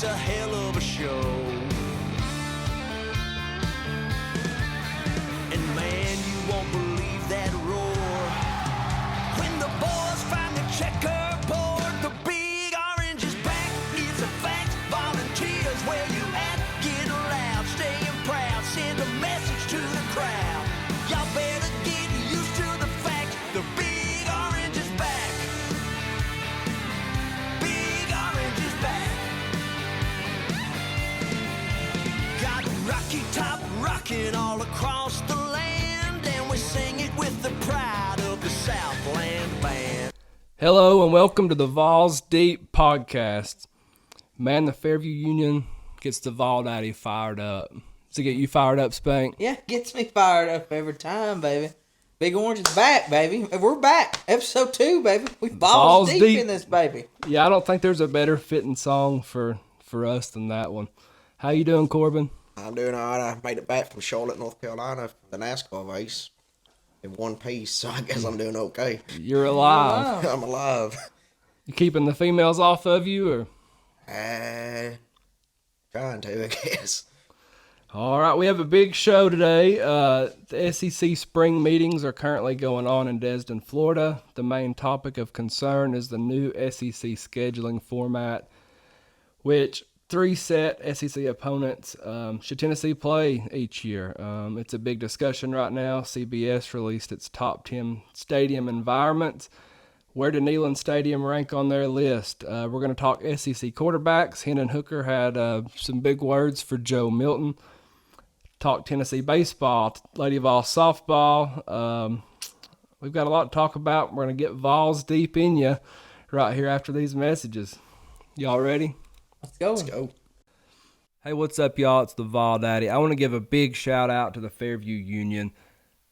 a hell of a show. And man, you won't believe that roar when the boys find the checkerboard. The big orange is back, it's a fact. Volunteers, where you at? Get loud, staying proud, send a message to the crowd. Y'all better get used to the fact the big orange is back. Big orange is back. Got Rocky Top rocking all across the land, and we sing it with the pride of the Southland Band. Hello and welcome to the Vawls Deep Podcast. Man, the Fairview Union gets the Vawl Daddy fired up. Does it get you fired up, Spank? Yeah, gets me fired up every time, baby. Big Orange is back, baby. We're back. Episode 2, baby. We balls deep in this, baby. Yeah, I don't think there's a better fitting song for us than that one. How you doing, Corbin? I'm doing all right. I made it back from Charlotte, North Carolina for the NASCAR race in one piece, so I guess I'm doing okay. You're alive. I'm alive. You keeping the females off of you, or? Trying to, I guess. All right, we have a big show today. The SEC spring meetings are currently going on in Destin, Florida. The main topic of concern is the new SEC scheduling format, which 3 set SEC opponents should Tennessee play each year. It's a big discussion right now. CBS released its top 10 stadium environments. Where did Neyland Stadium rank on their list? We're going to talk SEC quarterbacks. Hendon Hooker had some big words for Joe Milton. Talk Tennessee baseball, Lady Vols softball. We've got a lot to talk about. We're going to get Vols deep in you right here after these messages. Y'all ready? Let's go. Hey, what's up, y'all? It's the Vawl Daddy. I want to give a big shout out to the Fairview Union.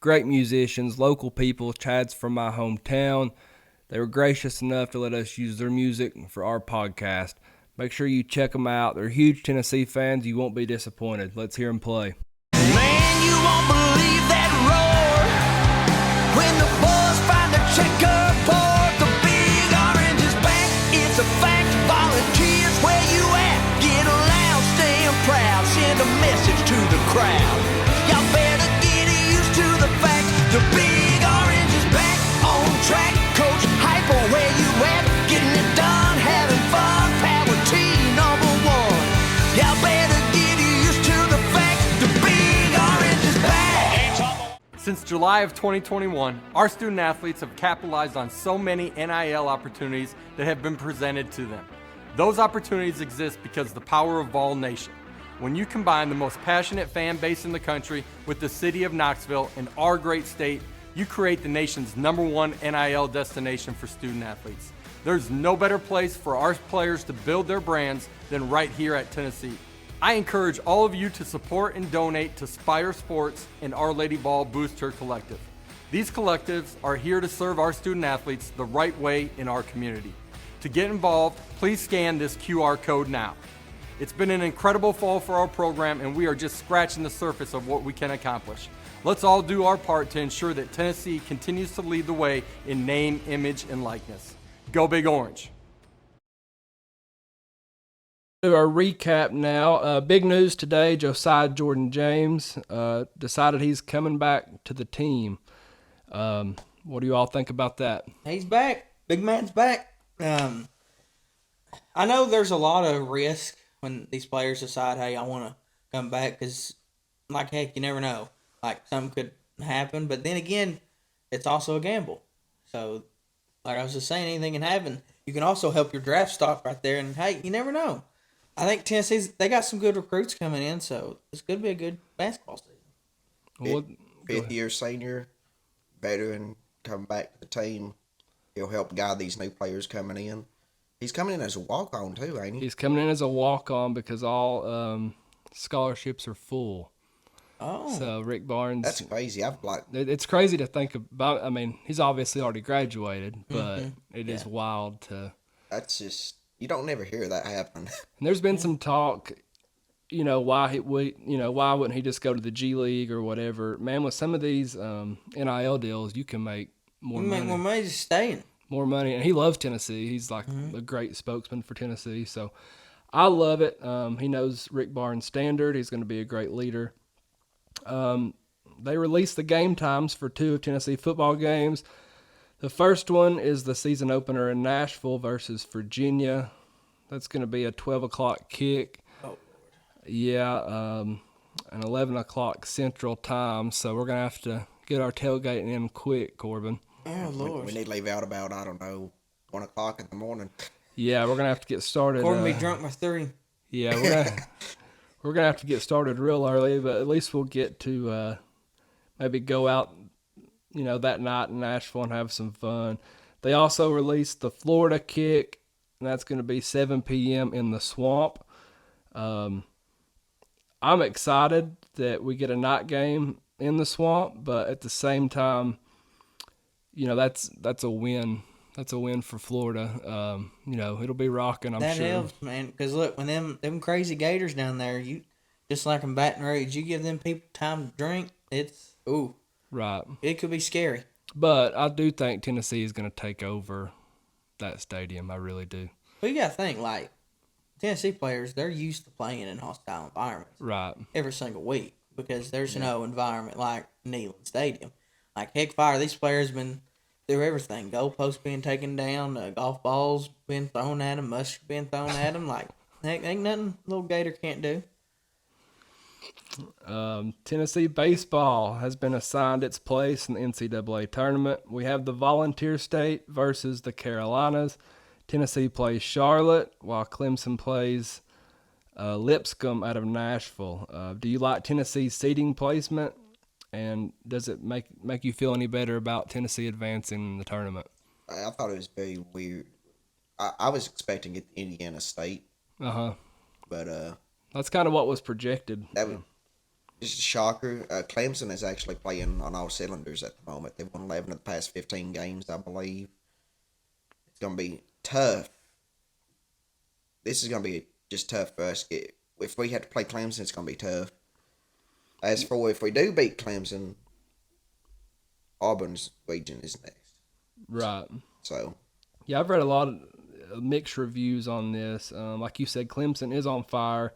Great musicians, local people. Chad's from my hometown. They were gracious enough to let us use their music for our podcast. Make sure you check them out. They're huge Tennessee fans. You won't be disappointed. Let's hear them play. Man, you won't believe that roar when the boys find the checkerboard. The big orange is back, it's a fact. Volunteers, where you at? Get loud, staying proud, send a message to the crowd. Y'all better get used to the fact the big orange is back on track. Coach Hyper, where you at? Getting it done, having fun. Power team #1. Y'all better get used to the fact the big orange is back. Since July of 2021, our student athletes have capitalized on so many NIL opportunities that have been presented to them. Those opportunities exist because of the power of Vols Nation. When you combine the most passionate fan base in the country with the city of Knoxville and our great state, you create the nation's #1 NIL destination for student athletes. There's no better place for our players to build their brands than right here at Tennessee. I encourage all of you to support and donate to Spire Sports and Our Lady Ball Booster Collective. These collectives are here to serve our student athletes the right way in our community. To get involved, please scan this QR code now. It's been an incredible fall for our program, and we are just scratching the surface of what we can accomplish. Let's all do our part to ensure that Tennessee continues to lead the way in name, image, and likeness. Go Big Orange. Do our recap now. Big news today, Josiah Jordan-James decided he's coming back to the team. What do you all think about that? He's back. Big man's back. I know there's a lot of risk when these players decide, hey, I want to come back because, like, heck, you never know. Like, something could happen. But then again, it's also a gamble. So, like I was just saying, anything can happen. You can also help your draft stock right there. And, hey, you never know. I think Tennessee's, they got some good recruits coming in, so this could be a good basketball season. Fifth-year senior, veteran, coming back to the team. He'll help guide these new players coming in. He's coming in as a walk-on, too, ain't he? He's coming in as a walk-on because all scholarships are full. Oh. So Rick Barnes. That's crazy. It's crazy to think about. I mean, he's obviously already graduated, but it is wild to. That's just, you don't never hear that happen. And there's been some talk, why wouldn't he just go to the G League or whatever? Man, with some of these NIL deals, you can make more money. Make more money just staying. More money, and he loves Tennessee. He's like a great spokesman for Tennessee. So I love it. He knows Rick Barnes' standard. He's going to be a great leader. They released the game times for 2 of Tennessee football games. The first one is the season opener in Nashville versus Virginia. That's going to be a 12 o'clock kick. Oh. Yeah, an 11 o'clock Central Time. So we're going to have to get our tailgating in quick, Corbin. Oh, Lord. We need to leave out about, 1 o'clock in the morning. Yeah, we're going to have to get started. Corbin be drunk by 3. Yeah, we're gonna have to get started real early, but at least we'll get to maybe go out, that night in Nashville and have some fun. They also released the Florida kick, and that's going to be 7 p.m. in the Swamp. I'm excited that we get a night game in the Swamp, but at the same time, that's a win. That's a win for Florida. It'll be rocking, I'm sure. That helps, man. Because, look, when them crazy Gators down there, you just like in Baton Rouge, you give them people time to drink, Right. It could be scary. But I do think Tennessee is going to take over that stadium. I really do. But you got to think, like, Tennessee players, they're used to playing in hostile environments. Right. Every single week. Because there's no environment like Neyland Stadium. Like, heck fire, these players been through everything. Goalposts being taken down, golf balls being thrown at them, mustard being thrown at them. Like, heck, ain't nothing little Gator can't do. Tennessee baseball has been assigned its place in the NCAA tournament. We have the Volunteer State versus the Carolinas. Tennessee plays Charlotte, while Clemson plays Lipscomb out of Nashville. Do you like Tennessee's seeding placement? And does it make you feel any better about Tennessee advancing in the tournament? I thought it was very weird. I was expecting it Indiana State. But that's kind of what was projected. That was just a shocker. Clemson is actually playing on all cylinders at the moment. They've won 11 of the past 15 games, I believe. It's going to be tough. This is going to be just tough for us. If we have to play Clemson, it's going to be tough. As for if we do beat Clemson, Auburn's region is next. Right. So. Yeah, I've read a lot of mixed reviews on this. Like you said, Clemson is on fire.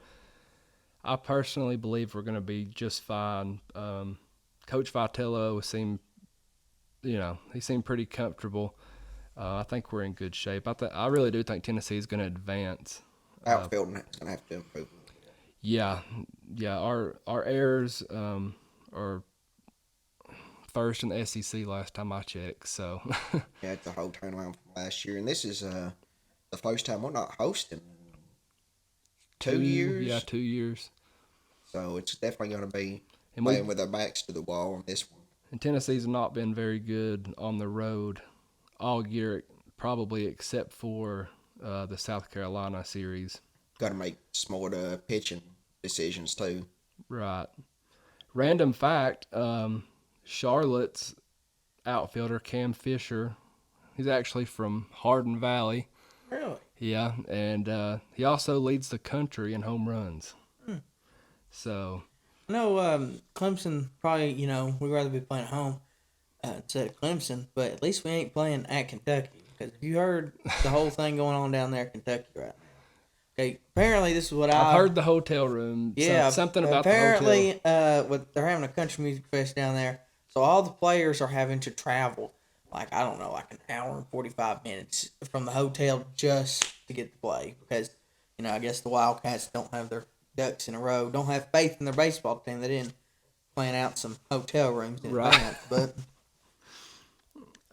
I personally believe we're going to be just fine. Coach Vitello seemed pretty comfortable. I think we're in good shape. I really do think Tennessee is going to advance. Outfield is going to have to improve. Yeah. Our errors are first in the SEC last time I checked. So yeah, it's a whole turnaround from last year, and this is the first time we're not hosting. 2 years. Yeah, 2 years. So it's definitely going to be playing with our backs to the wall on this one. And Tennessee's not been very good on the road all year, probably except for the South Carolina series. Got to make smart pitching decisions too. Right. Random fact, Charlotte's outfielder, Cam Fisher, he's actually from Hardin Valley. Really? Yeah, and he also leads the country in home runs. So. I know Clemson probably, we'd rather be playing at home instead of Clemson, but at least we ain't playing at Kentucky. Because if you heard the whole thing going on down there in Kentucky right now. Okay, apparently this is what I've heard the hotel room. Yeah, something about the hotel. Apparently, they're having a country music fest down there, so all the players are having to travel, like an hour and 45 minutes from the hotel just to get to play because, I guess the Wildcats don't have their ducks in a row, don't have faith in their baseball team. They didn't plan out some hotel rooms in advance, but.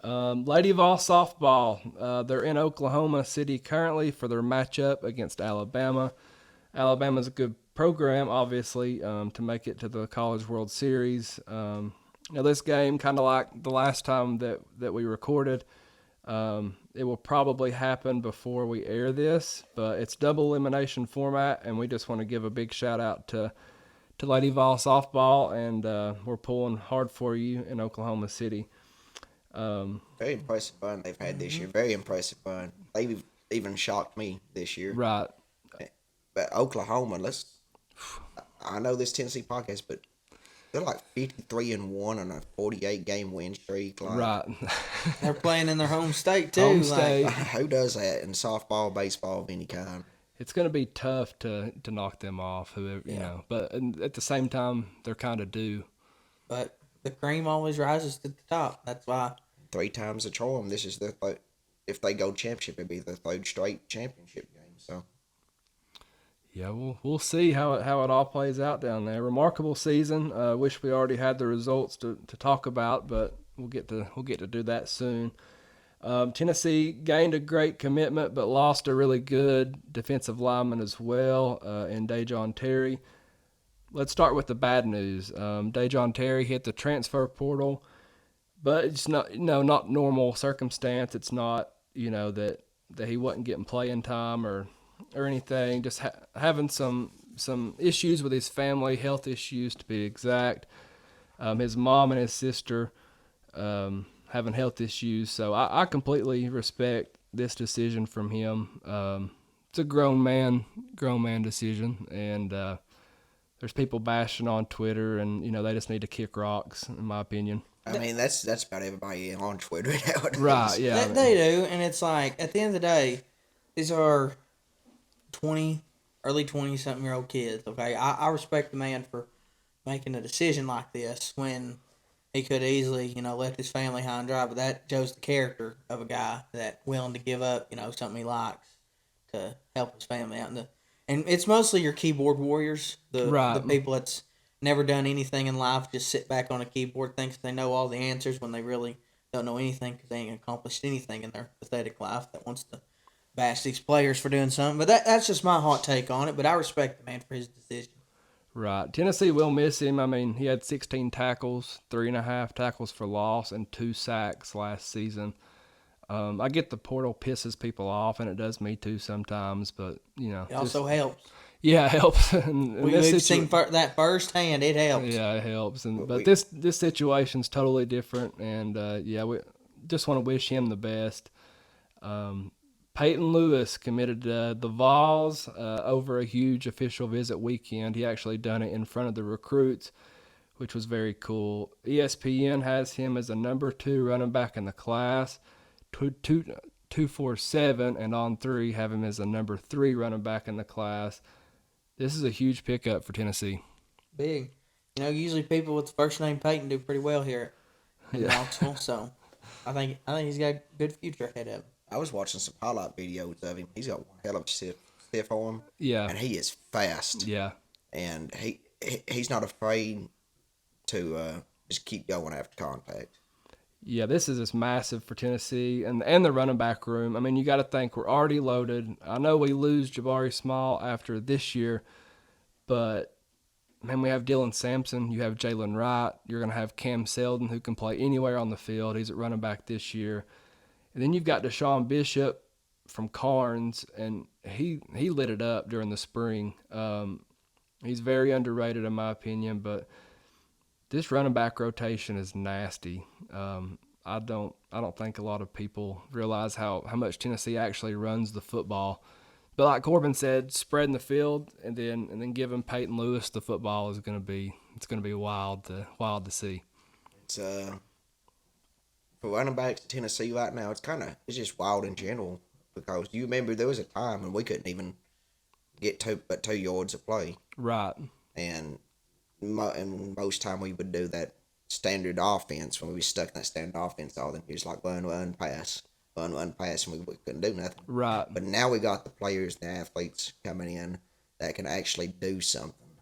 Lady Vols softball, they're in Oklahoma City currently for their matchup against Alabama. Alabama's a good program, obviously, to make it to the College World Series. Now, this game, kind of like the last time that we recorded, it will probably happen before we air this, but it's double elimination format, and we just want to give a big shout-out to Lady Vols softball, and we're pulling hard for you in Oklahoma City. Very impressive run they've had this year. Very impressive run. They've even shocked me this year. Right. But Oklahoma, I know this Tennessee podcast, but they're like 53-1 on a 48-game win streak. Right. They're playing in their home state too. Home state. Who does that in softball, baseball of any kind? it's going to be tough to knock them off, whoever, you know. But at the same time, they're kind of due. But the cream always rises to the top. That's why. 3 times the charm. This is their if they go championship, it'd be their 3rd straight championship game. So. Yeah, we'll see how it all plays out down there. Remarkable season. Wish we already had the results to talk about, but we'll get to do that soon. Tennessee gained a great commitment, but lost a really good defensive lineman as well in Dejon Terry. Let's start with the bad news. Dejon Terry hit the transfer portal, but it's not not normal circumstance. It's not that he wasn't getting playing time or anything. Just having some issues with his family, health issues to be exact. His mom and his sister having health issues. So I completely respect this decision from him. It's a grown man decision, and there's people bashing on Twitter, and they just need to kick rocks, in my opinion. I mean, that's about everybody on Twitter nowadays. Right? Yeah, They do, and it's like at the end of the day, these are early 20-something-year-old kids. Okay, I respect the man for making a decision like this when he could easily, left his family high and dry, but that shows the character of a guy that willing to give up, something he likes to help his family out. And it's mostly your keyboard warriors, the people that's never done anything in life, just sit back on a keyboard, thinks they know all the answers when they really don't know anything because they ain't accomplished anything in their pathetic life, that wants to bash these players for doing something. But that's just my hot take on it, but I respect the man for his decision. Right. Tennessee will miss him. I mean, he had 16 tackles, 3.5 tackles for loss, and 2 sacks last season. I get the portal pisses people off, and it does me too sometimes, but, It also helps. Yeah, it helps. We've seen that firsthand. It helps. Yeah, it helps. But this situation's totally different, and, we just want to wish him the best. Peyton Lewis committed to the Vawls over a huge official visit weekend. He actually done it in front of the recruits, which was very cool. ESPN has him as a number 2 running back in the class, 247, and on 3 have him as a number 3 running back in the class. This is a huge pickup for Tennessee. Big. Usually people with the first name Peyton do pretty well here in Knoxville, so I think he's got a good future ahead of him. I was watching some highlight videos of him. He's got one hell of a stiff arm. Yeah. And he is fast. Yeah. And he's not afraid to just keep going after contact. Yeah, this is just massive for Tennessee and the running back room. I mean, you got to think we're already loaded. I know we lose Jabari Small after this year, but, man, we have Dylan Sampson. You have Jalen Wright. You're going to have Cam Seldon, who can play anywhere on the field. He's at running back this year. And then you've got Deshaun Bishop from Carnes, and he lit it up during the spring. He's very underrated in my opinion, but this running back rotation is nasty. I don't think a lot of people realize how much Tennessee actually runs the football. But like Corbin said, spreading the field and then giving Peyton Lewis the football is going to be wild to see. It's for running backs in Tennessee right now, it's just wild in general, because you remember there was a time when we couldn't even get 2 yards of play. Right. And most time we would do that standard offense when we were stuck in that standard offense all the years, like run, pass, and we couldn't do nothing. Right. But now we got the players, the athletes coming in that can actually do something.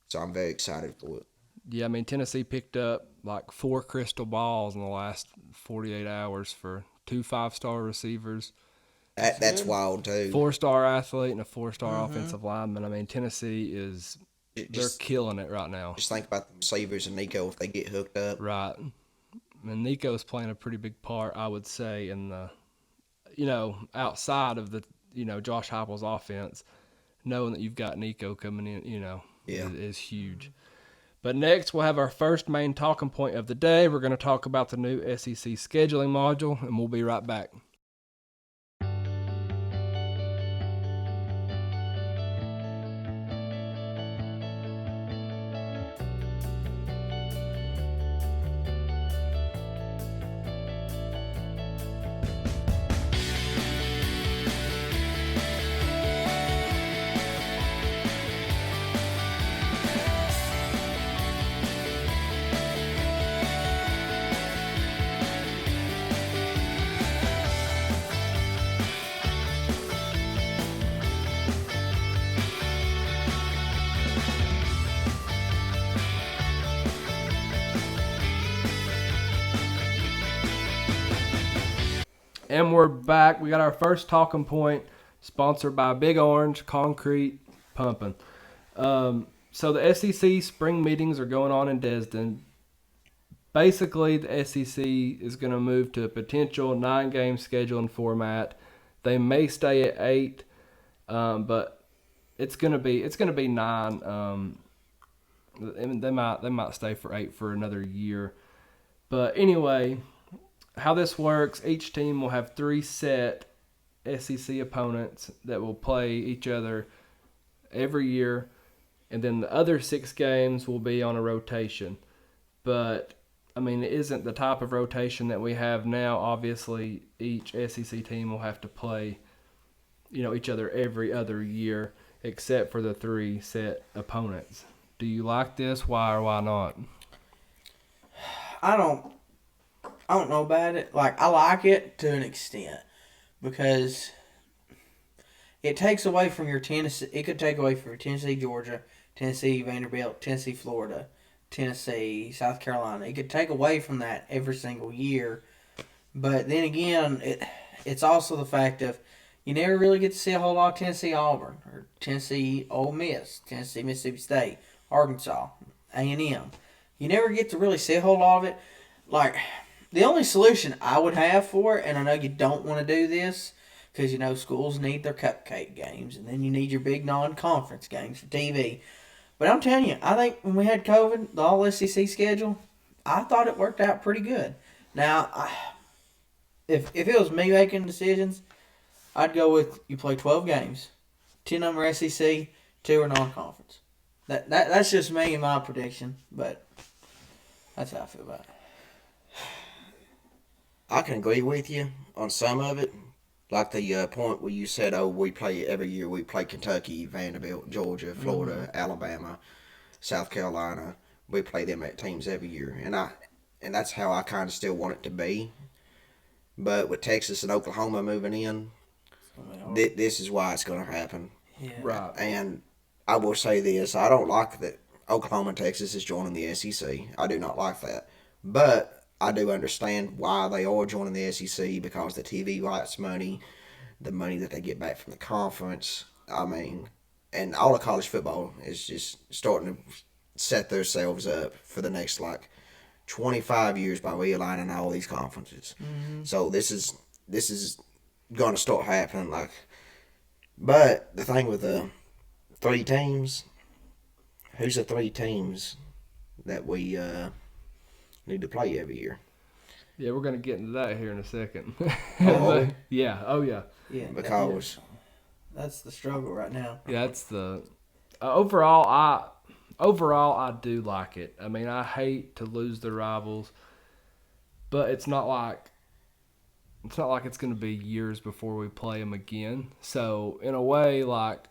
So I'm very excited for it. Yeah, I mean, Tennessee picked up like 4 crystal balls in the last 48 hours for 2 5-star receivers. That's wild, too. 4-star athlete and a 4-star offensive lineman. I mean, Tennessee they're killing it right now. Just think about the receivers and Nico if they get hooked up. Right. And Nico's playing a pretty big part, I would say, in the, outside of the, Josh Heupel's offense. Knowing that you've got Nico coming in, is huge. But next, we'll have our first main talking point of the day. We're going to talk about the new SEC scheduling module, and we'll be right back. And we're back. We got our first talking point, sponsored by Big Orange Concrete Pumping. So the SEC spring meetings are going on in Desden. Basically, the SEC is going to move to a potential 9-game scheduling format. They may stay at 8, but it's going to be 9. They might stay for 8 for another year. But anyway, how this works, each team will have 3 set SEC opponents that will play each other every year, and then the other 6 games will be on a rotation. But I mean, it isn't the type of rotation that we have now. Obviously, each SEC team will have to play, each other every other year, except for the 3 set opponents. Do you like this? Why or why not? I don't know about it. Like, I like it to an extent because it takes away from your Tennessee. It could take away from your Tennessee, Georgia, Tennessee, Vanderbilt, Tennessee, Florida, Tennessee, South Carolina. It could take away from that every single year. But then again, it's also the fact of you never really get to see a whole lot of Tennessee, Auburn, or Tennessee, Ole Miss, Tennessee, Mississippi State, Arkansas, A&M. You never get to really see a whole lot of it. Like, the only solution I would have for it, and I know you don't want to do this, because, schools need their cupcake games, and then you need your big non-conference games for TV. But I'm telling you, I think when we had COVID, the all-SEC schedule, I thought it worked out pretty good. Now, if it was me making decisions, I'd go with you play 12 games, 10 of them are SEC, 2 are non-conference. That's just me and my prediction, but that's how I feel about it. I can agree with you on some of it. Like the point where you said, we play every year. We play Kentucky, Vanderbilt, Georgia, Florida, Alabama, South Carolina. We play them at teams every year, and that's how I kind of still want it to be. But with Texas and Oklahoma moving in, this is why it's going to happen. Yeah. Right. And I will say this: I don't like that Oklahoma and Texas is joining the SEC. I do not like that, but I do understand why they are joining the SEC, because the TV rights money, the money that they get back from the conference. I mean, and all of college football is just starting to set themselves up for the next 25 years by realigning all these conferences. Mm-hmm. So this is going to start happening. But the thing with the 3 teams, who's the 3 teams that we need to play every year? Yeah, we're going to get into that here in a second. Oh, yeah. Oh, yeah. Yeah, because that's the struggle right now. Yeah, that's the overall. I do like it. I mean, I hate to lose the rivals, but it's not like it's going to be years before we play them again. So in a way, let's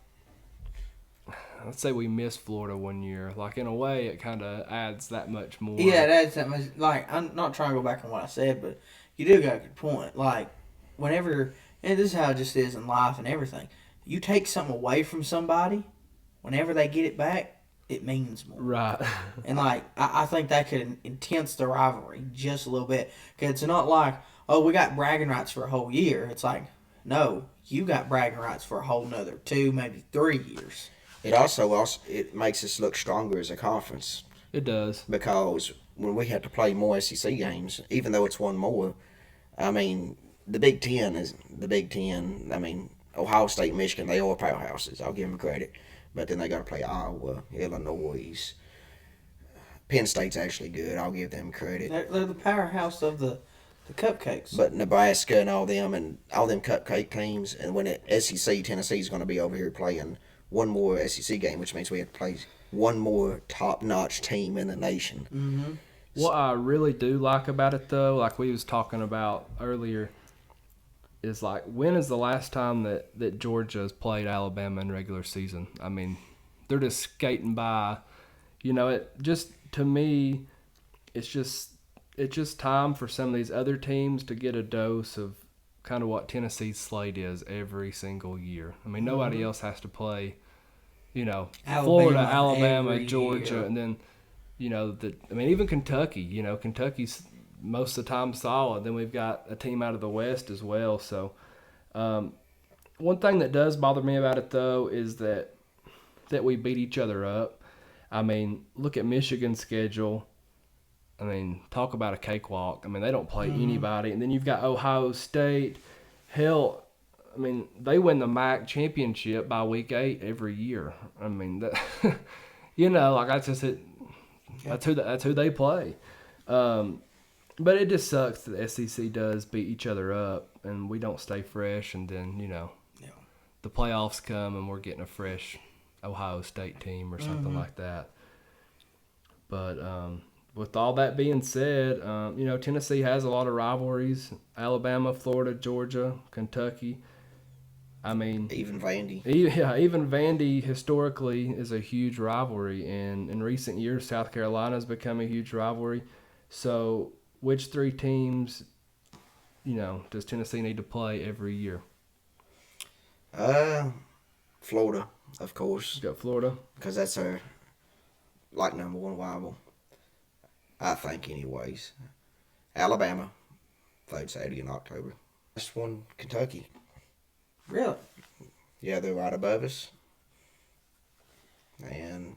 say we miss Florida one year. In a way, it kind of adds that much more. Yeah, it adds that much. I'm not trying to go back on what I said, but you do got a good point. Whenever, and this is how it just is in life and everything, you take something away from somebody, whenever they get it back, it means more. Right. And I think that could intense the rivalry just a little bit. Because it's not like, we got bragging rights for a whole year. It's like, no, you got bragging rights for a whole nother 2, maybe 3 years. it also it makes us look stronger as a conference. It does. Because when we have to play more SEC games, even though it's one more, I mean, the Big Ten is the Big Ten. I mean, Ohio State, Michigan, they are powerhouses. I'll give them credit. But then they got to play Iowa, Illinois. Penn State's actually good. I'll give them credit. They're the powerhouse of the cupcakes. But Nebraska and all them cupcake teams, and when SEC, Tennessee's going to be over here playing one more SEC game, which means we have to play one more top-notch team in the nation. Mm-hmm. What I really do like about it, though, like we was talking about earlier, is when is the last time that Georgia's played Alabama in regular season? I mean, they're just skating by. It just, to me, it's just time for some of these other teams to get a dose of kind of what Tennessee's slate is every single year. I mean, nobody else has to play, Florida, Alabama, Georgia, year. And then, even Kentucky. Kentucky's most of the time solid. Then we've got a team out of the West as well. So one thing that does bother me about it, though, is that we beat each other up. I mean, look at Michigan's schedule. I mean, talk about a cakewalk. I mean, they don't play anybody. And then you've got Ohio State. Hell, I mean, they win the MAC championship by week 8 every year. I mean, that, like that's just it. That's who they play. But it just sucks that the SEC does beat each other up, and we don't stay fresh. And then the playoffs come, and we're getting a fresh Ohio State team or something like that. But with all that being said, Tennessee has a lot of rivalries: Alabama, Florida, Georgia, Kentucky. I mean, even Vandy. Even Vandy historically is a huge rivalry, and in recent years, South Carolina has become a huge rivalry. So, which 3 teams, does Tennessee need to play every year? Florida, of course. You got Florida, because that's our number 1 rival. I think, anyways. Alabama, 3rd Saturday in October. Last one, Kentucky. Really? Yeah, they're right above us. And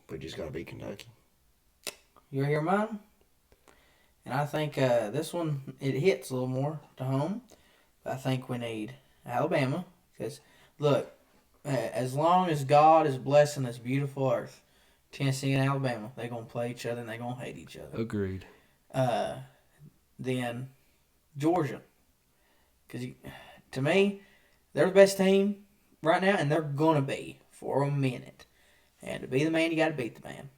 we just got to beat Kentucky. You hear mine? And I think this one, it hits a little more to home. But I think we need Alabama. Because, look, as long as God is blessing this beautiful earth, Tennessee and Alabama, they're going to play each other and they're going to hate each other. agreed. Then Georgia. Because, to me, they're the best team right now, and they're going to be for a minute. And to be the man, you got to beat the man.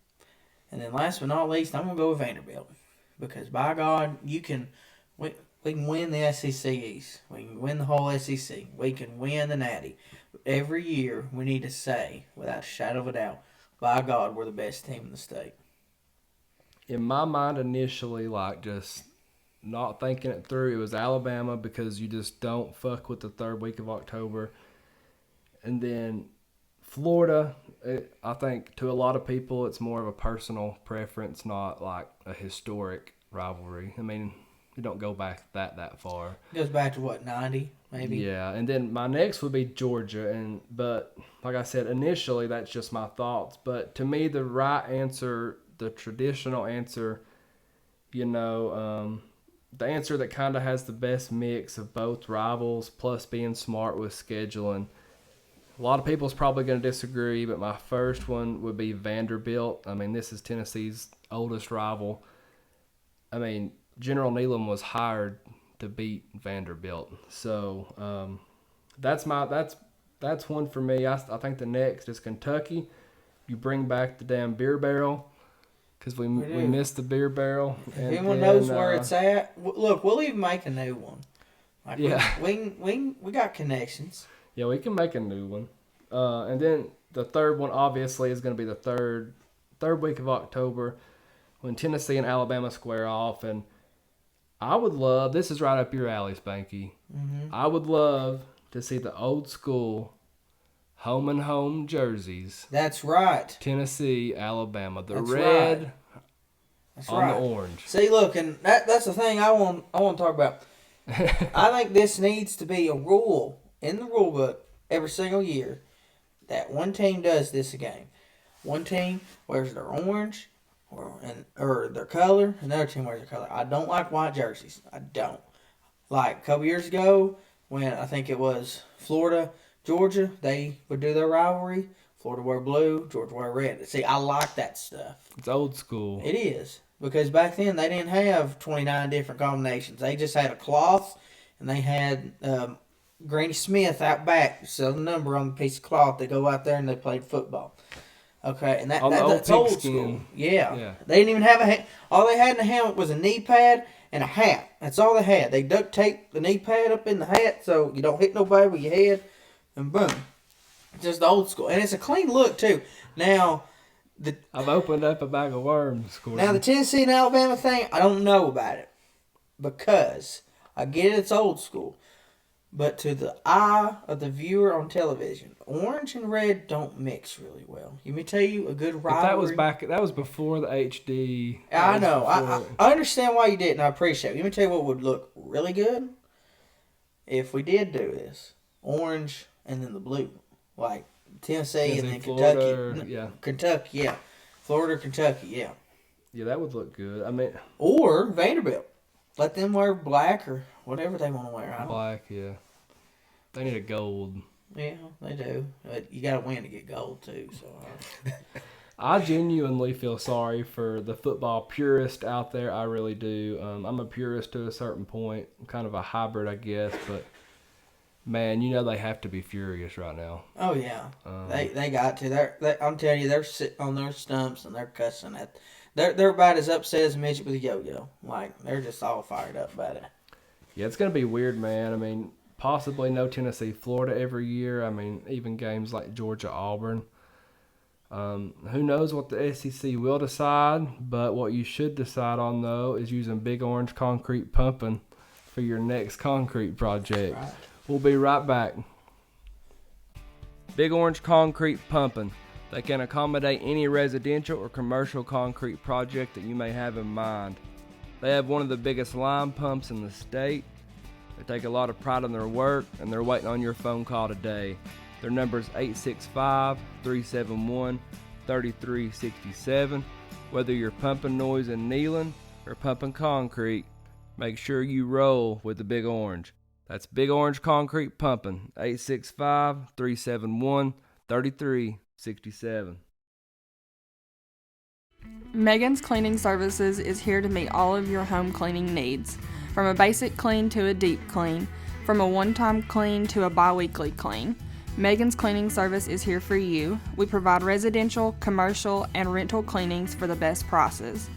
And then last but not least, I'm going to go with Vanderbilt. Because, by God, we can win the SEC East. We can win the whole SEC. We can win the Natty. Every year, we need to say, without a shadow of a doubt, by God, we're the best team in the state. In my mind, initially, just not thinking it through, it was Alabama because you just don't fuck with the 3rd week of October. And then Florida, I think to a lot of people, it's more of a personal preference, not like a historic rivalry. I mean, we don't go back that far. It goes back to, 90, maybe? Yeah, and then my next would be Georgia. But like I said, initially, that's just my thoughts. But to me, the right answer, the traditional answer, the answer that kind of has the best mix of both rivals plus being smart with scheduling. A lot of people's probably going to disagree, but my first one would be Vanderbilt. I mean, this is Tennessee's oldest rival. I mean, General Nealon was hired to beat Vanderbilt. So that's one for me. I think the next is Kentucky. You bring back the damn beer barrel. Because we missed the beer barrel. If anyone knows where it's at, look, we'll even make a new one. We got connections. Yeah, we can make a new one. And then the third one, obviously, is going to be the third week of October when Tennessee and Alabama square off. And I would love, this is right up your alley, Spanky. Mm-hmm. I would love to see the old school home and home jerseys. That's right. Tennessee, Alabama. The That's red right. That's on right. the orange. See, look, and that's the thing I want to talk about. I think this needs to be a rule in the rule book every single year that one team does this a game. One team wears their orange or their color, another team wears their color. I don't like white jerseys. I don't. Like a couple years ago when I think it was Florida, Georgia, they would do their rivalry. Florida wear blue, Georgia wear red. See, I like that stuff. It's old school. It is. Because back then they didn't have 29 different combinations. They just had a cloth and they had Granny Smith out back. So the number on the piece of cloth, they go out there and they played football. Okay, and that's old school. Yeah. They didn't even have a hat. All they had in the helmet was a knee pad and a hat. That's all they had. They duct taped the knee pad up in the hat so you don't hit nobody with your head. And boom. Just old school. And it's a clean look, too. Now, I've opened up a bag of worms, Corbin. Now, the Tennessee and Alabama thing, I don't know about it. Because I get it, it's old school. but to the eye of the viewer on television, orange and red don't mix really well. Let me tell you, a good But that was rivalry. that was before the HD. I know. I understand why you did, and I appreciate it. Let me tell you what would look really good if we did do this: orange and then the blue, like Tennessee and then Florida, Kentucky. yeah. Kentucky, yeah. Florida, Kentucky, yeah. Yeah, that would look good. I mean, Or Vanderbilt. Let them wear black or whatever they want to wear. I don't. black, yeah. They need a gold. Yeah, they do. But you got to win to get gold too. So. I genuinely feel sorry for the football purist out there. I really do. I'm a purist to a certain point. I'm kind of a hybrid, I guess. But, man, they have to be furious right now. Oh, yeah. They got to. I'm telling you, they're sitting on their stumps and they're cussing at. They're about as upset as a midget with a yo-yo. Like, they're just all fired up about it. Yeah, it's going to be weird, man. I mean, possibly no Tennessee, Florida every year. I mean, even games like Georgia, Auburn. Who knows what the SEC will decide, but what you should decide on, though, is using Big Orange Concrete Pumping for your next concrete project. Right. We'll be right back. Big Orange Concrete Pumping. They can accommodate any residential or commercial concrete project that you may have in mind. They have one of the biggest line pumps in the state. They take a lot of pride in their work, and they're waiting on your phone call today. Their number is 865-371-3367. Whether you're pumping noise and kneeling or pumping concrete, make sure you roll with the Big Orange. That's Big Orange Concrete Pumping, 865-371-3367. Megan's Cleaning Services is here to meet all of your home cleaning needs. From a basic clean to a deep clean, from a one-time clean to a bi-weekly clean. Megan's Cleaning Service is here for you. We provide residential, commercial, and rental cleanings for the best prices.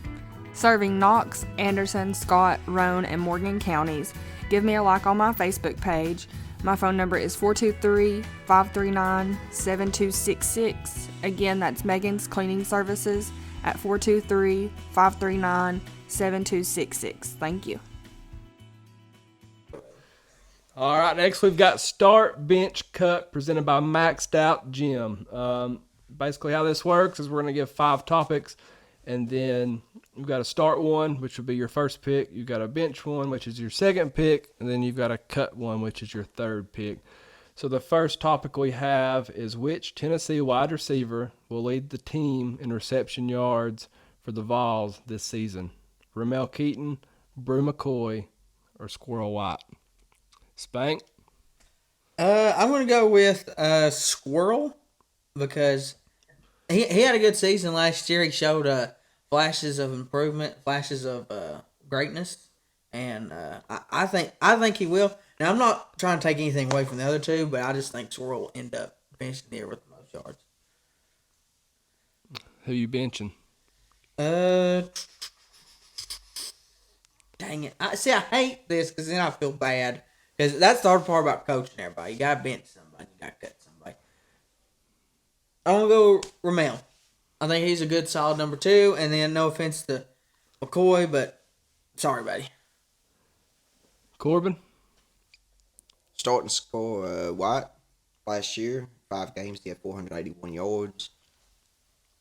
Serving Knox, Anderson, Scott, Roane, and Morgan counties. Give me a like on my Facebook page. My phone number is 423-539-7266. Again, that's Megan's Cleaning Services at 423-539-7266. Thank you. All right, next we've got Start, Bench, Cut, presented by Maxed Out Gym. Basically how this works is we're going to give 5 topics, and then you've got a start one, which will be your first pick. You've got a bench one, which is your second pick, and then you've got a cut one, which is your third pick. So the first topic we have is which Tennessee wide receiver will lead the team in reception yards for the Vols this season? Ramel Keaton, Brew McCoy, or Squirrel White? Spank? I'm going to go with Squirrel because he had a good season last year. He showed flashes of improvement, flashes of greatness, and I think he will. Now, I'm not trying to take anything away from the other two, but I just think Squirrel will end up finishing there with the most yards. Who you benching? Dang it. I hate this because then I feel bad. Because that's the hard part about coaching everybody. You got to bench somebody. You got to cut somebody. I'm going to go Ramel. I think he's a good, solid number 2. And then no offense to McCoy, but sorry, buddy. Corbin? Starting score White last year, 5 games, he had 481 yards,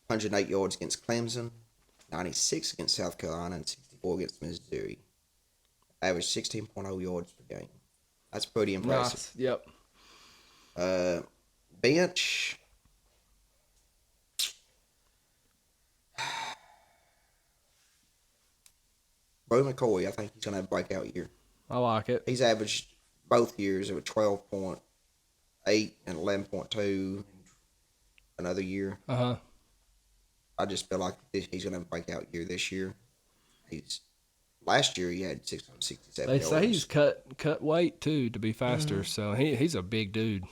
108 yards against Clemson, 96 against South Carolina, and 64 against Missouri. Averaged 16.0 yards per game. That's pretty impressive. Nice. Yep. Bench. Brew McCoy, I think he's going to have a breakout year. I like it. He's averaged both years of 12.8 and 11.2 another year. Uh-huh. I just feel like he's going to have a breakout year this year. Last year he had 667 They yards. say he's cut weight, too, to be faster. So he's a big dude.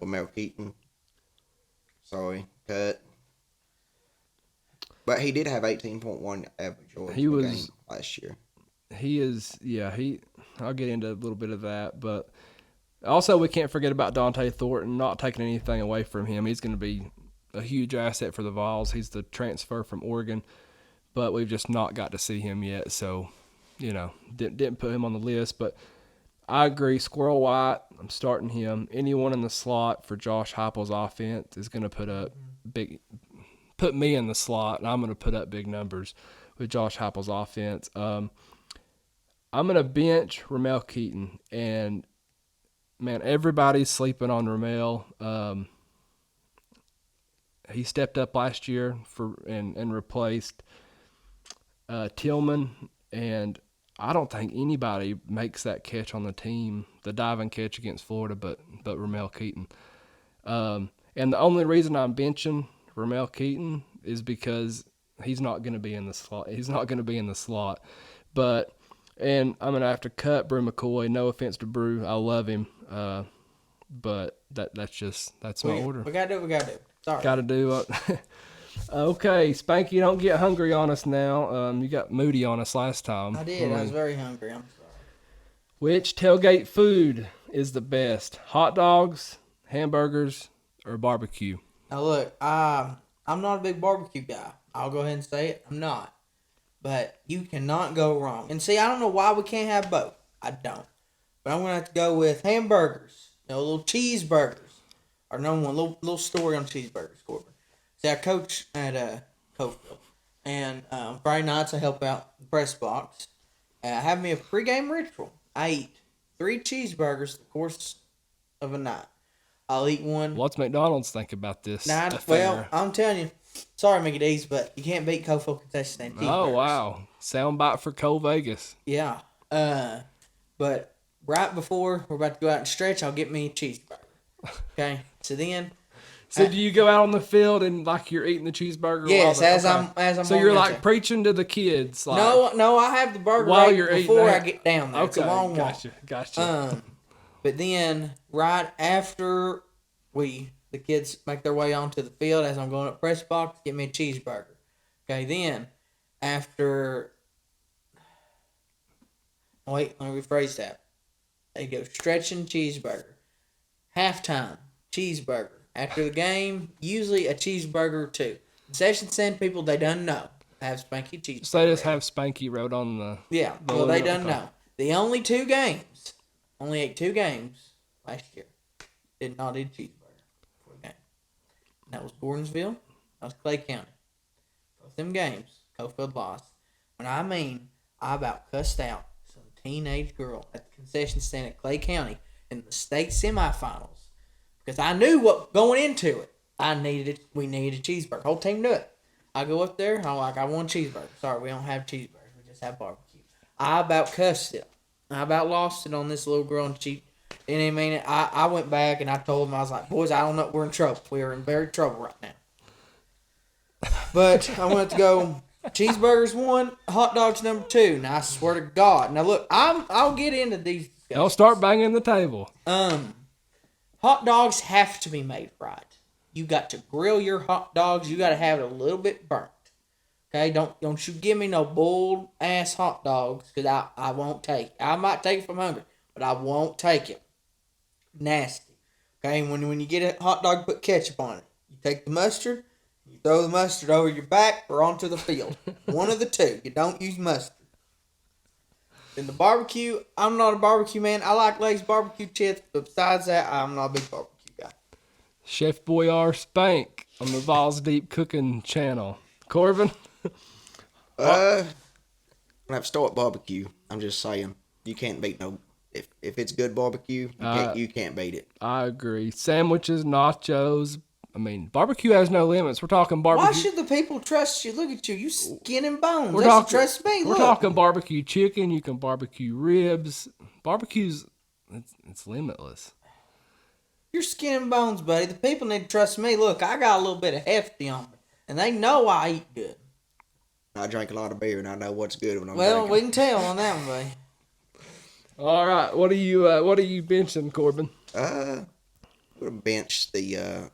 Mel Keaton. Sorry, cut. But he did have 18.1 average yards per game last year. He is, I'll get into a little bit of that. But also we can't forget about Dante Thornton, not taking anything away from him. He's going to be a huge asset for the Vols. He's the transfer from Oregon. But we've just not got to see him yet. So, didn't put him on the list. But I agree. Squirrel White, I'm starting him. Anyone in the slot for Josh Heupel's offense is going to put me in the slot, and I'm going to put up big numbers with Josh Heupel's offense. I'm going to bench Ramel Keaton, and man, everybody's sleeping on Ramel. He stepped up last year and replaced Tillman, and I don't think anybody makes that catch on the team, the diving catch against Florida, but Ramel Keaton. And the only reason I'm benching Ramel Keaton is because he's not going to be in the slot. And I'm going to have to cut Brew McCoy. No offense to Brew, I love him. But that's my order. We gotta do. Sorry. Got to do it. Okay, Spanky, don't get hungry on us now. You got moody on us last time. I did. I was very hungry. I'm sorry. Which tailgate food is the best? Hot dogs, hamburgers, or barbecue? Now look, I'm not a big barbecue guy. I'll go ahead and say it. I'm not. But you cannot go wrong. And see, I don't know why we can't have both. I don't. But I'm going to have to go with hamburgers. Little cheeseburgers. Or number one, little story on cheeseburgers, Corbin. See, I coach at Cofield. And Friday nights I help out the press box. And I have me a pregame ritual. I eat 3 cheeseburgers the course of a night. I'll eat one. What's McDonald's think about this? Well, I'm telling you. Sorry, Mickey D's, but you can't beat Cofield concession stand cheeseburgers. Oh, wow. Soundbite for Cole Vegas. Yeah. But right before we're about to go out and stretch, I'll get me a cheeseburger. Okay? So then... So do you go out on the field and like you're eating the cheeseburger? Yes, as I'm. So you're like preaching to the kids. Like, No, I have the burger while right you're before eating I get down there. Okay, It's a long walk. Gotcha. But then right after the kids make their way onto the field, as I'm going up press box, get me a cheeseburger. Okay, then after. Wait, let me rephrase that. They go stretching cheeseburger. Halftime cheeseburger. After the game, usually a cheeseburger or 2. Concession stand people, they done know. Have Spanky cheeseburger. So they just have Spanky wrote on the... Yeah, well, they done know. The only 2 games, only ate 2 games last year. Did not eat a cheeseburger for a game. And that was Gordonsville. That was Clay County. Both them games, Cofield lost. When I mean, I about cussed out some teenage girl at the concession stand at Clay County in the state semifinals. Because I knew what going into it. We needed a cheeseburger. Whole team knew it. I go up there. I'm like, I want a cheeseburger. Sorry, we don't have cheeseburgers. We just have barbecue. I about cussed it. I about lost it on this little girl. And she didn't even mean it. I went back and I told them, I was like, boys, I don't know. We're in trouble. We are in very trouble right now. But I wanted to go cheeseburgers 1, hot dogs number 2. Now, I swear to God. Now, look, I'll get into these discussions. Don't start banging the table. Hot dogs have to be made right. You got to grill your hot dogs. You got to have it a little bit burnt. Okay, don't you give me no boiled ass hot dogs because I won't take it. I might take it if I'm hungry, but I won't take it. Nasty. Okay, when you get a hot dog, put ketchup on it. You take the mustard, you throw the mustard over your back or onto the field. One of the 2. You don't use mustard. In the barbecue, I'm not a barbecue man. I like Lay's barbecue chips, but besides that, I'm not a big barbecue guy. Chef Boyar Spank on the Vawls Deep Cooking channel. Corbin? I'm going to have to start barbecue. I'm just saying. You can't beat no... If it's good barbecue, you can't beat it. I agree. Sandwiches, nachos. I mean, barbecue has no limits. We're talking barbecue. Why should the people trust you? Look at you. You skin and bones. They should trust me. We're talking barbecue chicken. You can barbecue ribs. Barbecue's, it's limitless. You're skin and bones, buddy. The people need to trust me. Look, I got a little bit of hefty on me. And they know I eat good. I drink a lot of beer and I know what's good when I'm Well, drinking. we can tell on that one, buddy. All right. What are you benching, Corbin? I'm going to bench the...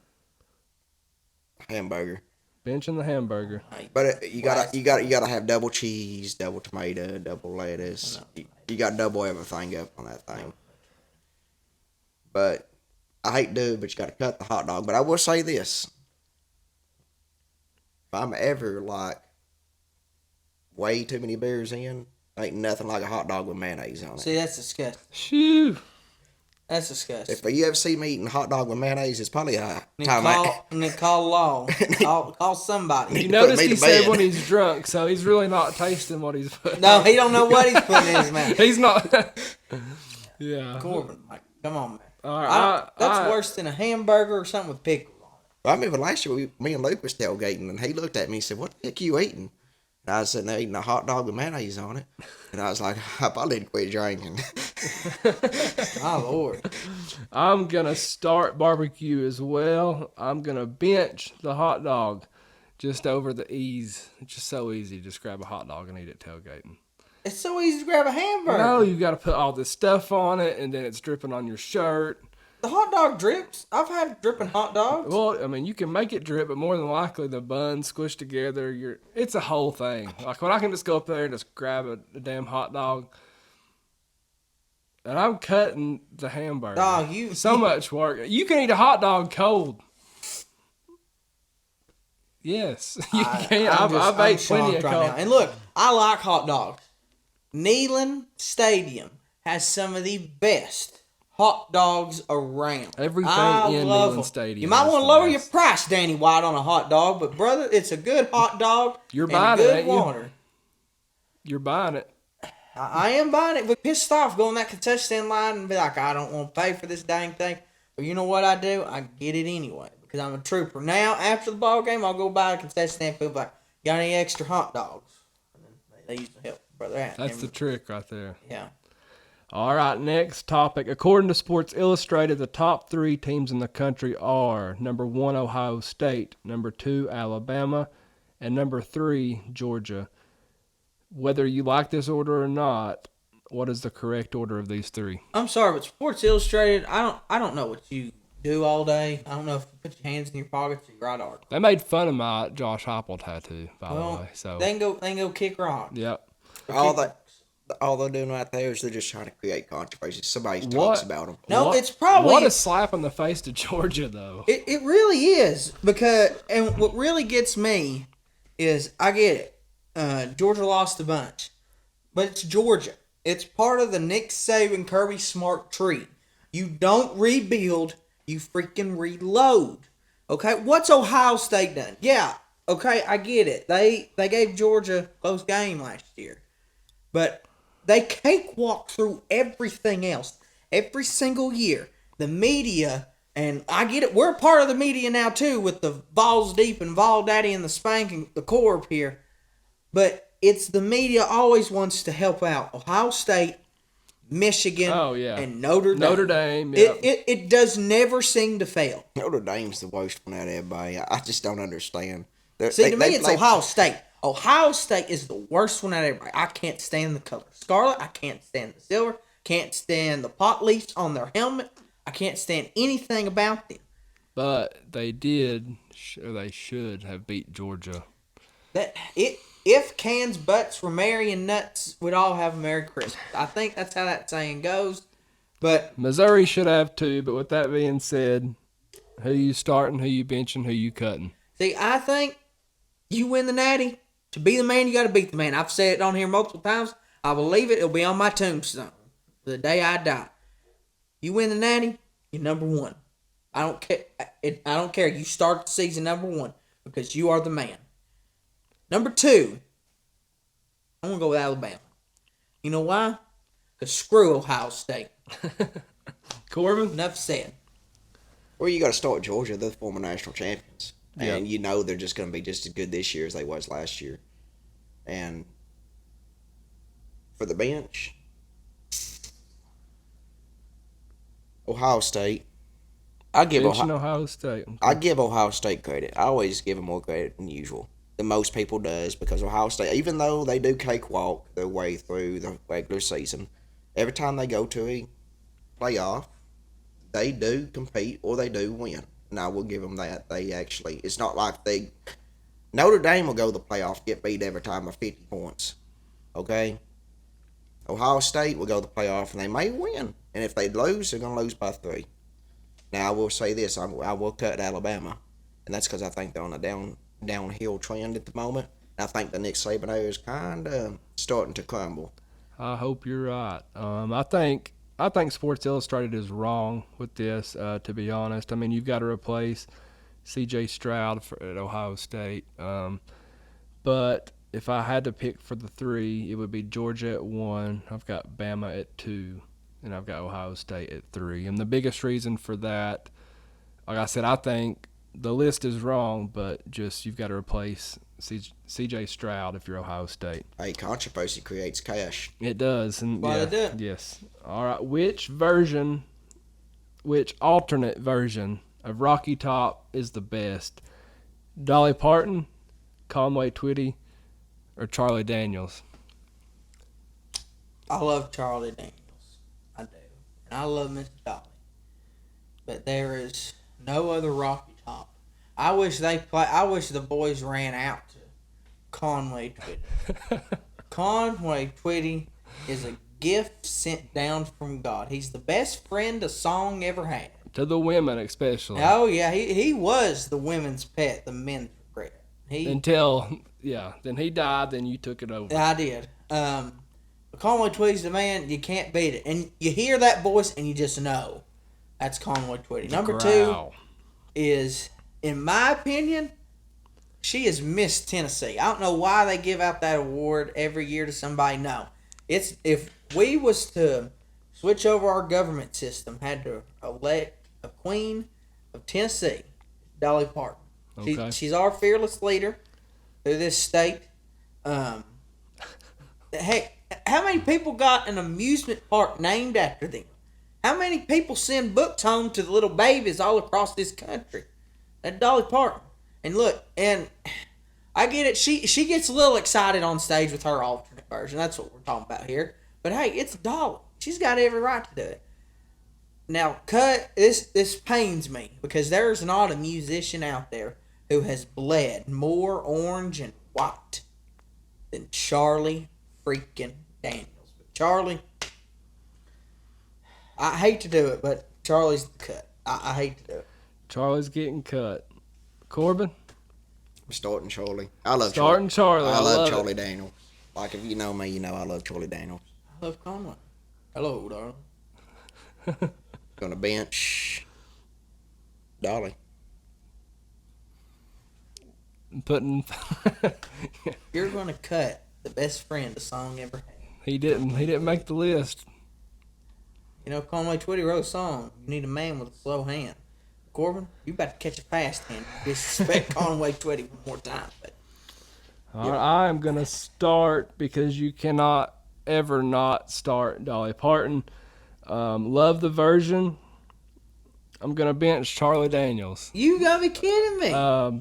hamburger, benching the hamburger, but you gotta have double cheese, double tomato, double lettuce. You got double everything up on that thing. But I hate to do it, but you gotta cut the hot dog. But I will say this: if I'm ever like way too many beers in, Ain't nothing like a hot dog with mayonnaise on it. See, that's disgusting. Shoo. That's disgusting. If you ever see me eating a hot dog with mayonnaise, it's probably a time Call law. Call somebody. You put noticed me he to said bed. when he's drunk, so he's really not tasting what he's putting. No, he don't know what he's putting in his mouth. He's not. Yeah. Corbin, like, come on, man. All right, That's worse than a hamburger or something with pickles on it. I remember last year, me and Luke was tailgating, and he looked at me and said, "What the heck are you eating?" And I was sitting there eating a hot dog with mayonnaise on it. And I was like, I probably need to quit drinking. My Lord. I'm going to start barbecue as well. I'm going to bench the hot dog just over the ease. It's just so easy to just grab a hot dog and eat it tailgating. It's so easy to grab a hamburger. No, you got to put all this stuff on it, and then it's dripping on your shirt. The hot dog drips. I've had dripping hot dogs. Well, I mean, you can make it drip, but more than likely the buns squished together. It's a whole thing. Like when I can just go up there and just grab a damn hot dog, and I'm cutting the hamburger. Dog, so much work. You can eat a hot dog cold. Yes, you can. I've ate plenty of cold. And look, I like hot dogs. Neyland Stadium has some of the best hot dogs around. Everything in love Neyland them. Stadium. You might is want the to lower your best. price, Danny White, on a hot dog, but brother, it's a good hot dog. You're and buying a it, good ain't you? water. You're buying it. I am buying it. We're pissed off going that contestant stand line and be like, I don't want to pay for this dang thing. But you know what I do? I get it anyway because I'm a trooper. Now, after the ball game, I'll go buy a contestant stand food like, got any extra hot dogs? And then they used to help brother out. That's the trick right there. Yeah. All right, next topic. According to Sports Illustrated, the top 3 teams in the country are number 1, Ohio State, number 2, Alabama, and number 3, Georgia. Whether you like this order or not, what is the correct order of these 3? I'm sorry, but Sports Illustrated, I don't know what you do all day. I don't know if you put your hands in your pockets or you write articles. They made fun of my Josh Heupel tattoo, by the way. So they can go kick rock. Yep. All they're doing right there is they're just trying to create controversy. Somebody talks about them. No, it's probably what a slap in the face to Georgia, though. It really is because, and what really gets me is I get it. Georgia lost a bunch, but it's Georgia. It's part of the Nick Saban, Kirby Smart tree. You don't rebuild, you freaking reload. Okay, what's Ohio State done? Yeah, okay, I get it. They gave Georgia a close game last year, but they cakewalk through everything else every single year. The media, and I get it. We're a part of the media now too with the Vawls Deep and Vawl Daddy and the Spank and the Corb here. But it's the media always wants to help out Ohio State, Michigan, and Notre Dame. Notre Dame, yeah. It does never seem to fail. Notre Dame's the worst one out of everybody. I just don't understand. To me, it's Ohio State. Ohio State is the worst one out of everybody. I can't stand the color scarlet. I can't stand the silver. Can't stand the pot leaves on their helmet. I can't stand anything about them. But they did, or they should have beat Georgia. If cans, butts were merry and nuts, we'd all have a Merry Christmas. I think that's how that saying goes. But Missouri should have too, but with that being said, who you starting, who you benching, who you cutting? see, I think you win the Natty. To be the man, you got to beat the man. I've said it on here multiple times. I believe it. It'll be on my tombstone the day I die. You win the Natty, you're number 1. I don't care. I don't care. You start the season number 1 because you are the man. Number 2, I'm going to go with Alabama. You know why? Because screw Ohio State. Corbin? Enough said. Well, you got to start Georgia. They're the former national champions. Yeah. And you know they're just going to be just as good this year as they was last year. And for the bench, Ohio State. I give Ohio State. Okay. I give Ohio State credit. I always give them more credit than usual. Than most people does, because Ohio State, even though they do cakewalk their way through the regular season, every time they go to a playoff, they do compete or they do win. And I will give them that. They actually, it's not like Notre Dame will go to the playoff, get beat every time by 50 points. Okay? Ohio State will go to the playoff and they may win. And if they lose, they're going to lose by 3. Now, I will say this, I will cut Alabama. And that's because I think they're on a downhill trend at the moment. I think the Nick Saban era is kind of starting to crumble. I hope you're right. I think Sports Illustrated is wrong with this. To be honest, I mean you've got to replace C.J. Stroud at Ohio State. But if I had to pick for the three, it would be Georgia at 1. I've got Bama at 2, and I've got Ohio State at 3. And the biggest reason for that, like I said, I think the list is wrong, but just you've got to replace C.J. Stroud if you're Ohio State. Hey, controversy creates cash. It does. And Why they do? Yes. All right. Which alternate version of Rocky Top is the best? Dolly Parton, Conway Twitty, or Charlie Daniels? I love Charlie Daniels. I do. And I love Miss Dolly. But there is no other Rocky Top. I wish the boys ran out to Conway Twitty. Conway Twitty is a gift sent down from God. He's the best friend a song ever had. To the women especially. Oh, yeah. He was the women's pet, the men's regret. Then he died, then you took it over. I did. Conway Twitty's the man. You can't beat it. And you hear that voice and you just know that's Conway Twitty. Number 2 is, in my opinion, she is Miss Tennessee. I don't know why they give out that award every year to somebody. No. It's if we was to switch over our government system, had to elect a queen of Tennessee, Dolly Parton. Okay. She's our fearless leader through this state. Hey, how many people got an amusement park named after them? How many people send books home to the little babies all across this country? That Dolly Parton. And look, and I get it. She gets a little excited on stage with her alternate version. That's what we're talking about here. But hey, it's Dolly. She's got every right to do it. Now, this pains me because there's not a musician out there who has bled more orange and white than Charlie freaking Daniels. But Charlie, I hate to do it, but Charlie's the cut. I hate to do it. Charlie's getting cut. Corbin? I'm starting Charlie. I love Charlie. I love it. Charlie Daniels. Like, if you know me, you know I love Charlie Daniels. I love Conway. Hello, darling. Gonna bench Dolly. Putting You're gonna cut the best friend a song ever had. he didn't make the list. You know, Conway Twitty wrote a song. You need a man with a slow hand. Corbin, you about to catch a fast hand. Disrespect Conway Twitty one more time. But All right, I'm gonna start because you cannot ever not start Dolly Parton. Love the version. I'm gonna bench Charlie Daniels. you gotta be kidding me.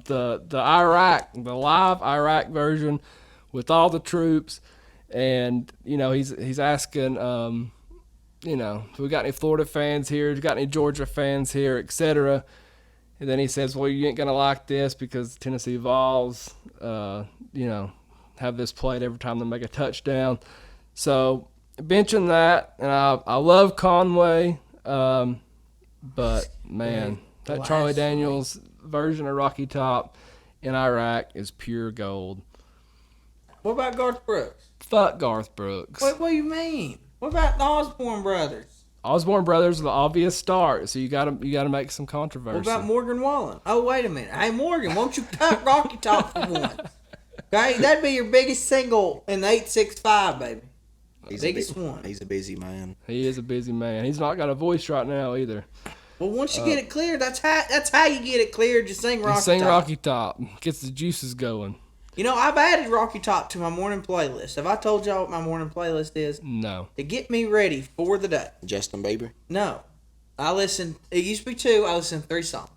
The live Iraq version with all the troops, and he's asking, we got any Florida fans here? We got any Georgia fans here, etc. And then he says, well, you ain't gonna like this because Tennessee Vols, have this played every time they make a touchdown. So benching that, and I love Conway. But, man, that Charlie Daniels version of Rocky Top in Iraq is pure gold. What about Garth Brooks? Fuck Garth Brooks. What do you mean? What about the Osborne brothers? Osborne brothers are the obvious start, so you gotta make some controversy. What about Morgan Wallen? Oh, wait a minute. Hey, Morgan, won't you cut Rocky Top for once? Okay, that'd be your biggest single in the 865, baby. Biggest one. He's a busy man. He is a busy man. He's not got a voice right now either. Well, once you get it cleared, that's how you get it cleared. Just sing Rocky Top. Rocky Top. Gets the juices going. You know, I've added Rocky Top to my morning playlist. Have I told y'all what my morning playlist is? No. To get me ready for the day. Justin Bieber. No. It used to be 2. I listen to 3 songs.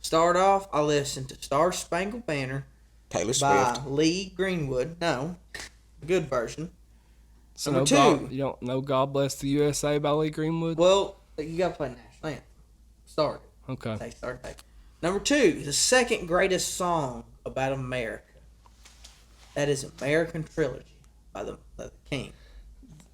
Start off, I listen to Star Spangled Banner Taylor by Swift. Lee Greenwood. No. Good version. So Number 2. you don't know God Bless the USA by Lee Greenwood? Well, you got to play national anthem. Start it. Okay. Start it. Number 2, the second greatest song about America. That is American Trilogy by the King,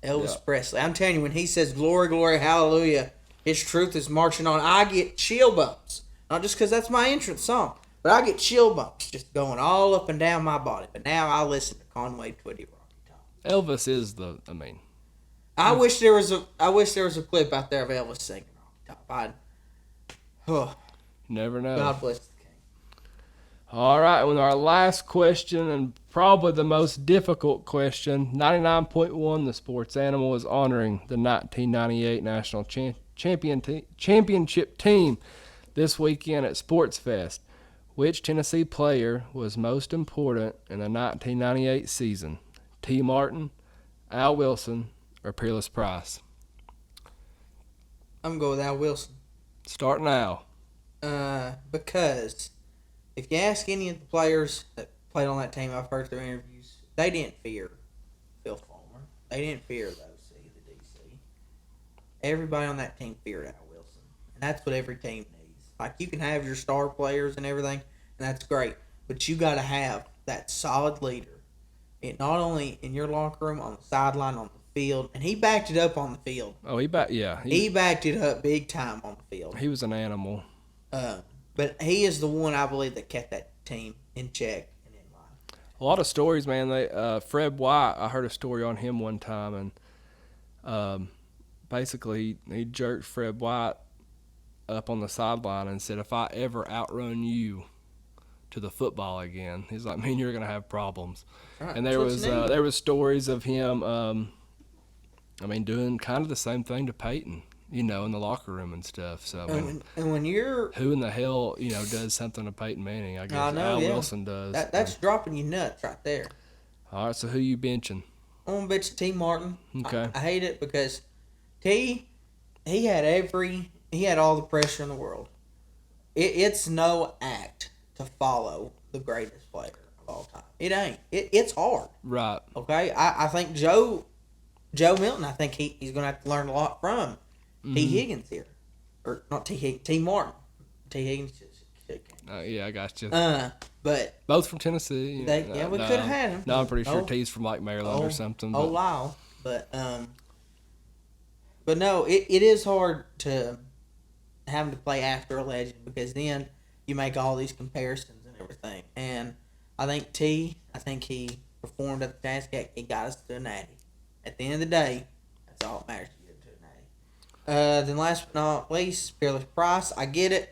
Elvis Presley. I'm telling you, when he says glory, glory, hallelujah, his truth is marching on, I get chill bumps. Not just because that's my entrance song, but I get chill bumps just going all up and down my body. But now I listen to Conway Twitty Rocky Top. Elvis is I wish there was a clip out there of Elvis singing on top. never know. God bless the king. All right, with our last question, and probably the most difficult question, 99.1, the sports animal is honoring the 1998 national championship team this weekend at Sports Fest. Which Tennessee player was most important in the 1998 season? T. Martin, Al Wilson, or Peerless Price? I'm going to go with Al Wilson. Start now. Because if you ask any of the players that played on that team, I've heard their interviews, they didn't fear Phil Fulmer. They didn't fear the OC, the DC. Everybody on that team feared Al Wilson. And that's what every team needs. Like, you can have your star players and everything, and that's great. But you got to have that solid leader. It not only in your locker room, on the sideline, on the field, and he backed it up on the field. Oh, he backed it up big time on the field. He was an animal. But he is the one, I believe, that kept that team in check and in line. A lot of stories, man. Fred White, I heard a story on him one time, and basically he jerked Fred White up on the sideline and said, if I ever outrun you to the football again, he's like, man, you're going to have problems. Right. And there was stories of him, doing kind of the same thing to Peyton, in the locker room and stuff. So, and when you're... Who in the hell, does something to Peyton Manning? I guess Al Wilson does. That's dropping you nuts right there. All right, so who you benching? I'm going to bench T. Martin. Okay. I hate it because T, he had all the pressure in the world. It's no act to follow the greatest player of all time. It ain't. It's hard. Right. Okay? I think Joe Milton, I think he's going to have to learn a lot from T. Higgins here. Or not T. Higgins, T. Martin. T. Higgins yeah, I got you. But both from Tennessee. we could have had him. No, I'm pretty sure T's from like Maryland or something. Oh, Lyle. But no, it is hard to have to play after a legend because then you make all these comparisons and everything. And I think he performed at the task. He got us to a natty. At the end of the day, that's all that matters to get to a natty. Then last but not least, Peerless Price. I get it.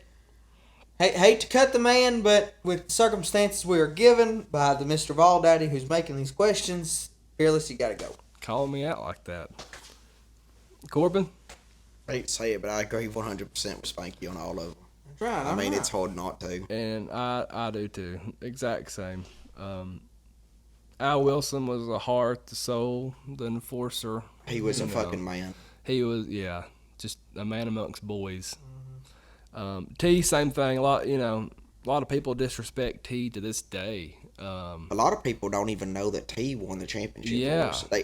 Hate to cut the man, but with the circumstances we are given by the Mr. Vawl Daddy who's making these questions, Peerless, you got to go. Calling me out like that. Corbin? I hate to say it, but I agree 100% with Spanky on all of them. That's right. I mean, it's hard not to. And I do too. Exact same. Al Wilson was the heart, the soul, the enforcer. He was a fucking man. He was, just a man amongst boys. T, same thing. A lot of people disrespect T to this day. A lot of people don't even know that T won the championship. Yeah, for us.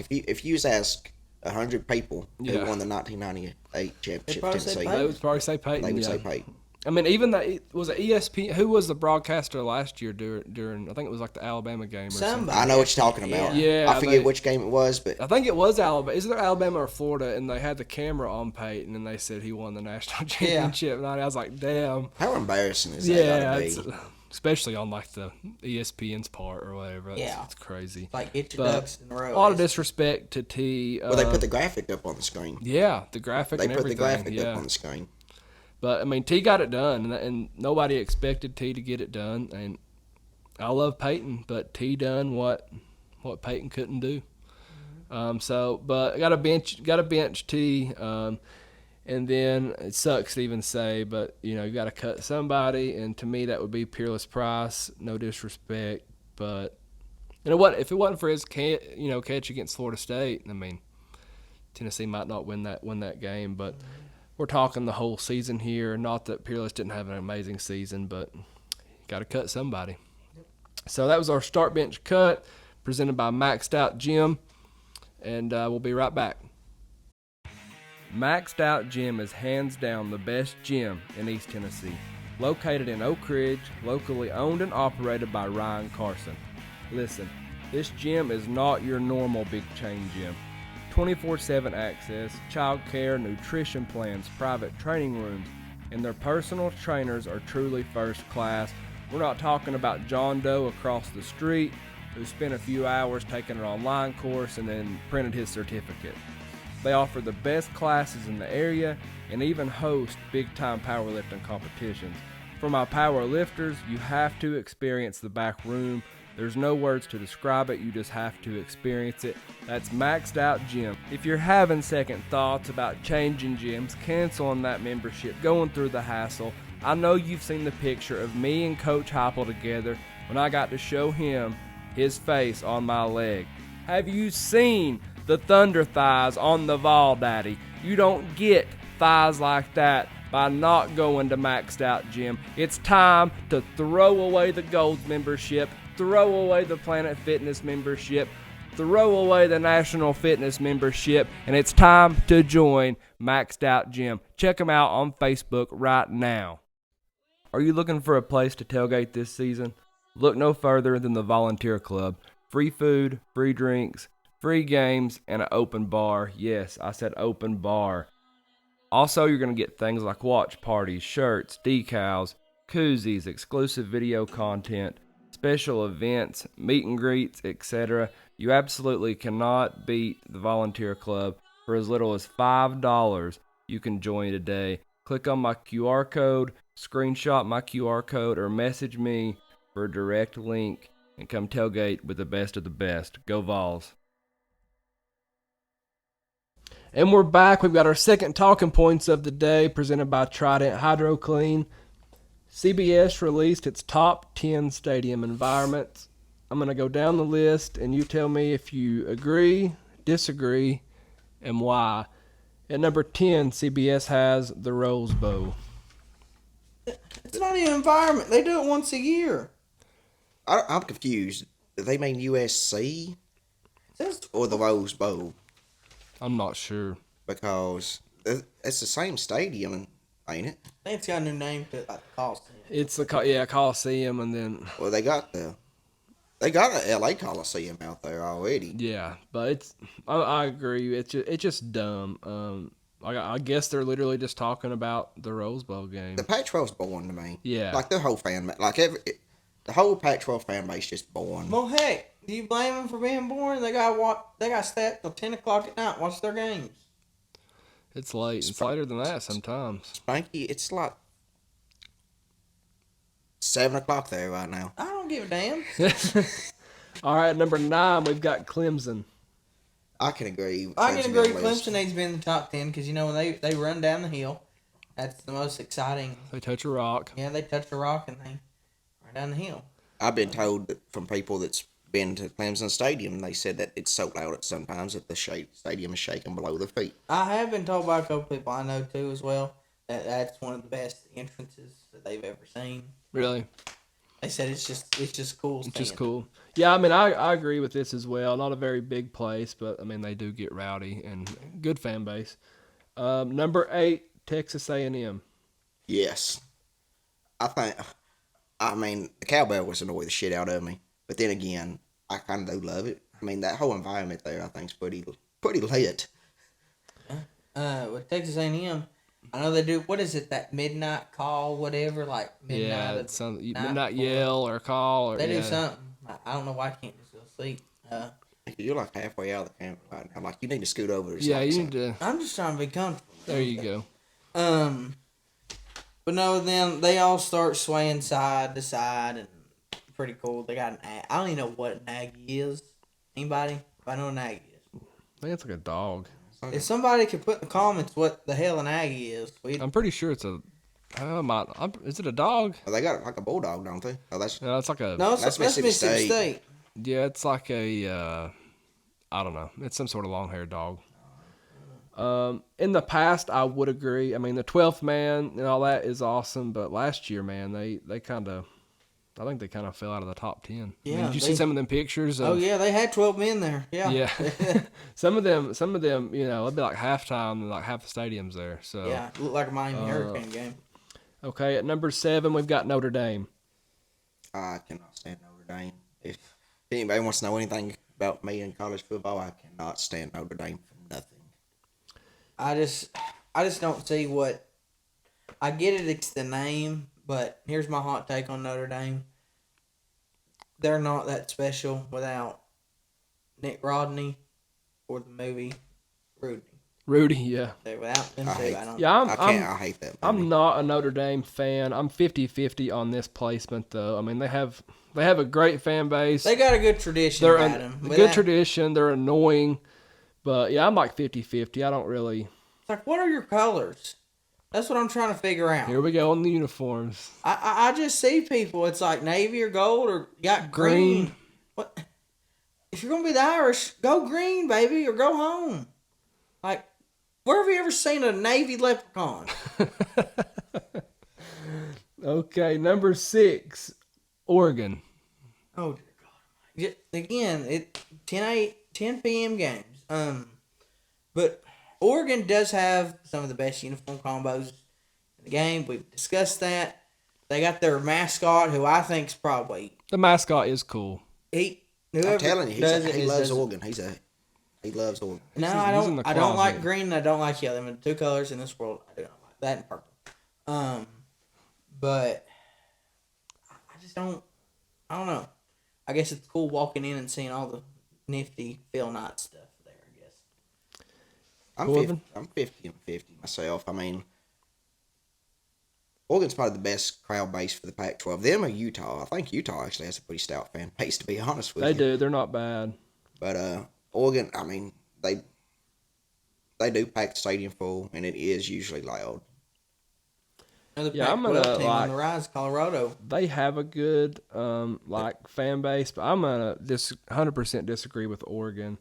If you ask 100 people who won the 1998 championship, Tennessee, they would probably say Peyton. They would say Peyton. I mean, even that was it ESPN. Who was the broadcaster last year during? I think it was like the Alabama game or something. I know what you're talking about. Yeah, I forget which game it was, but I think it was Alabama. Is it Alabama or Florida? And they had the camera on Peyton, and they said he won the national championship. And I was like, damn. How embarrassing is that? Yeah, especially on like the ESPN's part or whatever. It's crazy. Like get your ducks in a row. A lot of disrespect to T. Well, they put the graphic up on the screen. Yeah, the graphic. They and put everything. the graphic up on the screen. But, I mean, T got it done, and nobody expected T to get it done. And I love Peyton, but T done what Peyton couldn't do. But I got to bench T. And then it sucks to even say, but, you got to cut somebody. And to me, that would be Peerless Price. No disrespect. But, if it wasn't for his catch against Florida State, I mean, Tennessee might not win that game. But we're talking the whole season here. Not that Peerless didn't have an amazing season, but got to cut somebody. So that was our start bench cut presented by Maxed Out Gym. And we'll be right back. Maxed Out Gym is hands down the best gym in East Tennessee. Located in Oak Ridge, locally owned and operated by Ryan Carson. Listen, this gym is not your normal big chain gym. 24/7 access, child care, nutrition plans, private training rooms, and their personal trainers are truly first class. We're not talking about John Doe across the street. who spent a few hours taking an online course and then printed his certificate. They offer the best classes in the area and even host big-time powerlifting competitions. For my power lifters, you have to experience the back room. There's no words to describe it, you just have to experience it. That's Maxed Out Gym. If you're having second thoughts about changing gyms, canceling that membership, going through the hassle, I know you've seen the picture of me and Coach Heupel together when I got to show him his face on my leg. Have you seen the thunder thighs on the Vawl Daddy? You don't get thighs like that by not going to Maxed Out Gym. It's time to throw away the Gold membership, throw away the Planet Fitness membership, throw away the National Fitness membership, and it's time to join Maxed Out Gym. Check them out on Facebook right now. Are you looking for a place to tailgate this season? Look no further than the Volunteer Club. Free food, free drinks, free games, and an open bar. Yes, I said open bar. Also, you're going to get things like watch parties, shirts, decals, koozies, exclusive video content, special events, meet and greets, etc. You absolutely cannot beat the Volunteer Club. For as little as $5, you can join today. Click on my QR code, screenshot my QR code, or message me for a direct link and come tailgate with the best of the best. Go Vols. And we're back. We've got our second talking points of the day presented by Trident Hydro Clean. CBS released its top 10 stadium environments. I'm going to go down the list and you tell me if you agree, disagree, and why. At number 10, CBS has the Rose Bowl. It's not an environment. They do it once a year. I'm confused. Do they mean USC or the Rose Bowl? I'm not sure. Because it's the same stadium, ain't it? I think it's got a new name to it, like the Coliseum. It's the Coliseum, and then Well, they got a LA Coliseum out there already. yeah, but I agree. It's just dumb. I guess they're literally just talking about the Rose Bowl game. The Pac-12's boring to me. Yeah. Like their whole the whole Pac-12 fan base just boring. Well, heck, do you blame them for being boring? They got stat till 10 o'clock at night. Watch their games. It's late. It's later than that sometimes. Spanky, it's like 7 o'clock there right now. I don't give a damn. All right, number 9, we've got Clemson. I can agree. I can agree. on the list. Clemson needs to be in the top 10 because, when they run down the hill, that's the most exciting. They touch a rock. Yeah, they touch the rock and they run down the hill. I've been told that from people that's been to Clemson Stadium, they said that it's so loud at sometimes that the stadium is shaking below their feet. I have been told by a couple people I know too as well that that's one of the best entrances that they've ever seen. Really? They said it's just cool. It's just cool. Yeah, I mean, I agree with this as well. Not a very big place, but, I mean, they do get rowdy and good fan base. Number 8, Texas A&M. Yes. I mean, the cowbell annoy the shit out of me. But then again, I kind of do love it. I mean, that whole environment there, I think, is pretty lit. With Texas A&M, I know they do, what is it, that midnight call, whatever, like midnight. Yeah, it's midnight yell or call. Or, They do yeah. something. I don't know why I can't just go to sleep. You're like halfway out of the camp right now. Like, you need to scoot over. Yeah, you need to. I'm just trying to be comfortable. There you go. But no, then they all start swaying side to side, and pretty cool. They got an I don't even know what an Aggie is. Anybody? I know what an Aggie is. I think it's like a dog. If somebody could put in the comments what the hell an Aggie is, I'm pretty sure it's a. Is it a dog? Well, they got like a bulldog, don't they? Oh, that's No, it's like a. no, That's that's Mississippi State. Yeah, it's like a. I don't know. It's some sort of long-haired dog. In the past, I would agree. I mean, the 12th man and all that is awesome, but last year, man, they kind of. I think they kind of fell out of the top 10. I mean, Yeah, did you see some of them pictures? Oh yeah, they had 12 men there. Yeah. Yeah. some of them, it'd be like halftime and like half the stadium's there. So Yeah, it looked like a Miami Hurricane game. Okay, at number 7, we've got Notre Dame. I cannot stand Notre Dame. If anybody wants to know anything about me in college football, I cannot stand Notre Dame for nothing. I just don't see what. I get it. It's the name, but here's my hot take on Notre Dame. they're not that special without Nick Rodney or the movie Rudy. Rudy, yeah. Without them I two, hate- I don't. Yeah, I hate that. I'm movie. not a Notre Dame fan. I'm 50-50 on this placement, though. I mean, they have a great fan base. They got a good tradition They're about a them. good tradition. They're annoying. But, yeah, I'm like 50-50. I don't really... It's like, what are your colors? That's what I'm trying to figure out. Here we go on the uniforms. I just see people. It's like navy or gold or you got green. What? If you're gonna be the Irish, go green, baby, or go home. Like, where have you ever seen a navy leprechaun? Okay, number 6, Oregon. Oh dear God! Again, 10 p.m. games. But Oregon does have some of the best uniform combos in the game. We've discussed that. They got their mascot, who I think is probably The mascot is cool. I'm I'm telling you, he loves Oregon. He loves Oregon. No, He's I in the don't. I don't like closet. green. And I don't like yellow. The two colors in this world, I do not like that and purple. But I just don't. I don't know. I guess it's cool walking in and seeing all the nifty Phil Knight stuff there. I guess. Corbin? I'm 50 and 50 myself. I mean, Oregon's probably the best crowd base for the Pac-12. Them or Utah. I think Utah actually has a pretty stout fan base, to be honest with They you. do. They're not bad. But Oregon, I mean, they do pack the stadium full, and it is usually loud. Another Yeah, I'm Pac-12 gonna, team on like- the rise, Colorado. They have a good fan base, but I'm gonna 100% disagree with Oregon.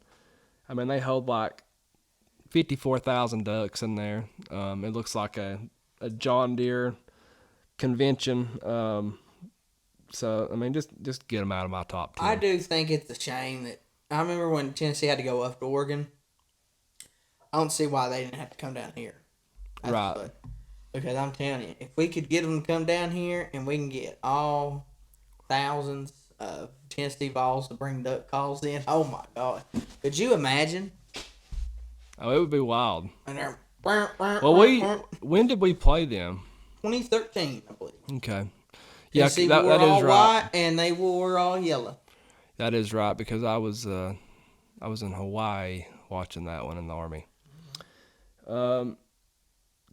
I mean, they hold like 54,000 ducks in there. It looks like a John Deere convention. So I mean, just get them out of my top 10. I do think it's a shame that I remember when Tennessee had to go up to Oregon. I don't see why they didn't have to come down here. Right. But, because I'm telling you, if we could get them to come down here and we can get all thousands of Tennessee Vols to bring duck calls in, oh my God. Could you imagine? Oh, it would be wild. And they're, Well, when did we play them? 2013, I believe. Okay. Yeah, Tennessee that wore is all right. white and they wore all yellow. That is right, because I was in Hawaii watching that one in the Army.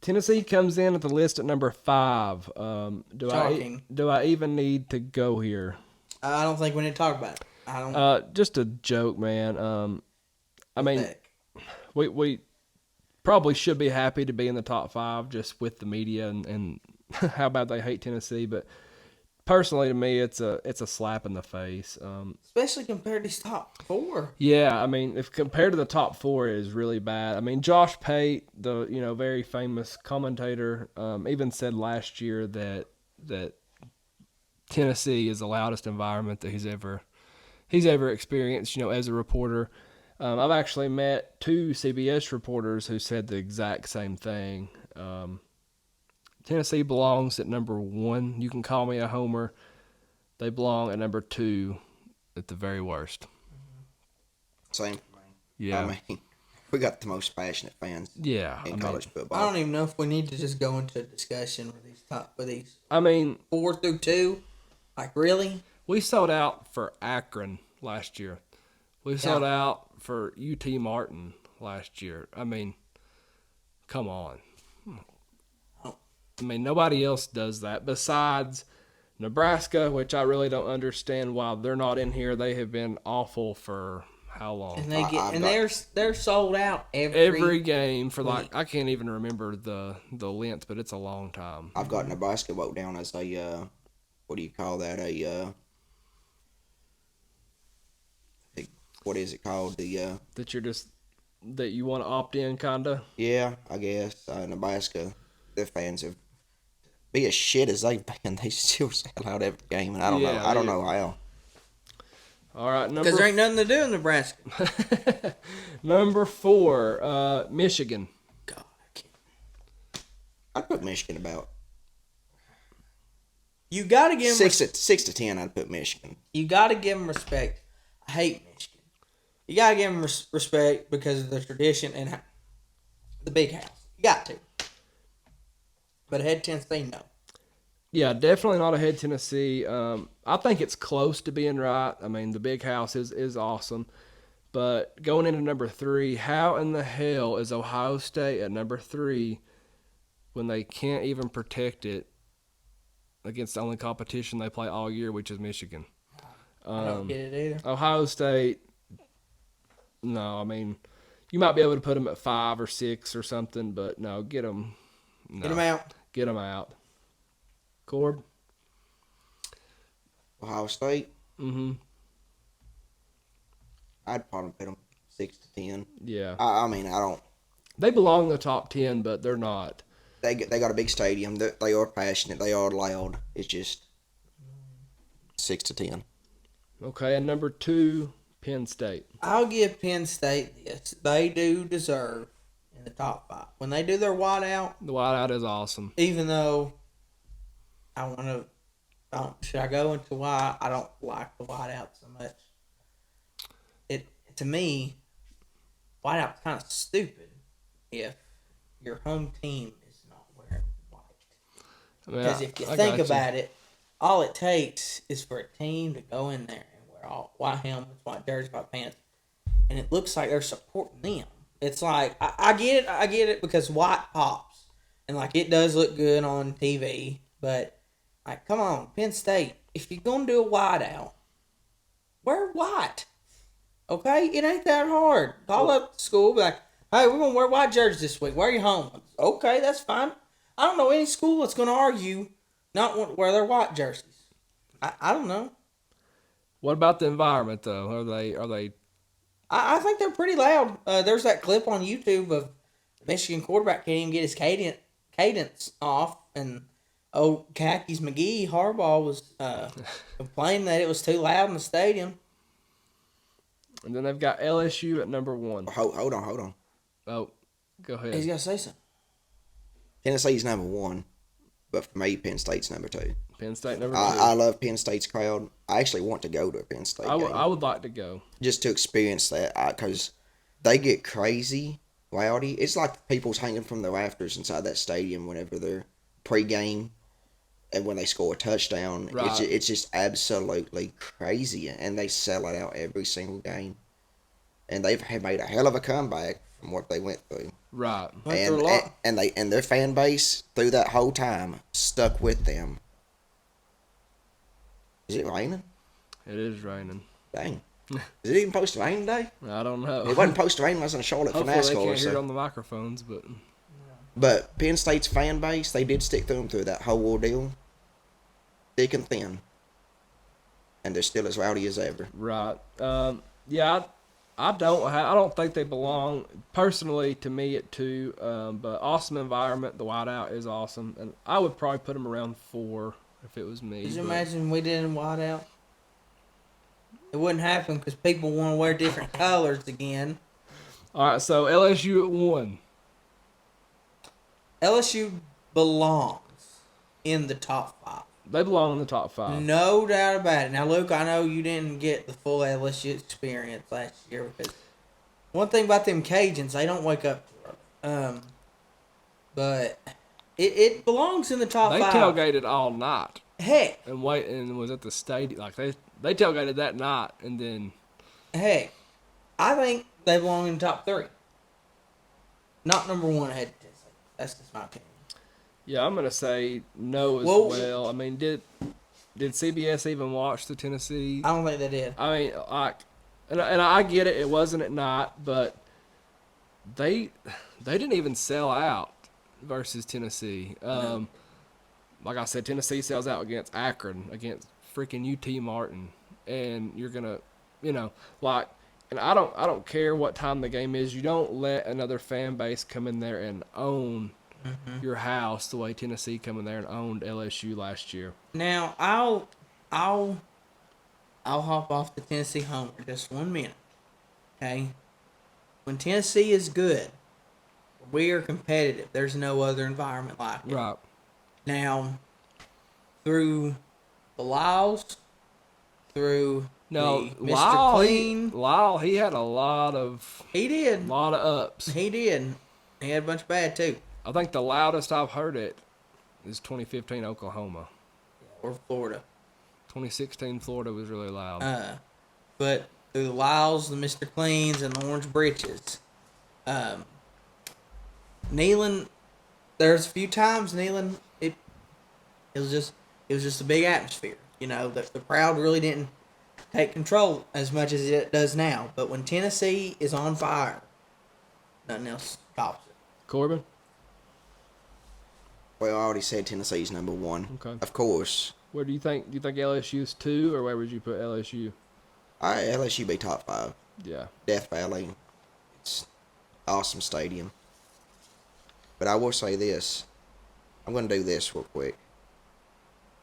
Tennessee comes in at the list at number 5. Shocking. Do I even need to go here? I don't think we need to talk about it. I don't. Just a joke, man. I mean, think. we probably should be happy to be in the top 5 just with the media and how bad they hate Tennessee, but personally to me it's a slap in the face. Especially compared to these top 4. Yeah, I mean, if compared to the top 4, it is really bad. I mean, Josh Pate, the very famous commentator, even said last year that Tennessee is the loudest environment that he's ever experienced. As a reporter, I've actually met 2 CBS reporters who said the exact same thing. Tennessee belongs at number 1. You can call me a homer. They belong at number 2 at the very worst. Same for me. Yeah. I mean, we got the most passionate fans Yeah. in I mean, college I football. don't even know if we need to just go into a discussion with these I mean, 4 through 2. Like, really? we sold out for Akron last year. We sold out for UT Martin last year. I mean, come on. I mean, nobody else does that besides Nebraska, which I really don't understand why they're not in here. They have been awful for how long? And they're sold out Every game for like, I can't even remember the length, but it's a long time. I've got Nebraska wrote down as a what do you call that? What is it called? That you want to opt in, kinda. Yeah, I guess Nebraska. Their fans have be as shit as they've been. They still sell out every game, and I don't know. I don't know how. All right, because there ain't nothing to do in Nebraska. number 4, Michigan. God, I can't. I'd put Michigan about You gotta give them 6 to 10. I'd put Michigan. You gotta give them respect. I hate Michigan. You gotta give them respect because of the tradition and the big house. You got to. But ahead Tennessee, no. Yeah, definitely not ahead Tennessee. I think it's close to being right. I mean, the big house is awesome. But going into number 3, how in the hell is Ohio State at number 3 when they can't even protect it against the only competition they play all year, which is Michigan? I don't get it either. Ohio State, no, I mean, you might be able to put them at 5 or 6 or something, but no, get them. No, Get them out. Get them out. Corb? Ohio State, Mm-hmm. I'd probably put them 6 to 10. Yeah. I mean, I don't. They belong in the top 10, but they're not. They got a big stadium. They are passionate. They are loud. It's just 6 to 10. Okay, and number 2, Penn State. I'll give Penn State this. They do deserve in the top 5. When they do their whiteout, The wideout is awesome. even though should I go into why I don't like the whiteout so much? To me, whiteout's kind of stupid if your home team is not wearing white. I mean, Because if you I think got about it, all it takes is for a team to go in there and wear all white helmets, white jerseys, white pants, and it looks like they're supporting them. It's like I get it because white pops and like it does look good on TV, but like come on, Penn State, if you're gonna do a whiteout, wear white. Okay, it ain't that hard. Call up the school, be like, hey, we're gonna wear white jerseys this week. Wear your home ones. Okay, that's fine. I don't know any school that's gonna argue not want to wear their white jerseys. I don't know. What about the environment, though? Are they? I think they're pretty loud. There's that clip on YouTube of the Michigan quarterback can't even get his cadence off, and Khakis McGee Harbaugh was complaining that it was too loud in the stadium. And then they've got LSU at number 1. Hold on. Oh, go ahead. He's got to say something. Tennessee's number 1, but for me, Penn State's number 2. Penn State number 2. I love Penn State's crowd. I actually want to go to a Penn State game I would like to go. just to experience that because they get crazy, rowdy. It's like people's hanging from the rafters inside that stadium whenever they're pregame and when they score a touchdown. Right. It's just absolutely crazy, and they sell it out every single game. And they've made a hell of a comeback from what they went through. Right. Went through a lot. And their fan base through that whole time stuck with them. Is it raining? It is raining. Dang. Is it even supposed to rain today? I don't know. It wasn't supposed to rain unless in Charlotte for Hopefully they NASCAR. can't hear it So. on the microphones, but But Penn State's fan base, they did stick through them through that whole ordeal. Thick and thin. And they're still as rowdy as ever. right. Yeah, I don't think they belong personally to me at 2. But awesome environment. The whiteout is awesome, and I would probably put them around 4 if it was me. Could you but- imagine we did in whiteout? It wouldn't happen because people want to wear different colors again. All right, so LSU at 1. LSU belongs in the top 5. They belong in the top 5. No doubt about it. Now, Luke, I know you didn't get the full LSU experience last year because one thing about them Cajuns, they don't wake up too early. But it belongs in the top They 5. tailgated all night Heck, and was at the stadium. Like they tailgated that night, and then I think they belong in the top 3. Not number 1 ahead of Tennessee. That's just my opinion. yeah, I'm gonna say no as Well- well. I mean, did CBS even watch the Tennessee? I don't think they did. I mean, and I get it. It wasn't at night, but they didn't even sell out versus Tennessee. Like I said, Tennessee sells out against Akron, against freaking UT Martin, and you're gonna, and I don't care what time the game is. You don't let another fan base come in there and own your house the way Tennessee come in there and owned LSU last year. Now I'll hop off the Tennessee home for just 1 minute. Okay? When Tennessee is good, we are competitive. There's no other environment like it. Right. Now, through the Vawls, through No, the Mr. Clean, Lyle, he had a lot of he did. ups. He did. He had a bunch of bad too. I think the loudest I've heard it is 2015 Oklahoma. or Florida. 2016 Florida was really loud. But through the Lyles, the Mr. Cleans, and the Orange Britches, Neyland, there's a few times Neyland, it was just a big atmosphere. You know, the crowd really didn't take control as much as it does now. But when Tennessee is on fire, nothing else stops it. Corbin? Well, I already said Tennessee's number one. Okay. Of course. Where do you think LSU's 2, or where would you put LSU? LSU be top 5. Yeah. Death Valley. It's awesome stadium. But I will say this. I'm going to do this real quick.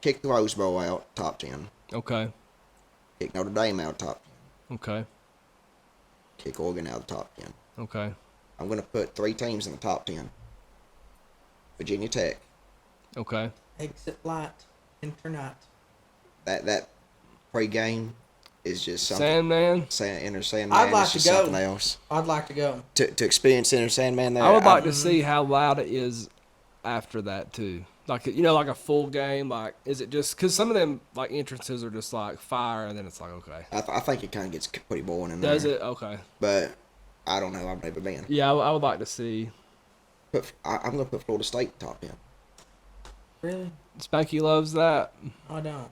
Kick the Rose Bowl out, top 10. Okay. Kick Notre Dame out, top 10. Okay. Kick Oregon out, top 10. Okay. I'm going to put 3 teams in the top 10. Virginia Tech. Okay. Exit light, enter not. That pregame is just something. Sandman? Enter Sandman I'd like is just to go. something else. I'd like to go. To experience Enter Sandman there. I would like to see how loud it is after that, too. Like, you know, like a full game. Like, is it just... Because some of them, like, entrances are just, like, fire, and then it's like, okay. I think it kind of gets pretty boring in there. Does it? Okay. But I don't know. I've never been. Yeah, I would like to see. I'm going to put Florida State top 10. Really? Spanky loves that. I don't.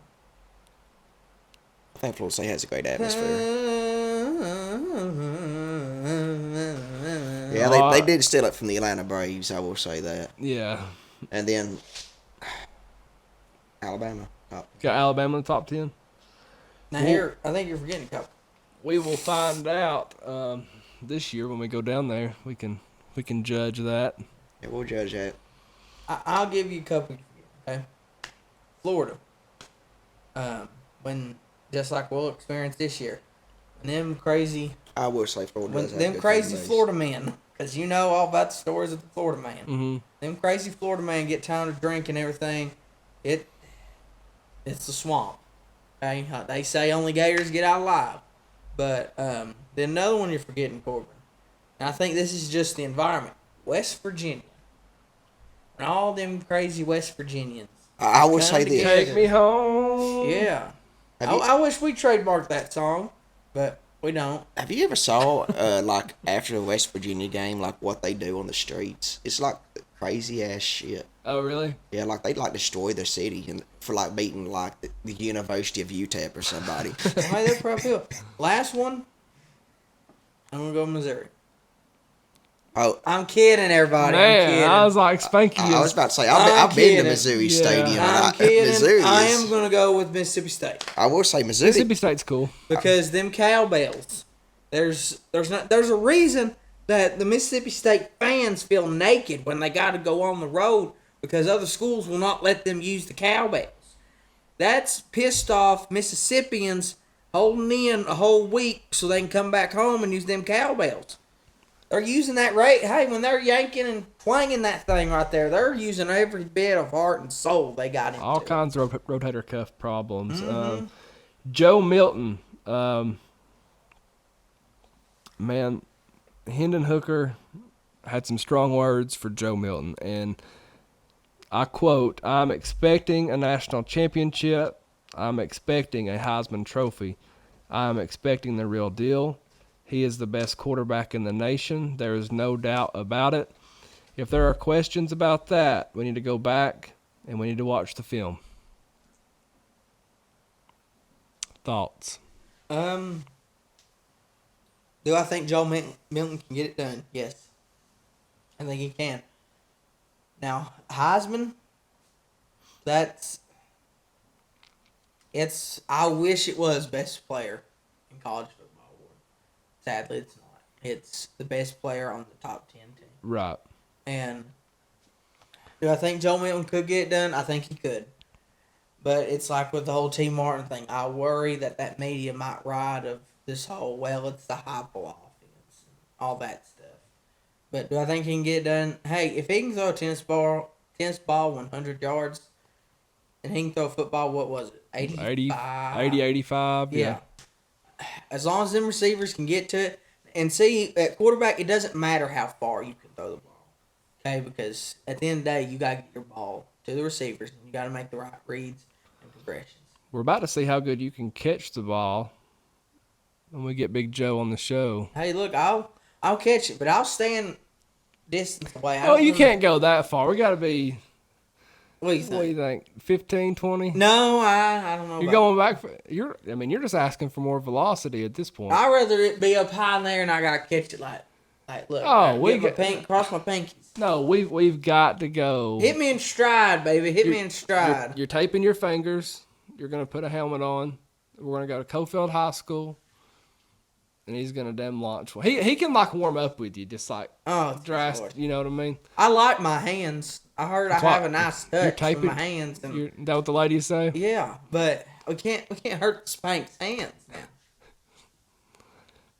I think Florida State has a great atmosphere. Yeah, they did steal it from the Atlanta Braves, I will say that. Yeah. And then Alabama. Got Alabama in the top 10? Now here, I think you're forgetting a couple. We will find out this year when we go down there. We can judge that. Yeah, we'll judge that. I'll give you a couple. Okay. Florida. When just like we'll experience this year, and them crazy. I will say Florida When does have them good crazy fan base. Florida men, because you know all about the stories of the Florida man. Mm-hmm. Them crazy Florida men get time to drink and everything. It's the swamp. Okay, they say only Gators get out alive, but then another one you're forgetting, Corbin. And I think this is just the environment. West Virginia. And all them crazy West Virginians. I will say Come this. together. Take me home. Yeah. Have you- I wish we trademarked that song, but we don't. Have you ever saw like after a West Virginia game, like what they do on the streets? It's like crazy ass shit. Oh, really? Yeah, like they like destroy their city and for like beating like the University of UTEP or somebody. Hey, they're probably last one. I'm gonna go Missouri. Oh, I'm kidding, everybody. I'm Man, kidding. I was like, Spanky I was is... about to say I'm I've been to kidding. Missouri Yeah. Stadium. I'm And kidding. Missouri I is, am gonna go with Mississippi State I will say Missouri. Mississippi State's cool. because them cowbells. There's a reason that the Mississippi State fans feel naked when they got to go on the road because other schools will not let them use the cowbells. That's pissed off Mississippians holding in a whole week so they can come back home and use them cowbells. They're using that right. Hey, when they're yanking and twanging that thing right there, they're using every bit of heart and soul they got into. All kinds of rotator cuff problems. Mm-hmm. Joe Milton. Man, Hendon Hooker had some strong words for Joe Milton. And I quote, "I'm expecting a national championship. I'm expecting a Heisman Trophy. I'm expecting the real deal. He is the best quarterback in the nation. There is no doubt about it. If there are questions about that, we need to go back and we need to watch the film." Thoughts? Do I think Joe Milton can get it done? Yes. I think he can. Now, Heisman, I wish it was best player in college football award. Sadly, it's not. It's the best player on the top 10 team. Right. And do I think Joe Milton could get it done? I think he could. But it's like with the whole T. Martin thing. I worry that media might ride of this whole, well, it's the Heupel offense and all that stuff. But do I think he can get it done? Hey, if he can throw a tennis ball 100 yards, and he can throw a football, what was it? 85. Yeah. As long as them receivers can get to it. And see, at quarterback, it doesn't matter how far you can throw the ball. Okay? Because at the end of the day, you got to get your ball to the receivers. And you got to make the right reads and progressions. We're about to see how good you can catch the ball when we get Big Joe on the show. Hey, look, I'll catch it, but I'll stand distance away. Oh, you can't go that far. We got to be, What do you what do you think? think, 15, 20? No, I don't know. You're about going back for, you're just asking for more velocity at this point. I'd rather it be up high in there and I gotta catch it like look. Oh, we cross my pinkies. No, we've got to go. Hit me in stride, baby. Hit me in stride. You're taping your fingers. You're going to put a helmet on. We're going to go to Cofield High School. And he's going to damn launch one. He can like warm up with you, just like drastic, you know what I mean? I like my hands. I heard I have a nice touch with my hands. Is that what the ladies say? Yeah, but we can't hurt Spank's hands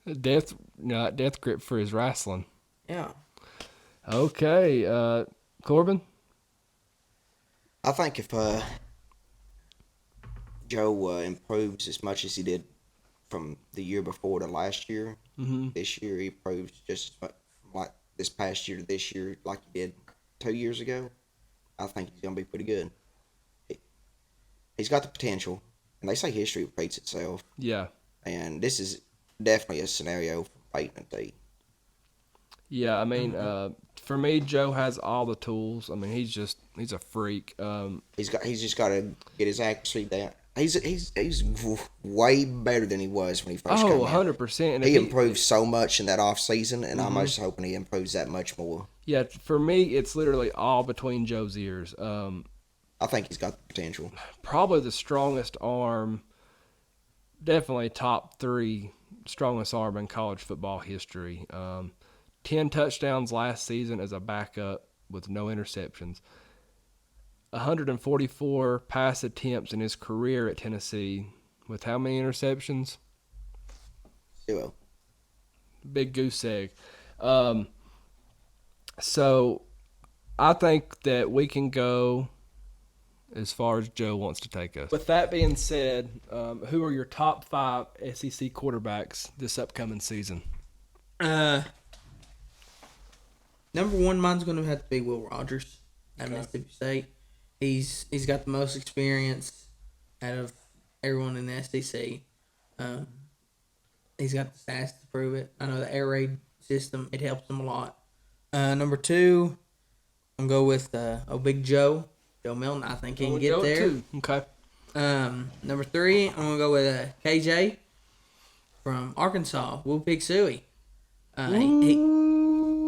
now. Death grip for his wrestling. Yeah. Okay, Corbin? I think if Joe improves as much as he did from the year before to last year, this year he improves just as much from like this past year to this year like he did 2 years ago, I think he's going to be pretty good. He's got the potential, and they say history repeats itself. Yeah. And this is definitely a scenario for Peyton and D. Yeah, I mean, for me, Joe has all the tools. I mean, he's a freak. He's just got to get his accuracy down. He's way better than he was when he first came in. 100%. He improved so much in that off season, and I'm just hoping he improves that much more. Yeah, for me, it's literally all between Joe's ears. I think he's got the potential. Probably the strongest arm, definitely top 3 strongest arm in college football history. 10 touchdowns last season as a backup with no interceptions. 144 pass attempts in his career at Tennessee with how many interceptions? 0. Big goose egg. So I think that we can go as far as Joe wants to take us. With that being said, who are your top 5 SEC quarterbacks this upcoming season? Number 1, mine's going to have to be Will Rogers at Mississippi State. He's got the most experience out of everyone in the SEC. He's got the stats to prove it. I know the air raid system, it helps him a lot. Number 2, I'm going to go with Big Joe Milton. I think he can get there. Okay. Number 3, I'm going to go with KJ from Arkansas, Will Pig Suey.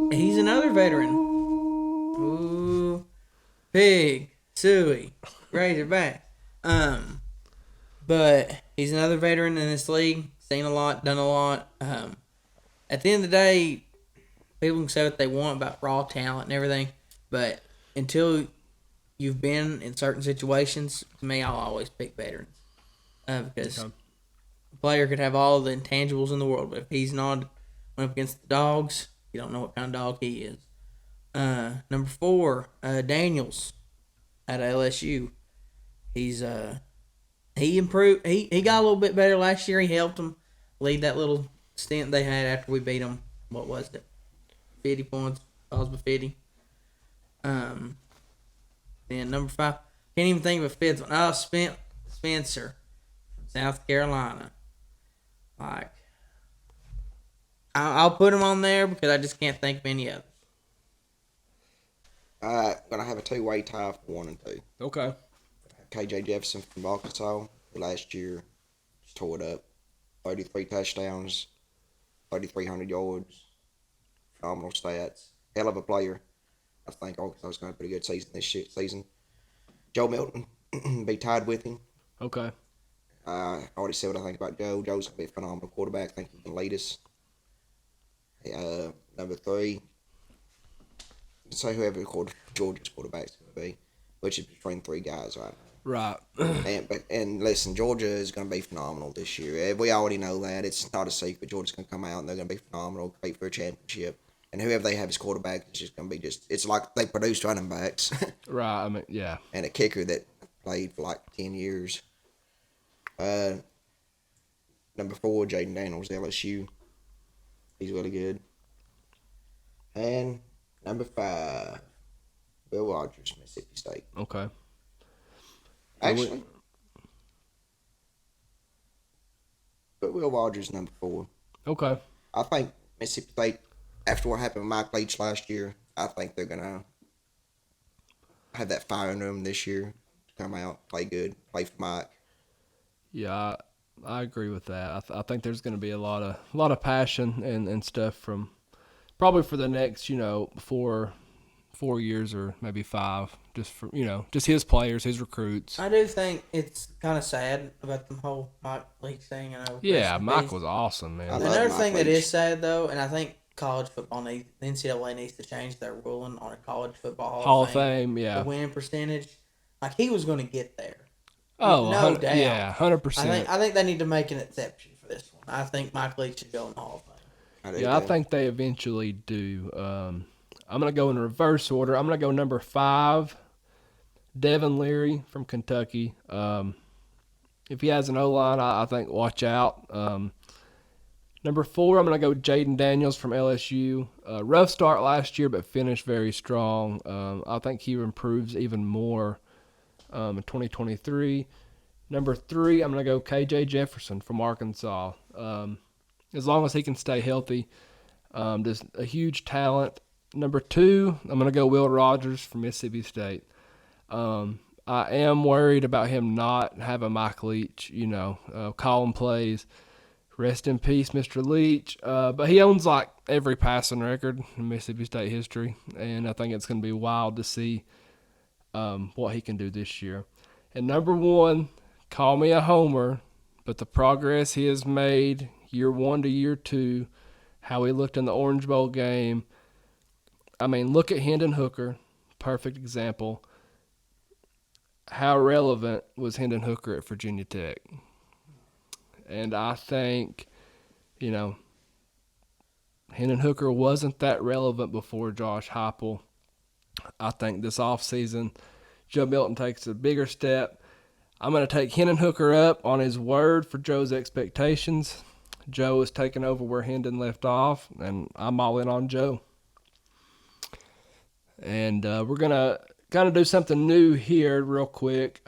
He's another veteran. Ooh, Pig Suey, Razorback. But he's another veteran in this league. Seen a lot, done a lot. At the end of the day, people can say what they want about raw talent and everything, but until you've been in certain situations, to me, I'll always pick veterans. Because a player could have all the intangibles in the world, but if he's not went up against the dogs, you don't know what kind of dog he is. Number 4, Daniels at LSU. He improved. He got a little bit better last year. He helped them lead that little stint they had after we beat them. What was it? 50 points. Balls by 50. Then number 5. Can't even think of a 5th one. Oh, Spencer from South Carolina. Like, I'll put him on there because I just can't think of any others. I'm going to have a 2-way tie for 1 and 2. Okay. KJ Jefferson from Arkansas last year just tore it up. 33 touchdowns, 3,300 yards, phenomenal stats. Hell of a player. I think Arkansas is going to have a pretty good season this season. Joe Milton, be tied with him. Okay. I already said what I think about Joe. Joe's going to be a phenomenal quarterback. I think he can lead us. Number 3, say whoever Georgia's quarterback's going to be, which is between 3 guys right now. Right. And listen, Georgia is going to be phenomenal this year. We already know that. It's not a secret. Georgia's going to come out and they're going to be phenomenal, compete for a championship. And whoever they have as quarterback is just going to be it's like they produced running backs. Right. I mean, yeah. And a kicker that played for like 10 years. Number 4, Jaden Daniels, LSU. He's really good. And number 5, Will Rogers, Mississippi State. Okay. Actually, But Will Rogers number 4. Okay. I think Mississippi State, after what happened with Mike Leach last year, I think they're gonna have that fire in them this year to come out, play good, play for Mike. Yeah, I agree with that. I think there's going to be a lot of passion and stuff from probably for the next 4 years or maybe 5, just for just his players, his recruits. I do think it's kind of sad about the whole Mike Leach thing. Yeah, Mike was awesome, man. I love Another Mike thing that Leach. is sad though, and I think college football the NCAA needs to change their ruling on a college football Hall of Fame, yeah. the winning percentage. Like he was going to get there. Oh, no doubt. yeah, 100%. I think they need to make an exception for this one. I think Mike Leach should go in the Hall of Fame. Yeah, I think they eventually do. I'm going to go in reverse order. I'm going to go number 5, Devin Leary from Kentucky. If he has an O-line, I think watch out. Number 4, I'm going to go Jaden Daniels from LSU. Rough start last year, but finished very strong. I think he improves even more in 2023. Number 3, I'm going to go KJ Jefferson from Arkansas. As long as he can stay healthy, just a huge talent. Number 2, I'm going to go Will Rogers from Mississippi State. I am worried about him not having Mike Leach, calling plays. Rest in peace, Mr. Leach. But he owns like every passing record in Mississippi State history, and I think it's going to be wild to see what he can do this year. And number 1, call me a homer, but the progress he has made year 1 to year 2, how he looked in the Orange Bowl game. I mean, look at Hendon Hooker, perfect example. How relevant was Hendon Hooker at Virginia Tech? And I think, Hendon Hooker wasn't that relevant before Josh Heupel. I think this offseason, Joe Milton takes a bigger step. I'm going to take Hendon Hooker up on his word for Joe's expectations. Joe is taking over where Hendon left off, and I'm all in on Joe. And we're going to kind of do something new here real quick.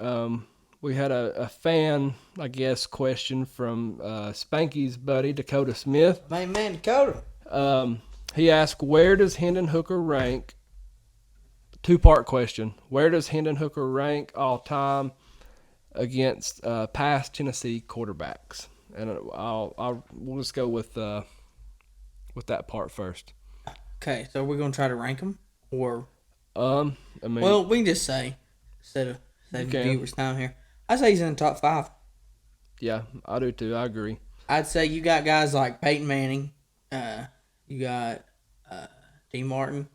We had a fan, I guess, question from Spanky's buddy, Dakota Smith. Man, Dakota. He asked, where does Hendon Hooker rank? 2-part question. Where does Hendon Hooker rank all time against past Tennessee quarterbacks? And we'll just go with that part first. Okay, so we're going to try to rank them? Or, we can just say, instead of saving viewers' time here, I'd say he's in the top 5. Yeah, I do too. I agree. I'd say you got guys like Peyton Manning. You got D. Martin.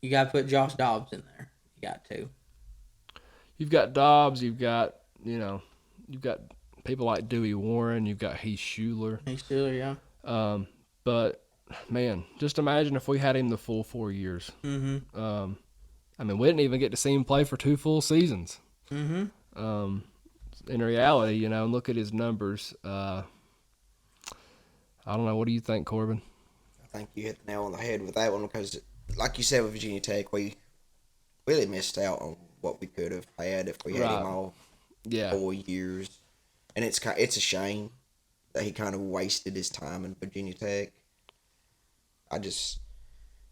You got to put Josh Dobbs in there. You got to. You've got Dobbs. You've got people like Dewey Warren. You've got Heath Schuler. Yeah. But man, just imagine if we had him the full 4 years. Mm-hmm. We didn't even get to see him play for 2 full seasons. Mm-hmm. In reality, and look at his numbers. I don't know. What do you think, Corbin? I think you hit the nail on the head with that one because, like you said with Virginia Tech, we really missed out on what we could have had if we had him all 4 years. And it's a shame that he kind of wasted his time in Virginia Tech.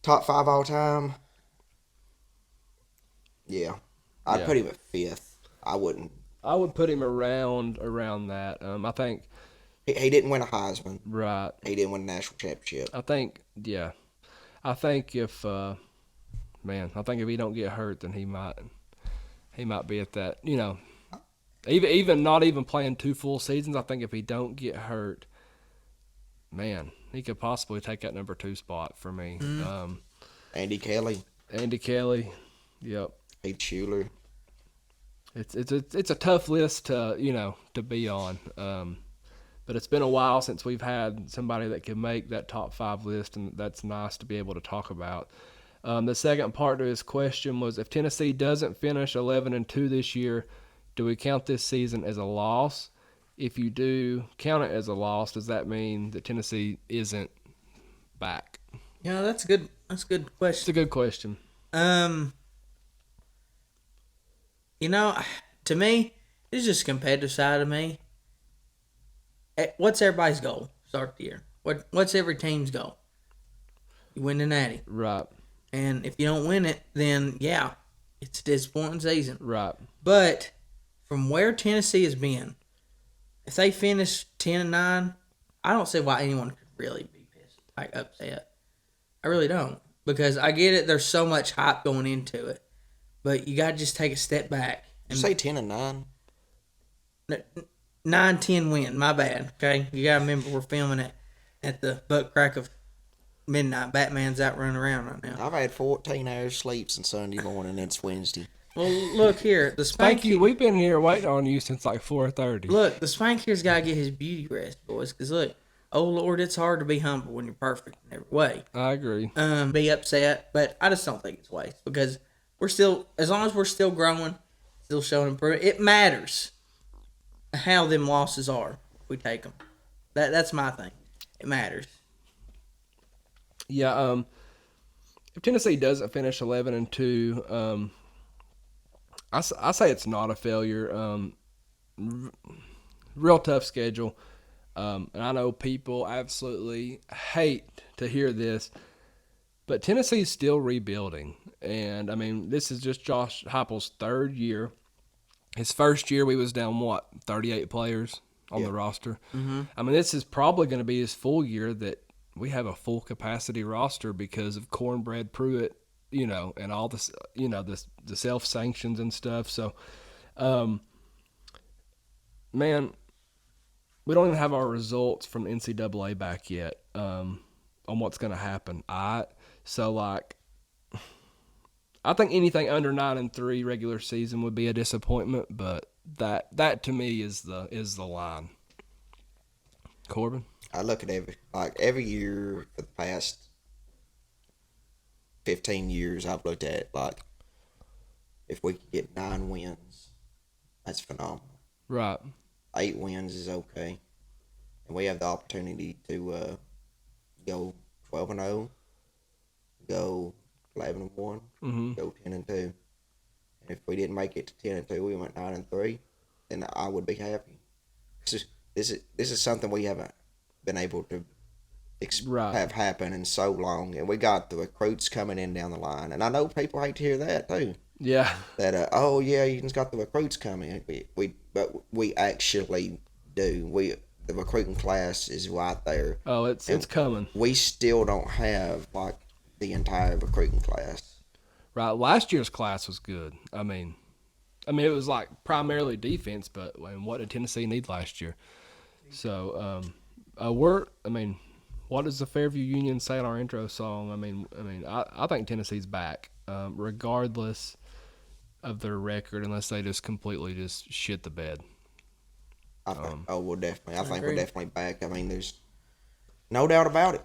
Top 5 all time. Yeah. I'd put him at 5th. I wouldn't. I would put him around that. I think he didn't win a Heisman. Right. He didn't win a national championship. I think if if he don't get hurt, then he might be at that. Even not even playing 2 full seasons. I think if he don't get hurt, man, he could possibly take that number 2 spot for me. Andy Kelly. Yep. Heath Schuler. It's a tough list to be on. But it's been a while since we've had somebody that can make that top 5 list, and that's nice to be able to talk about. The second part to his question was, if Tennessee doesn't finish 11-2 this year, do we count this season as a loss? If you do count it as a loss, does that mean that Tennessee isn't back? Yeah, that's good. That's a good question. It's a good question. To me, it's just a competitive side of me. what's everybody's goal? Start the year. What's every team's goal? You win the Natty. Right. And if you don't win it, then yeah, it's a disappointing season. Right. But from where Tennessee has been, if they finish 10-9, I don't see why anyone could really be pissed, like upset. I really don't, because I get it. There's so much hype going into it, but you got to just take a step back. Did you say 10-9? 9-10 win. My bad. Okay, you got to remember we're filming it at the butt crack of midnight. Batman's out running around right now. I've had 14 hours sleep since Sunday morning, and it's Wednesday. Well, look here. The Spank. Thank you. We've been here waiting on you since like 4:30. Look, the Spank here's got to get his beauty rest, boys. Because look, oh Lord, it's hard to be humble when you're perfect in every way. I agree. Be upset, but I just don't think it's waste, because we're still, as long as we're still growing, still showing improvement. It matters how them losses are. If we take them. That's my thing. It matters. Yeah. If Tennessee doesn't finish 11-2, I say it's not a failure. Real tough schedule. And I know people absolutely hate to hear this, but Tennessee's still rebuilding. And, I mean, this is just Josh Heupel's third year. His first year, we was down, 38 players on the roster. Mm-hmm. I mean, this is probably going to be his full year that we have a full capacity roster because of Cornbread Pruitt, and all this, the self-sanctions and stuff. So, man, we don't even have our results from NCAA back yet on what's going to happen. I think anything under 9-3 regular season would be a disappointment, but that to me is the line. Corbin? I look at every year for the past 15 years, I've looked at if we could get 9 wins, that's phenomenal. Right. 8 wins is okay, and we have the opportunity to go 12-0, go 11-1, go 10-2. And if we didn't make it to 10-2, we went 9-3, then I would be happy. This is something we haven't been able to have happen in so long, and we got the recruits coming in down the line, and I know people hate to hear that too. Yeah. That Eaton's got the recruits coming. But we actually do. The recruiting class is right there. Oh, it's coming. We still don't have the entire recruiting class. Right. Last year's class was good. I mean, it was primarily defense, but what did Tennessee need last year? So, what does the Fairview Union say in our intro song? I think Tennessee's back, regardless of their record, unless they just completely just shit the bed. We're definitely. I think we're definitely back. There's no doubt about it.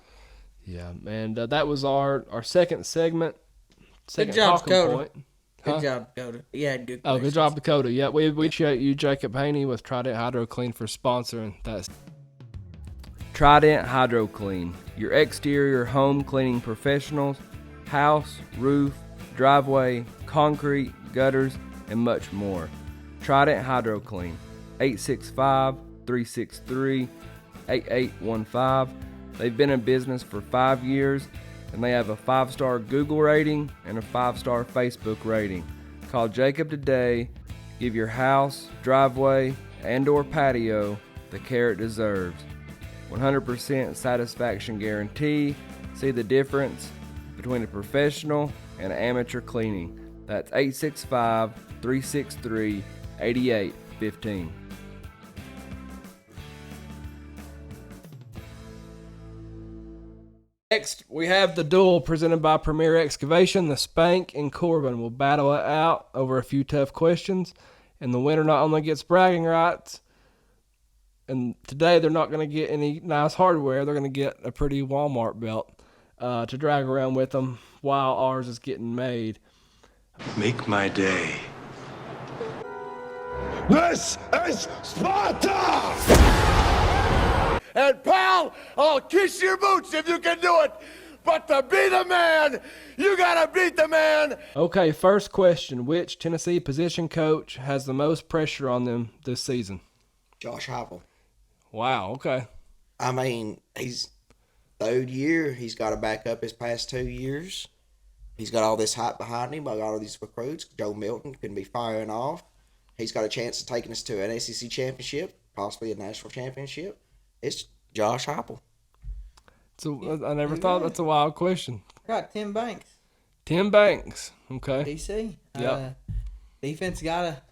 Yeah, and that was our second segment. Good job, Dakota. Point. Good job, Dakota. Yeah, good. Oh, good job, Dakota. Yeah, we appreciate you, Jacob Haney, with Trident Hydro Clean for sponsoring that. Trident Hydro Clean, your exterior home cleaning professionals, house, roof, driveway, concrete, gutters, and much more. Trident Hydro Clean, 865-363-8815. They've been in business for 5 years, and they have a 5-star Google rating and a 5-star Facebook rating. Call Jacob today. Give your house, driveway, and or patio the care it deserves. 100% satisfaction guarantee. See the difference between a professional and amateur cleaning. That's 865-363-8815. Next, we have the duel presented by Premier Excavation. The Spank and Corbin will battle it out over a few tough questions, and the winner not only gets bragging rights, and today they're not going to get any nice hardware. They're going to get a pretty Walmart belt to drag around with them while ours is getting made. Make my day. This is Sparta! And pal, I'll kiss your boots if you can do it. But to be the man, you gotta beat the man. Okay, first question. Which Tennessee position coach has the most pressure on them this season? Josh Heupel. Wow. Okay. I mean, he's third year. He's got to back up his past 2 years. He's got all this hype behind him. I got all these recruits. Joe Milton can be firing off. He's got a chance of taking us to an SEC championship, possibly a national championship. It's Josh Heupel. So I never thought that's a wild question. I got Tim Banks, Tim Banks. Okay. DC. Yep. Defense gotta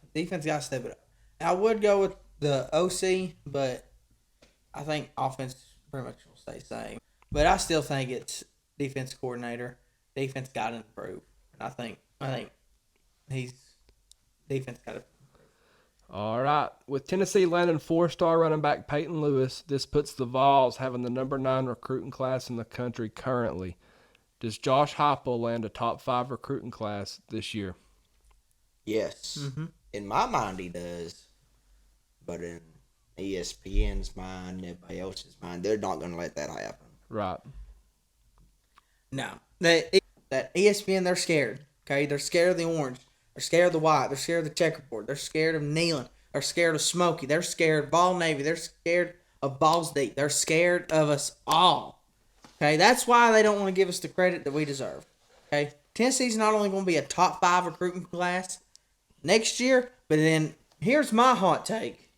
step it up. I would go with the OC, but I think offense pretty much will stay the same. But I still think it's defense coordinator. Defense got to improve. I think he's defense got to. All right. With Tennessee landing 4-star running back Peyton Lewis, this puts the Vols having the number 9 recruiting class in the country currently. Does Josh Heupel land a top 5 recruiting class this year? Yes. Mm-hmm. In my mind, he does. But in ESPN's mind, everybody else's mind, they're not going to let that happen. Right. No. That ESPN, they're scared. Okay? They're scared of the orange. They're scared of the white. They're scared of the checkerboard. They're scared of Nealon. They're scared of Smokey. They're scared of Ball Navy. They're scared of Balls Deep. They're scared of us all. Okay? That's why they don't want to give us the credit that we deserve. Okay? Tennessee's not only going to be a top 5 recruiting class next year, but then here's my hot take.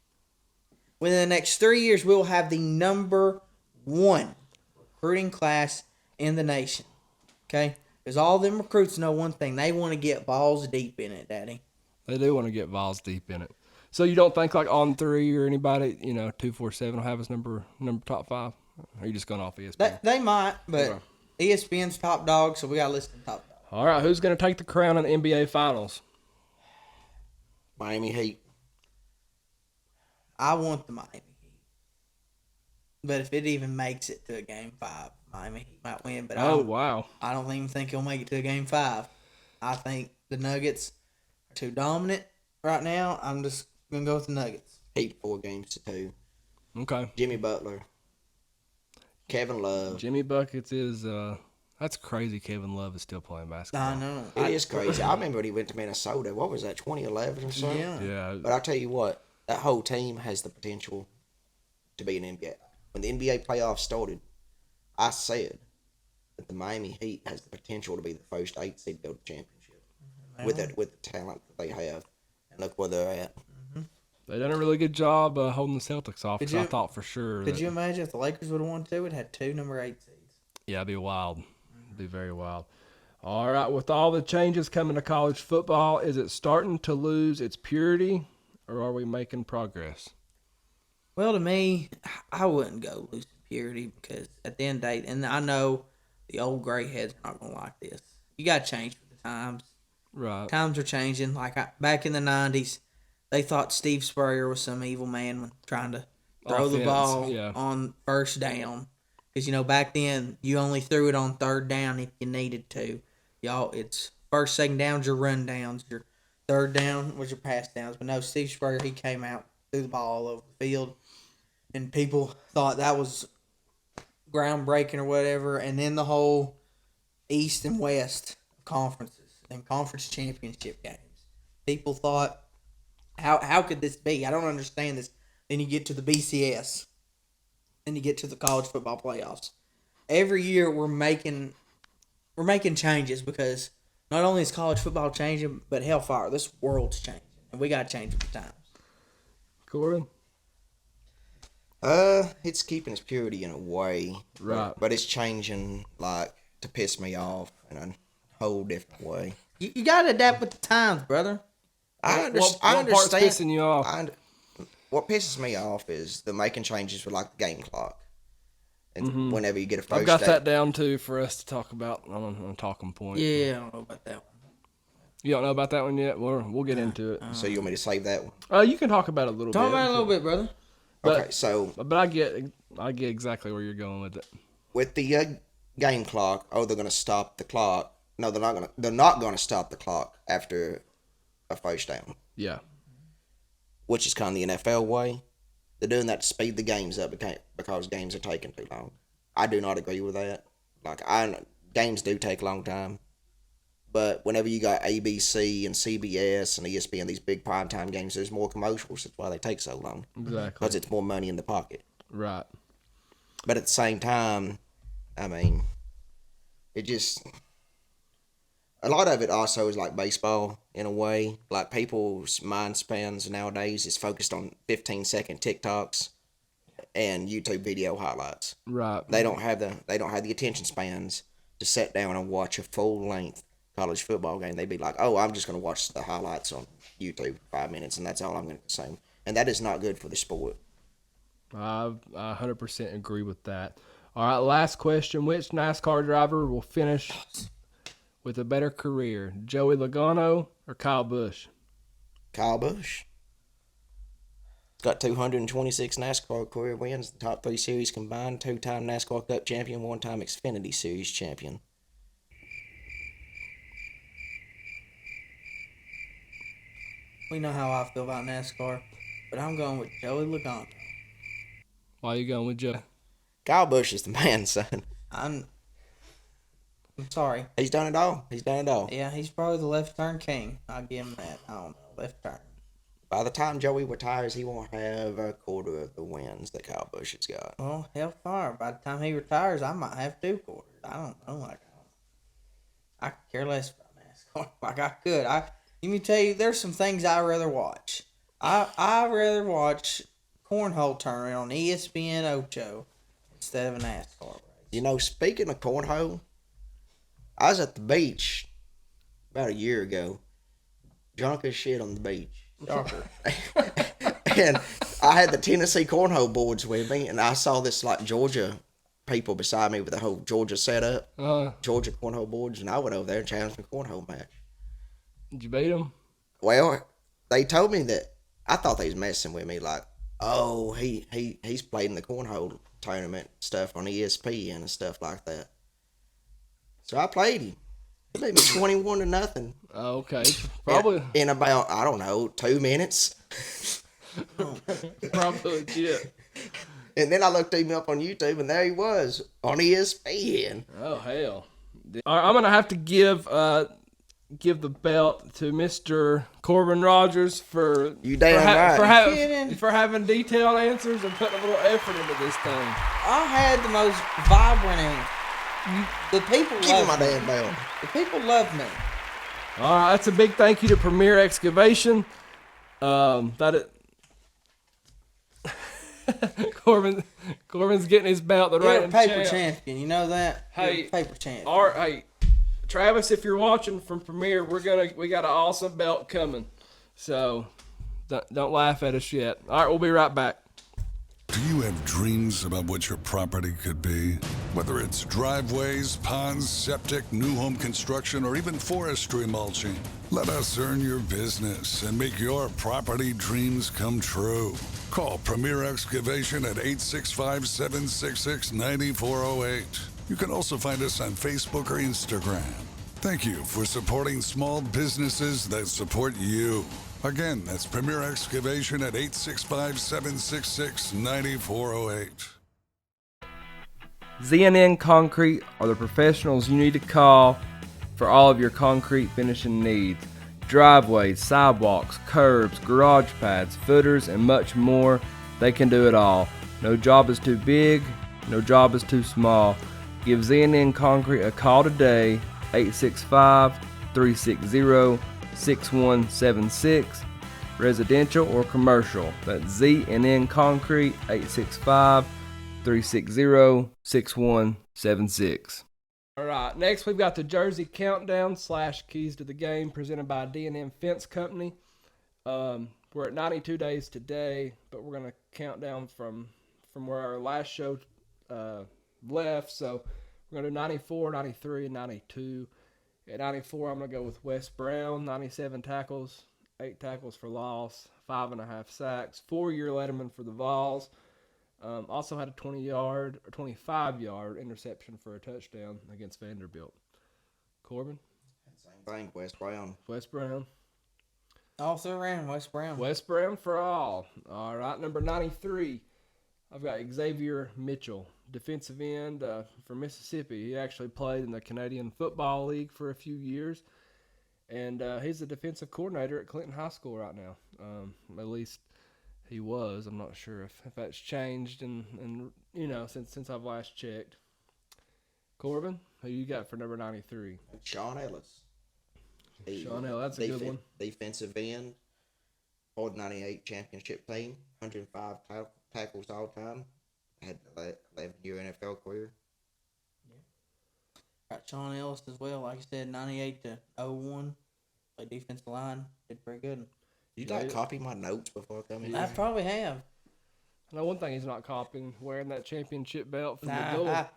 Within the next 3 years, we'll have the number 1 recruiting class in the nation. Okay? Because all them recruits know one thing. They want to get balls deep in it, Daddy. They do want to get Vols deep in it. So you don't think like On 3 or anybody, 247 will have his number top 5? Or are you just going off ESPN? They might, but ESPN's top dog, so we got to listen to top dog. All right, who's going to take the crown in the NBA Finals? Miami Heat. I want the Miami Heat. But if it even makes it to a Game 5, Miami Heat might win. But Wow. I don't even think he'll make it to a Game 5. I think the Nuggets are too dominant right now. I'm just going to go with the Nuggets. Heat 4 games to 2. Okay. Jimmy Butler. Kevin Love. Jimmy Buckets is that's crazy. Kevin Love is still playing basketball. I know. It is crazy. I remember when he went to Minnesota. What was that, 2011 or something? Yeah. Yeah. But I tell you what, that whole team has the potential to be an NBA. When the NBA playoffs started, I said that the Miami Heat has the potential to be the first 8 seed to go to the championship with the talent that they have. And look where they're at. They done a really good job holding the Celtics off. Could 'Cause I you- thought for sure. Could you imagine if the Lakers would have won 2? It had 2 number 8 seeds. Yeah, it'd be wild. It'd be very wild. All right, with all the changes coming to college football, is it starting to lose its purity, or are we making progress? Well, to me, I wouldn't go losing purity because at the end of the day, and I know the old gray heads are not going to like this. You got to change with the times. Right. Times are changing. Back in the 90s, they thought Steve Spurrier was some evil man when trying to throw the Offense, ball yeah. on first down. Because, back then, you only threw it on third down if you needed to. It's first, second downs, your run downs. Your third down was your pass downs. But no, Steve Spurrier, he came out, threw the ball all over the field. And people thought that was groundbreaking or whatever. And then the whole East and West conferences and conference championship games. People thought, how could this be? I don't understand this. Then you get to the BCS. Then you get to the college football playoffs. Every year we're making changes because not only is college football changing, but hellfire, this world's changing. And we got to change with the times. Corbin? It's keeping its purity in a way. Right. But it's changing, to piss me off in a whole different way. You got to adapt with the times, brother. I What understand. part's pissing you off? What pisses me off is the making changes with, the game clock. And whenever you get a first I've got down. that down, too, for us to talk about on a talking point. Yeah, I don't know about that one. You don't know about that one yet? We'll get into it. So you want me to save that one? You can talk about it a little bit. Talk about it a little bit, brother. But- Okay, so But I get exactly where you're going with it. with the game clock, they're going to stop the clock. No, they're not going to stop the clock after a first down, Yeah. which is kind of the NFL way. They're doing that to speed the games up because games are taking too long. I do not agree with that. Games do take a long time, but whenever you got ABC and CBS and ESPN, these big primetime games, there's more commercials. That's why they take so long. Exactly. Because it's more money in the pocket. Right. But at the same time, I mean, it just, a lot of it also is like baseball in a way. Like people's mind spans nowadays is focused on 15-second TikToks and YouTube video highlights. Right. They don't have the attention spans to sit down and watch a full length college football game. They'd be like, oh, I'm just going to watch the highlights on YouTube for 5 minutes and that's all I'm going to consume. And that is not good for the sport. I 100% agree with that. All right, last question. Which NASCAR driver will finish with a better career, Joey Logano or Kyle Busch? Kyle Busch. Got 226 NASCAR career wins, the top 3 series combined, 2-time NASCAR Cup champion, 1-time Xfinity Series champion. We know how I feel about NASCAR, but I'm going with Joey Logano. Why are you going with Joe? Kyle Busch is the man, son. I'm sorry. He's done it all. Yeah, he's probably the left turn king. I'll give him that. I don't know. Left turn. By the time Joey retires, he won't have a quarter of the wins that Kyle Busch has got. Well, hellfire. By the time he retires, I might have 2 quarters. I don't know. I could care less about NASCAR. Like I could. Let me tell you, there's some things I'd rather watch. I'd rather watch cornhole tournament on ESPN Ocho instead of a NASCAR race. You know, speaking of cornhole, I was at the beach about a year ago, drunk as shit on the beach. Shocker. And I had the Tennessee cornhole boards with me, and I saw this like Georgia people beside me with the whole Georgia setup, Georgia cornhole boards, and I went over there and challenged them cornhole match. Did you beat him? Well, they told me that I thought they was messing with me, like, oh, he's played in the cornhole tournament stuff on ESPN and stuff like that. So I played him. He beat me 21-0. Okay, probably. In about, I don't know, 2 minutes. Probably legit. And then I looked him up on YouTube, and there he was on ESPN. Oh hell! All right, I'm gonna have to give the belt to Mr. Corbin Rogers for You damn right. for having detailed answers and putting a little effort into this thing. I had the most vibrant answer. The people Give me love my me. damn belt. The people love me. All right, that's a big thank you to Premier Excavation. Corbin's getting his belt. The You're right a paper champion. You know that? You're Hey, a paper champion. All right, hey, Travis, if you're watching from Premier, we got an awesome belt coming. So don't laugh at us yet. All right, we'll be right back. Do you have dreams about what your property could be? Whether it's driveways, ponds, septic, new home construction, or even forestry mulching, let us earn your business and make your property dreams come true. Call Premier Excavation at 865-766-9408. You can also find us on Facebook or Instagram. Thank you for supporting small businesses that support you. Again, that's Premier Excavation at 865-766-9408. ZNN Concrete are the professionals you need to call for all of your concrete finishing needs. Driveways, sidewalks, curbs, garage pads, footers, and much more. They can do it all. No job is too big, no job is too small. Give ZNN Concrete a call today, 865-360-6176, residential or commercial. That's ZNN Concrete, 865-360-6176. All right, next we've got the Jersey Countdown / Keys to the Game presented by D&M Fence Company. We're at 92 days today, but we're going to count down from where our last show left. So we're going to do 94, 93, and 92. At 94, I'm going to go with Wes Brown, 97 tackles, 8 tackles for loss, 5.5 sacks, 4-year Letterman for the Vawls. Also had a 25-yard interception for a touchdown against Vanderbilt. Corbin? Same thing, Wes Brown. Wes Brown. Also ran Wes Brown. Wes Brown for all. All right, number 93. I've got Xavier Mitchell, defensive end from Mississippi. He actually played in the Canadian Football League for a few years. And he's the defensive coordinator at Clinton High School right now. At least he was. I'm not sure if that's changed and since I've last checked. Corbin, who you got for number 93? Sean Ellis. Sean Ellis, that's a good one. Defensive end. For the 98 championship team. 105 tackles all time. Had an 11-year NFL career. Got Sean Ellis as well. Like I said, 98 to 01. Played defensive line. Did pretty good. You like copy my notes before coming in? I probably have. I know one thing he's not copying, wearing that championship belt from the door.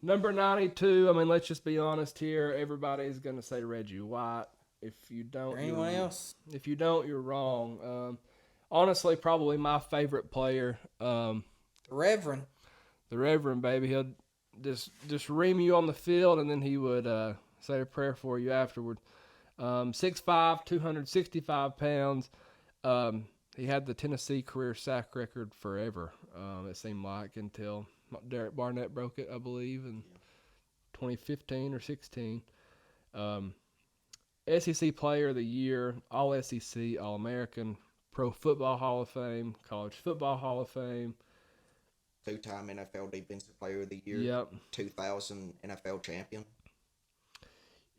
Number 92, I mean, let's just be honest here. Everybody's going to say Reggie White. If you don't, Or anyone else? If you don't, you're wrong. Honestly, probably my favorite player. The Reverend. The Reverend, baby. He'll just ream you on the field, and then he would say a prayer for you afterward. 6'5", 265 pounds. He had the Tennessee career sack record forever, it seemed like, until Derek Barnett broke it, I believe, in 2015 or 16. SEC Player of the Year, All-SEC, All-American, Pro Football Hall of Fame, College Football Hall of Fame. 2-time NFL Defensive Player of the Year. Yep. 2000 NFL champion.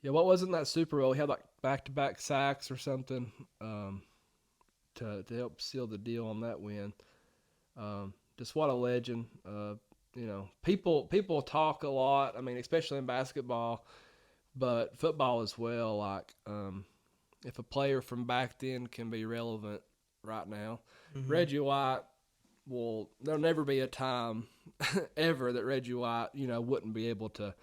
Yeah, what wasn't that Super Bowl? He had like back-to-back sacks or something to help seal the deal on that win. Just what a legend. People talk a lot. I mean, especially in basketball, but football as well. Like, if a player from back then can be relevant right now, Reggie White there'll never be a time ever that Reggie White, wouldn't be able to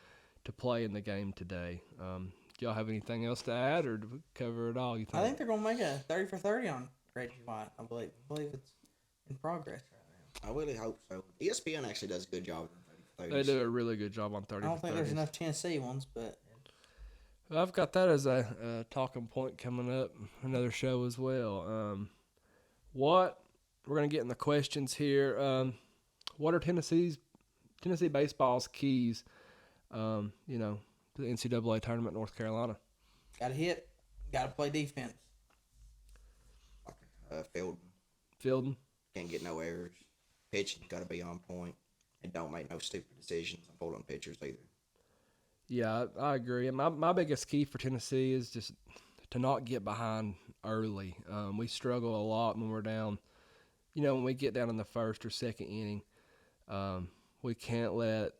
play in the game today. Do y'all have anything else to add, or do we cover it all, you think? I think they're going to make a 30 for 30 on Reggie White. I believe it's in progress right now. I really hope so. ESPN actually does a good job. They do a really good job on 30 I don't for think there's 30s. enough Tennessee ones, but I've got that as a talking point coming up, another show as well. We're going to get in the questions here. What are Tennessee baseball's keys, to the NCAA tournament in North Carolina? got to hit, got to play defense. Fielding. Can't get no errors. Pitching got to be on point. And don't make no stupid decisions on pulling pitchers either. Yeah, I agree. And my biggest key for Tennessee is just to not get behind early. We struggle a lot when we're down. When we get down in the first or second inning, we can't let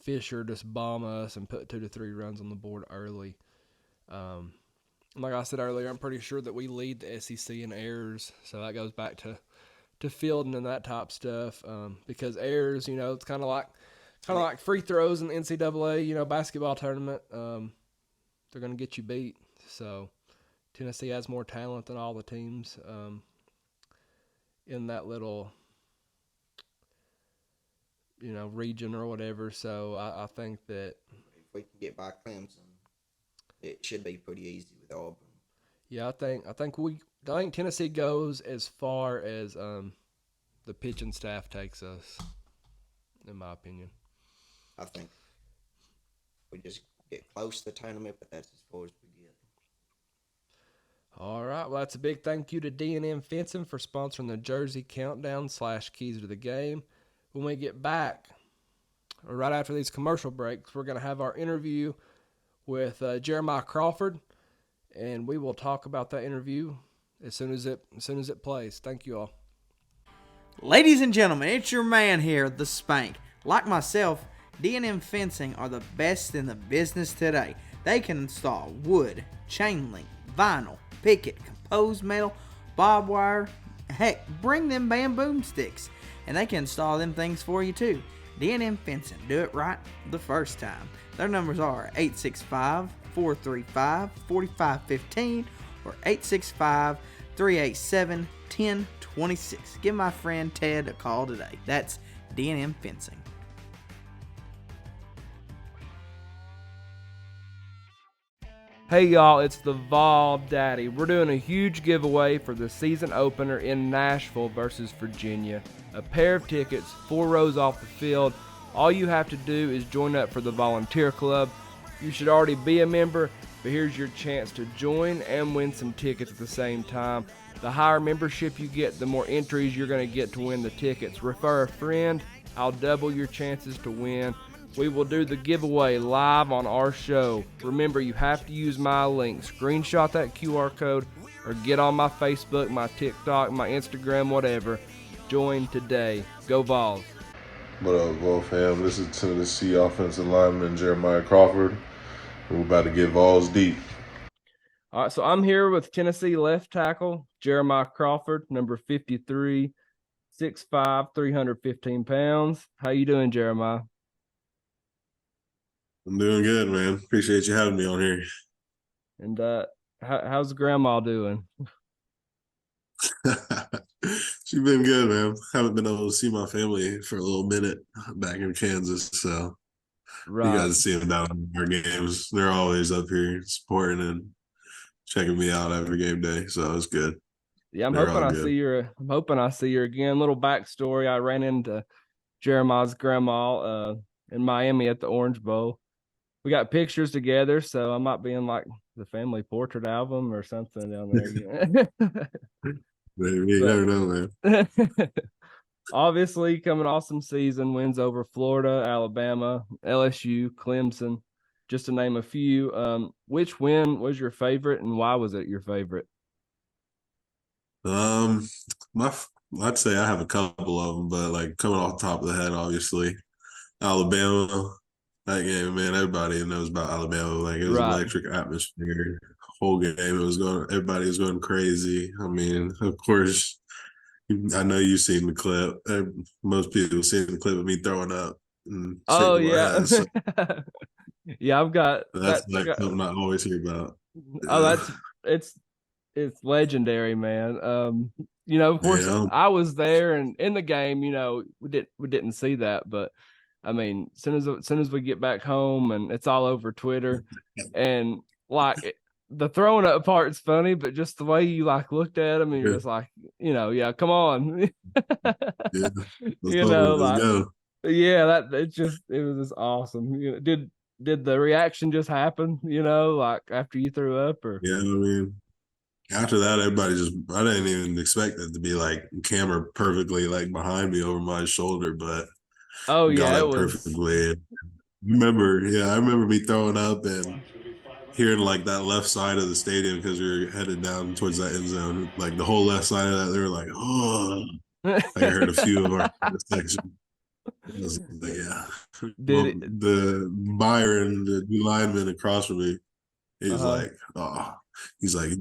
Fisher just bomb us and put 2 to 3 runs on the board early. Like I said earlier, I'm pretty sure that we lead the SEC in errors, so that goes back to fielding and that type stuff. Because errors, it's kind of like free throws in the NCAA, basketball tournament. They're going to get you beat. So Tennessee has more talent than all the teams in that little, region or whatever. So I think that if we can get by Clemson, it should be pretty easy with Auburn. Yeah, I think Tennessee goes as far as the pitching staff takes us, in my opinion. I think we just get close to the tournament, but that's as far as we get. All right, well, that's a big thank you to D&M Fencing for sponsoring the Jersey Countdown / Keys to the Game. When we get back, or right after these commercial breaks, we're going to have our interview with Jeremiah Crawford, and we will talk about that interview as soon as it plays. Thank you all. Ladies and gentlemen, it's your man here, the Spank. Like myself, D&M Fencing are the best in the business today. They can install wood, chain link, vinyl, picket, composed metal, barbed wire, heck, bring them bamboo sticks, and they can install them things for you too. D&M Fencing, do it right the first time. Their numbers are 865-435-4515 or 865-387-1026. Give my friend Ted a call today. That's D&M Fencing. Hey y'all, it's the Vawl Daddy. We're doing a huge giveaway for the season opener in Nashville versus Virginia. A pair of tickets, 4 rows off the field. All you have to do is join up for the volunteer club. You should already be a member, but here's your chance to join and win some tickets at the same time. The higher membership you get, the more entries you're going to get to win the tickets. Refer a friend. I'll double your chances to win. We will do the giveaway live on our show. Remember, you have to use my link. Screenshot that QR code or get on my Facebook, my TikTok, my Instagram, whatever. Join today. Go Vols. What up, Vol fam? This is Tennessee offensive lineman Jeremiah Crawford. We're about to get Vawls deep. All right, so I'm here with Tennessee left tackle Jeremiah Crawford, number 53, 6'5", 315 pounds. How you doing, Jeremiah? I'm doing good, man. Appreciate you having me on here. And how's Grandma doing? She's been good, man. Haven't been able to see my family for a little minute back in Kansas, so Right. you guys see them down in our games. They're always up here supporting and checking me out every game day, so it's good. Yeah, I'm They're hoping all I good. see her again. Little backstory: I ran into Jeremiah's grandma in Miami at the Orange Bowl. We got pictures together, so I might be in like the family portrait album or something down there. Maybe, you never know, man. Obviously, coming awesome season, wins over Florida, Alabama, LSU, Clemson, just to name a few. Which win was your favorite, and why was it your favorite? I'd say I have a couple of them, but like coming off the top of the head, obviously, Alabama. That game, man, everybody knows about Alabama. Like it was Right. electric atmosphere. Whole game, everybody was going crazy. I mean, of course, I know you've seen the clip. Most people have seen the clip of me throwing up and Oh shaking my yeah, head. So yeah. I've got that's like something I always hear about. Oh, it's legendary, man. Of course, Yeah. I was there and in the game. We didn't see that, but I mean, as soon as we get back home and it's all over Twitter, and like the throwing up part's funny, but just the way you like looked at him and you're just like, yeah, come on, Yeah. like, Let's go. yeah, it was just awesome. Did the reaction just happen? Like after you threw up, or Yeah, I mean, after that, I didn't even expect it to be like camera perfectly like behind me over my shoulder, but oh got yeah, it it was. perfectly. I remember me throwing up and hearing like that left side of the stadium because we were headed down towards that end zone. Like the whole left side of that, they were like, oh, like I heard a few of our section. Yeah. Well, the Byron, the new lineman across from me, he was like, oh, he's like,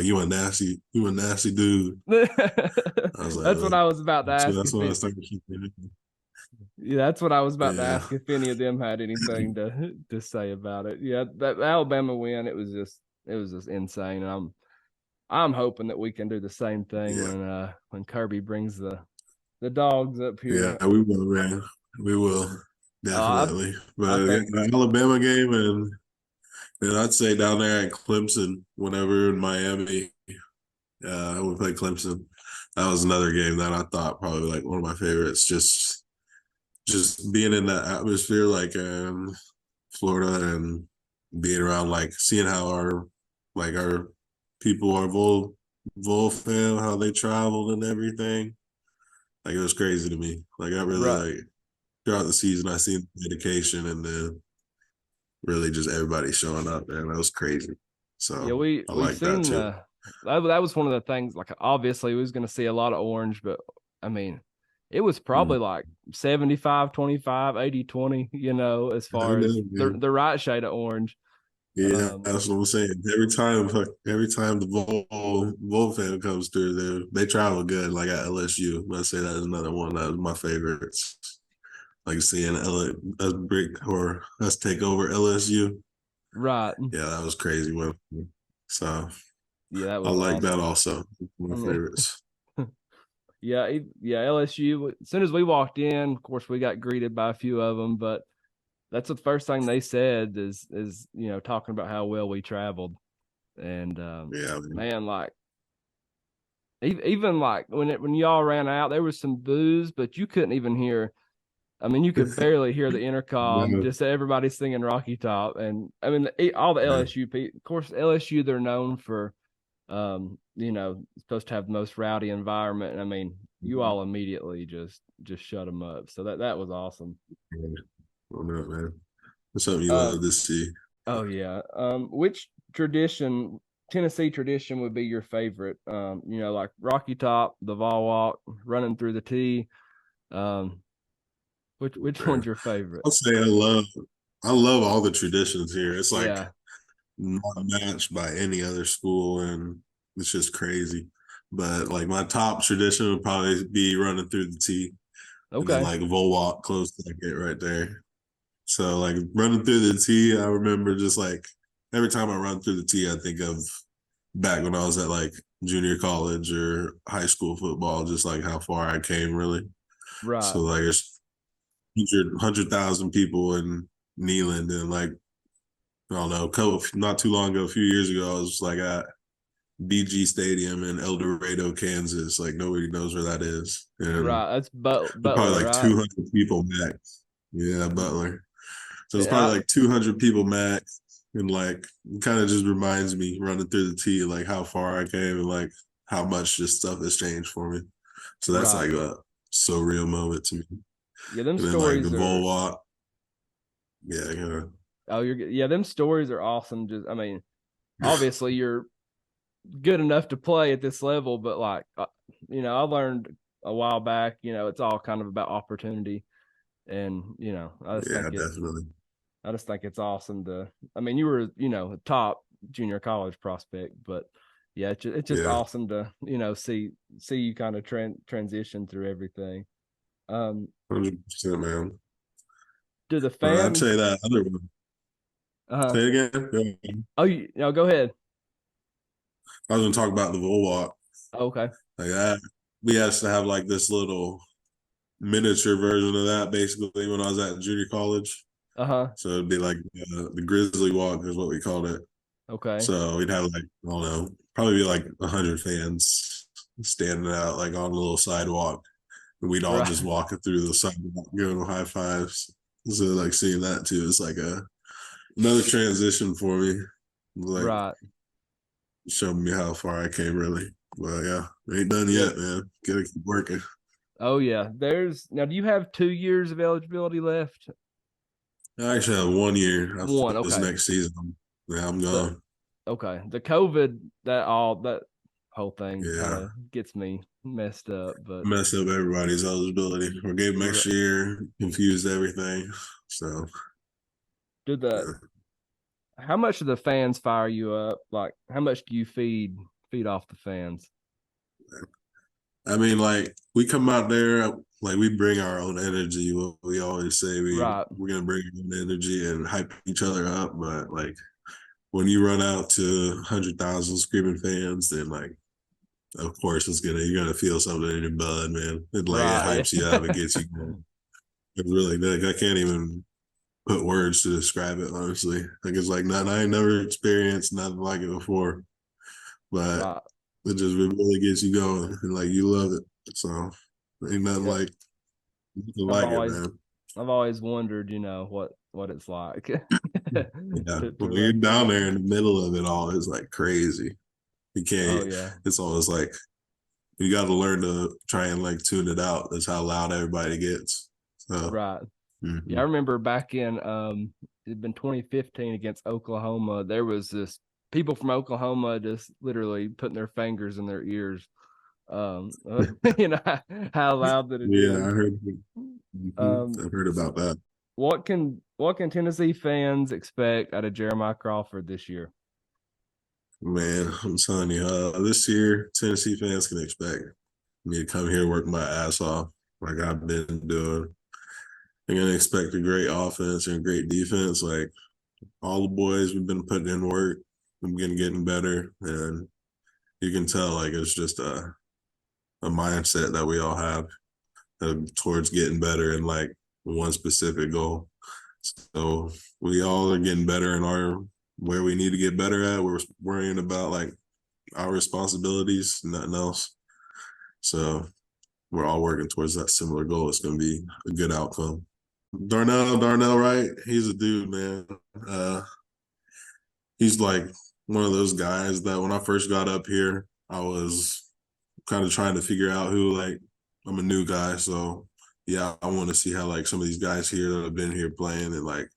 you a nasty dude. I was like, That's what I was about to ask. That's what I started keeping. Yeah, that's what I was about to Yeah. ask if any of them had anything to say about it. Yeah, that Alabama win, it was just insane. And I'm hoping that we can do the same thing when Kirby brings the dogs up here. Yeah, we will, man. We will definitely. But the Alabama game and I'd say down there at Clemson, whenever in Miami, we played Clemson. That was another game that I thought probably like one of my favorites. Just being in that atmosphere, like in Florida, and being around, like seeing how our people, our Vol fam, how they traveled and everything. Like it was crazy to me. Like I really like throughout the season, I seen the dedication and then really just everybody showing up, man. That was crazy. So yeah, we like seen that too. that was one of the things. Like obviously, we was going to see a lot of orange, but I mean, it was probably like 75-25, 80-20. As far as the right shade of orange. Yeah, that's what I'm saying. Every time the Vol fan comes through, they travel good. Like at LSU, I say that is another one that was my favorites. Like seeing us take over LSU. Right. Yeah, that was crazy. So yeah, that I was like awesome. that also. One of my favorites. Yeah, LSU. As soon as we walked in, of course, we got greeted by a few of them, but that's the first thing they said is talking about how well we traveled, and man, like even like when y'all ran out, there was some boos, but you couldn't even hear I mean, you could barely hear the intercom, Yeah. just everybody singing Rocky Top. And I mean, all the LSU people, of course, LSU, they're known for, supposed to have the most rowdy environment. And I mean, you all immediately just shut them up. So that was awesome. Well, no, man. That's something you Um, love to see. Oh yeah. Which Tennessee tradition would be your favorite? Like Rocky Top, the Vawl walk, running through the tee. Which one's your favorite? I'll say I love all the traditions here. It's like Yeah. not matched by any other school, and it's just crazy. But like my top tradition would probably be running through the tee, and then Okay. like Vol walk close second right there. So like running through the tee, I remember just like every time I run through the tee, I think of back when I was at like junior college or high school football, just like how far I came really. Right. So like it's 100,000 people in Neyland, and like I don't know, not too long ago, a few years ago, I was like at BG Stadium in El Dorado, Kansas. Like nobody knows where that is, and Right. That's probably Butler, like right? 200 people max. Yeah, Butler. So it's Yeah. probably like 200 people max, and like it kind of just reminds me running through the tee, like how far I came and like how much this stuff has changed for me. So that's Right. like a surreal moment to me. Yeah, them And then like the stories Vol are walk, yeah. them stories are awesome. Just I mean, obviously you're good enough to play at this level, but like I learned a while back, it's all kind of about opportunity. And Yeah, definitely. I just think it's awesome I mean, you were, a top junior college prospect, but yeah, it's just Yeah, awesome to, see you kind of transition through everything. 100%, man. Do the I'd fans, say that other one. uh, Say it again. Yeah. go ahead. I was gonna talk about the Vol walk. Okay. Like that, we used to have like this little miniature version of that basically when I was at junior college. Uh-huh. So it'd be like the Grizzly Walk is what we called it. Okay. So we'd have like I don't know, probably be like 100 fans standing out like on a little sidewalk, and we'd all Right. just walking through the sidewalk, giving high fives. So like seeing that too is like another transition for me, like Right. showing me how far I came really. Well, yeah, ain't done Yeah. yet, man. Gotta keep working. Oh yeah. Now do you have 2 years of eligibility left? I actually have 1 year One, after this okay. next season. Yeah, I'm The gone. Okay. The COVID, that whole thing kind Yeah, of gets me messed up, but messed up everybody's eligibility. We gave them extra year, confused everything. So, do the yeah. how much do the fans fire you up? Like how much do you feed off the fans? I mean, like we come out there, like we bring our own energy. We always say Right. we're gonna bring our own energy and hype each other up. But like when you run out to 100,000 screaming fans, then like of course you're gonna feel something in your blood, man. It Right. hypes you up, it gets you going. It's really like I can't even put words to describe it, honestly. Like it's like nothing I ain't never experienced nothing like it before. But Right. it really gets you going and like you love it. So ain't nothing Yep. like nothing I've like it, always man. I've always wondered, what it's like Yeah. to When you're run through down that. there in the middle of it all, it's like crazy. You Oh can't yeah. it's always like you gotta learn to try and like tune it out. That's how loud everybody gets. So Right. Yeah, I mhm. remember back in it'd been 2015 against Oklahoma. There was this people from Oklahoma just literally putting their fingers in their ears. You know how loud that it Yeah, is. Um, I've heard about that. what can Tennessee fans expect out of Jeremiah Crawford this year? Man, I'm telling you, this year Tennessee fans can expect me to come here and work my ass off like I've been doing. They're gonna expect a great offense and a great defense. Like all the boys, we've been putting in work. We've been getting better, and you can tell like it's just a mindset that we all have towards getting better and like one specific goal. So we all are getting better in our where we need to get better at. We're worrying about like our responsibilities, nothing else. So we're all working towards that similar goal. It's going to be a good outcome. Darnell, right? He's a dude, man. He's like one of those guys that when I first got up here, I was kind of trying to figure out who, like, I'm a new guy, so yeah, I want to see how like some of these guys here that have been here playing, and like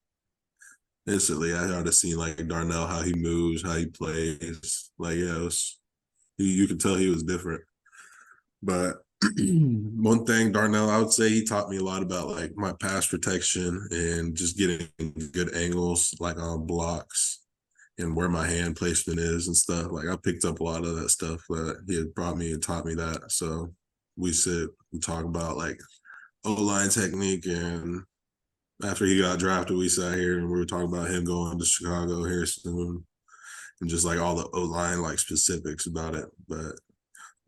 instantly I had to see like Darnell, how he moves, how he plays. Like, yeah, you could tell he was different. But one thing, Darnell, I would say he taught me a lot about like my pass protection and just getting good angles, like on blocks and where my hand placement is and stuff. Like I picked up a lot of that stuff that he had brought me and taught me that. So we sit and talk about like O-line technique, and after he got drafted, we sat here and we were talking about him going to Chicago here soon, and just like all the O-line like specifics about it. But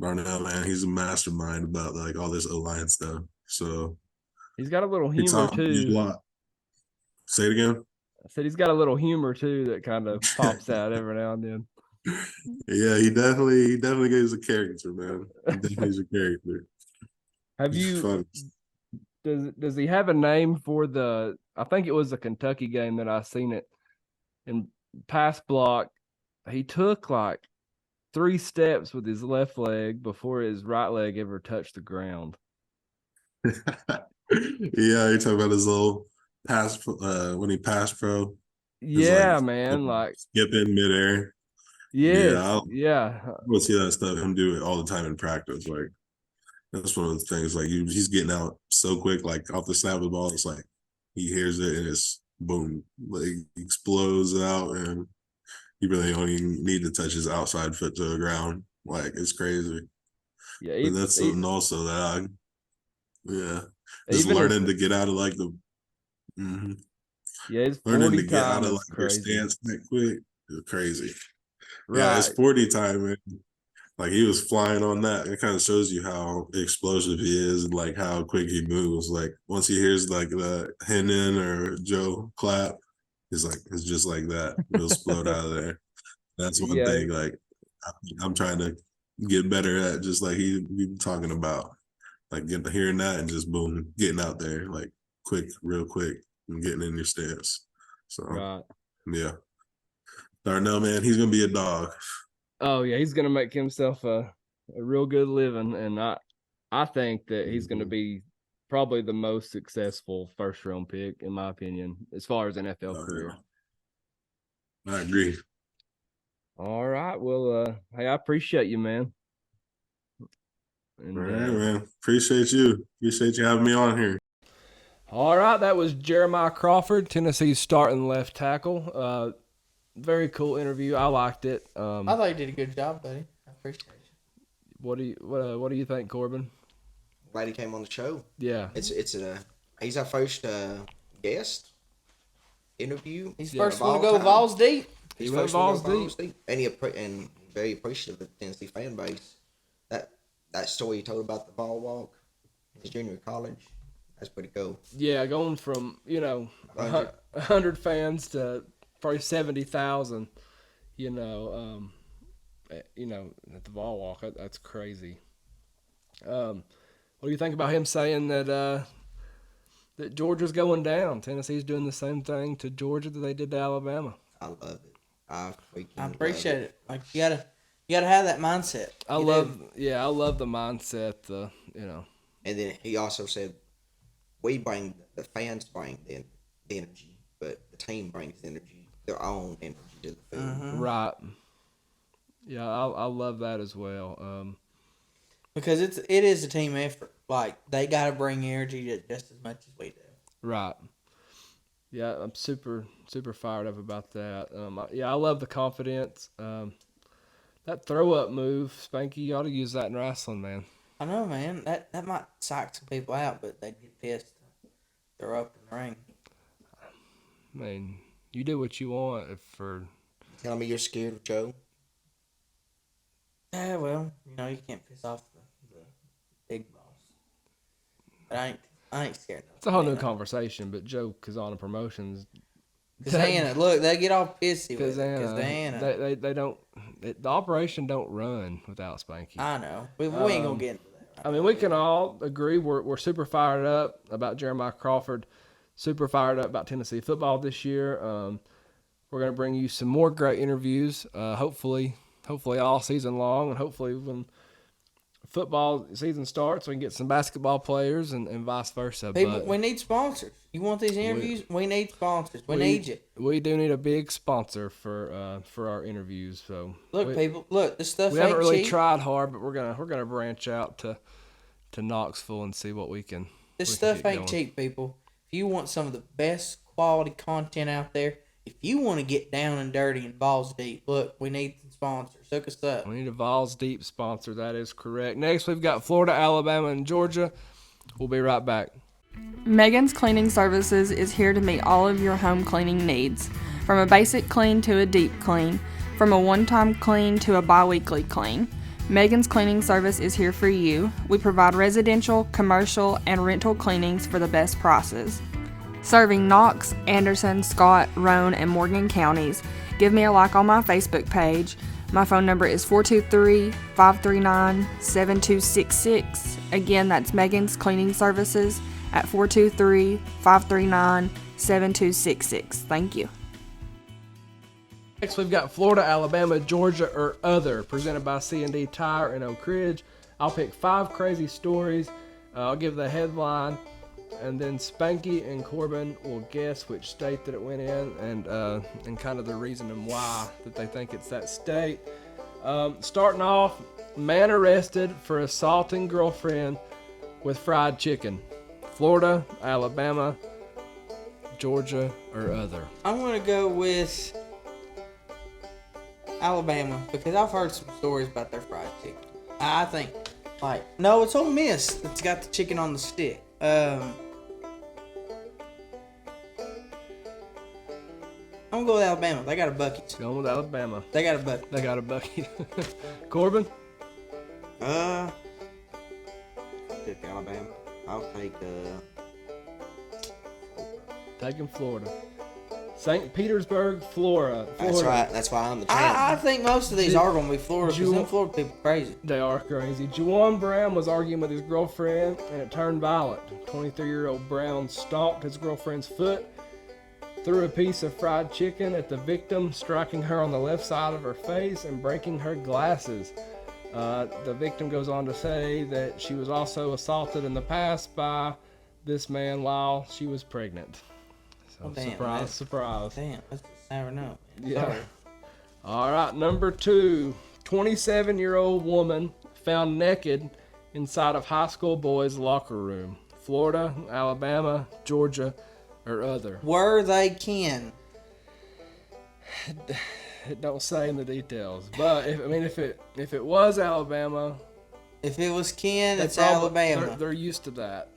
Darnell, man, he's a mastermind about like all this O-line stuff. So He's got a little he humor taught me a too. lot. Say it again. I said he's got a little humor too that kind of pops out every now and then. Yeah, he definitely gives a character, man. He definitely is a character. Have He's you? funny. Does he have a name for the? I think it was a Kentucky game that I seen it in pass block. He took like 3 steps with his left leg before his right leg ever touched the ground. Yeah, you talk about his little pass when he passed pro. Yeah, like, man. Like, skipping midair. yes, Yeah, I would see that stuff. Him do it all the time in practice. Like that's one of the things. Like he's getting out so quick, like off the snap of the ball. It's like he hears it and it's boom, like explodes out, and he really only need to touch his outside foot to the ground. Like it's crazy. yeah. But that's something also that just Even learning to get out of like the yeah, his learning 40 to get out time of is like your crazy. stance that quick is crazy. Right. Yeah, it's 40 time, man. Like he was flying on that. It kind of shows you how explosive he is and like how quick he moves. Like once he hears like the Henin or Joe clap, it's just like that. He'll explode out of there. That's one Yeah. thing. Like I'm trying to get better at, just like he been talking about. Like hearing that and just boom, getting out there like quick, real quick, and getting in your stance. So Right. yeah. Darnell, man, he's gonna be a dog. Oh yeah, he's gonna make himself a real good living, and I think that he's gonna be probably the most successful first round pick in my opinion as far as NFL career. I agree. All right, well, hey, I appreciate you, man. And, All right, man. Appreciate you. Appreciate you having me on here. All right, that was Jeremiah Crawford, Tennessee's starting left tackle. Very cool interview. I liked it. I thought you did a good job, buddy. I appreciate you. What do you think, Corbin? Glad he came on the show. Yeah, He's our first guest interview. He's Yeah, first of all one to go time. Vols deep. He's He went first one to go balls Balls deep, and very appreciative of the Tennessee fan base. That story you told about the ball walk, his junior college, that's pretty cool. yeah, going from 100 fans to probably 70,000. At the ball walk, that's crazy. What do you think about him saying that Georgia's going down? Tennessee's doing the same thing to Georgia that they did to Alabama. I love it. I appreciate it. Like you gotta have that mindset. I love the mindset. And then he also said, the fans bring the energy, but the team brings energy, their own energy to the field. Mm-hmm. Right. Yeah, I love that as well. Because it is a team effort. Like they gotta bring energy just as much as we do. Right. Yeah, I'm super fired up about that. I love the confidence. That throw up move, Spanky, you ought to use that in wrestling, man. I know, man. That might psych some people out, but they'd get pissed. They're up in the ring. I mean, you do what you want Telling me you're scared of Joe? Yeah, well, you can't piss off the big boss. But I ain't scared. It's a whole new conversation, but Joe Kazana Promotions. Kazana, look, they get all pissy with Kazana. They don't. The operation don't run without Spanky. I know. We ain't gonna get into that. I mean, we can all agree we're super fired up about Jeremiah Crawford. super fired up about Tennessee football this year. We're going to bring you some more great interviews, hopefully all season long, and hopefully when football season starts, we can get some basketball players and vice versa. People, we need sponsors. You want these interviews? We need sponsors. We need you. We do need a big sponsor for our interviews. So look, people, look, this stuff. We haven't really tried hard, but we're gonna branch out to Knoxville and see what we can. This stuff ain't cheap, people. If you want some of the best quality content out there, if you want to get down and dirty and balls deep, look, we need some sponsors. Hook us up. We need a Vols Deep sponsor. That is correct. Next, we've got Florida, Alabama, and Georgia. We'll be right back. Megan's Cleaning Services is here to meet all of your home cleaning needs. From a basic clean to a deep clean, from a one-time clean to a bi-weekly clean, Megan's Cleaning Service is here for you. We provide residential, commercial, and rental cleanings for the best prices. Serving Knox, Anderson, Scott, Roane, and Morgan counties. Give me a like on my Facebook page. My phone number is 423-539-7266. Again, that's Megan's Cleaning Services at 423-539-7266. Thank you. Next, we've got Florida, Alabama, Georgia, or other, presented by C&D Tire in Oak Ridge. I'll pick 5 crazy stories. I'll give the headline, and then Spanky and Corbin will guess which state that it went in and kind of the reason and why that they think it's that state. Starting off, man arrested for assaulting girlfriend with fried chicken. Florida, Alabama, Georgia, or other. I'm going to go with Alabama because I've heard some stories about their fried chicken. I think, no, it's Ole Miss that's got the chicken on the stick. I'm going to go with Alabama. They got a bucket. Going with Alabama. They got a bucket. They got a bucket. Corbin? I'll take Alabama. I'll take Taking Florida. St. Petersburg, Florida. That's right. That's why I'm the champ. I think most of these are going to be Florida because them Florida people crazy. They are crazy. Juwan Brown was arguing with his girlfriend and it turned violent. 23-year-old Brown stomped his girlfriend's foot, threw a piece of fried chicken at the victim, striking her on the left side of her face and breaking her glasses. The victim goes on to say that she was also assaulted in the past by this man while she was pregnant. So, surprise. Damn, that's never know. Yeah. Sorry. All right, number 2. 27-year-old woman found naked inside of high school boys' locker room. Florida, Alabama, Georgia, or other. Were they kin? It don't say in the details, but if it was Alabama, if it was kin, it's Alabama. They're used to that.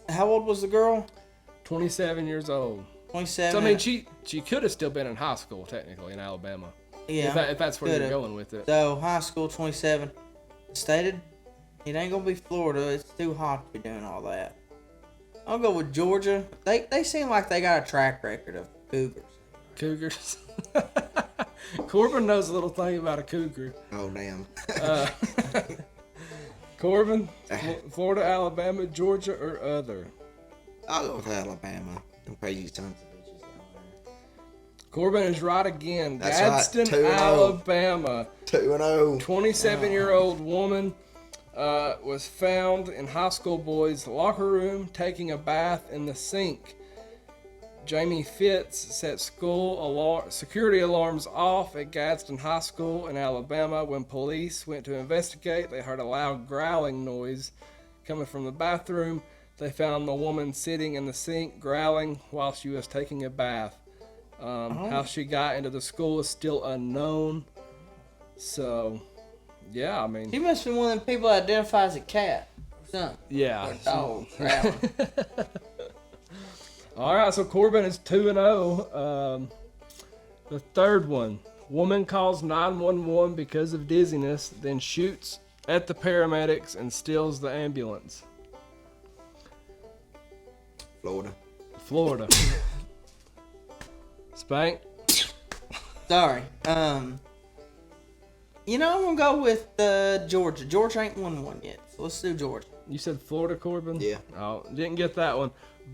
How old was the girl? 27 years old. 27. So I mean, she could have still been in high school technically in Alabama. Yeah. If that's where you're going with it. So high school, 27. Stated, it ain't gonna be Florida. It's too hot to be doing all that. I'll go with Georgia. They seem like they got a track record of cougars. Corbin knows a little thing about a cougar. Oh, damn. Corbin, Florida, Alabama, Georgia, or other? I'll go with Alabama. Them crazy sons of bitches down there. Corbin is right again. That's Gadsden, right. 2-0. Alabama. 2-0. 27-year-old woman was found in high school boys' locker room taking a bath in the sink. Jamie Fitz set security alarms off at Gadsden High School in Alabama. When police went to investigate, they heard a loud growling noise coming from the bathroom. They found the woman sitting in the sink growling while she was taking a bath. How she got into the school is still unknown. So, yeah, I mean... She must be one of them people that identify as a cat or something. Yeah. Or a dog. Growling. All right, so Corbin is 2-0. The third one. Woman calls 911 because of dizziness, then shoots at the paramedics and steals the ambulance. Florida. Spank. Sorry. I'm gonna go with Georgia. Georgia ain't won one yet, so let's do Georgia. You said Florida, Corbin? Yeah. Oh, didn't get that one.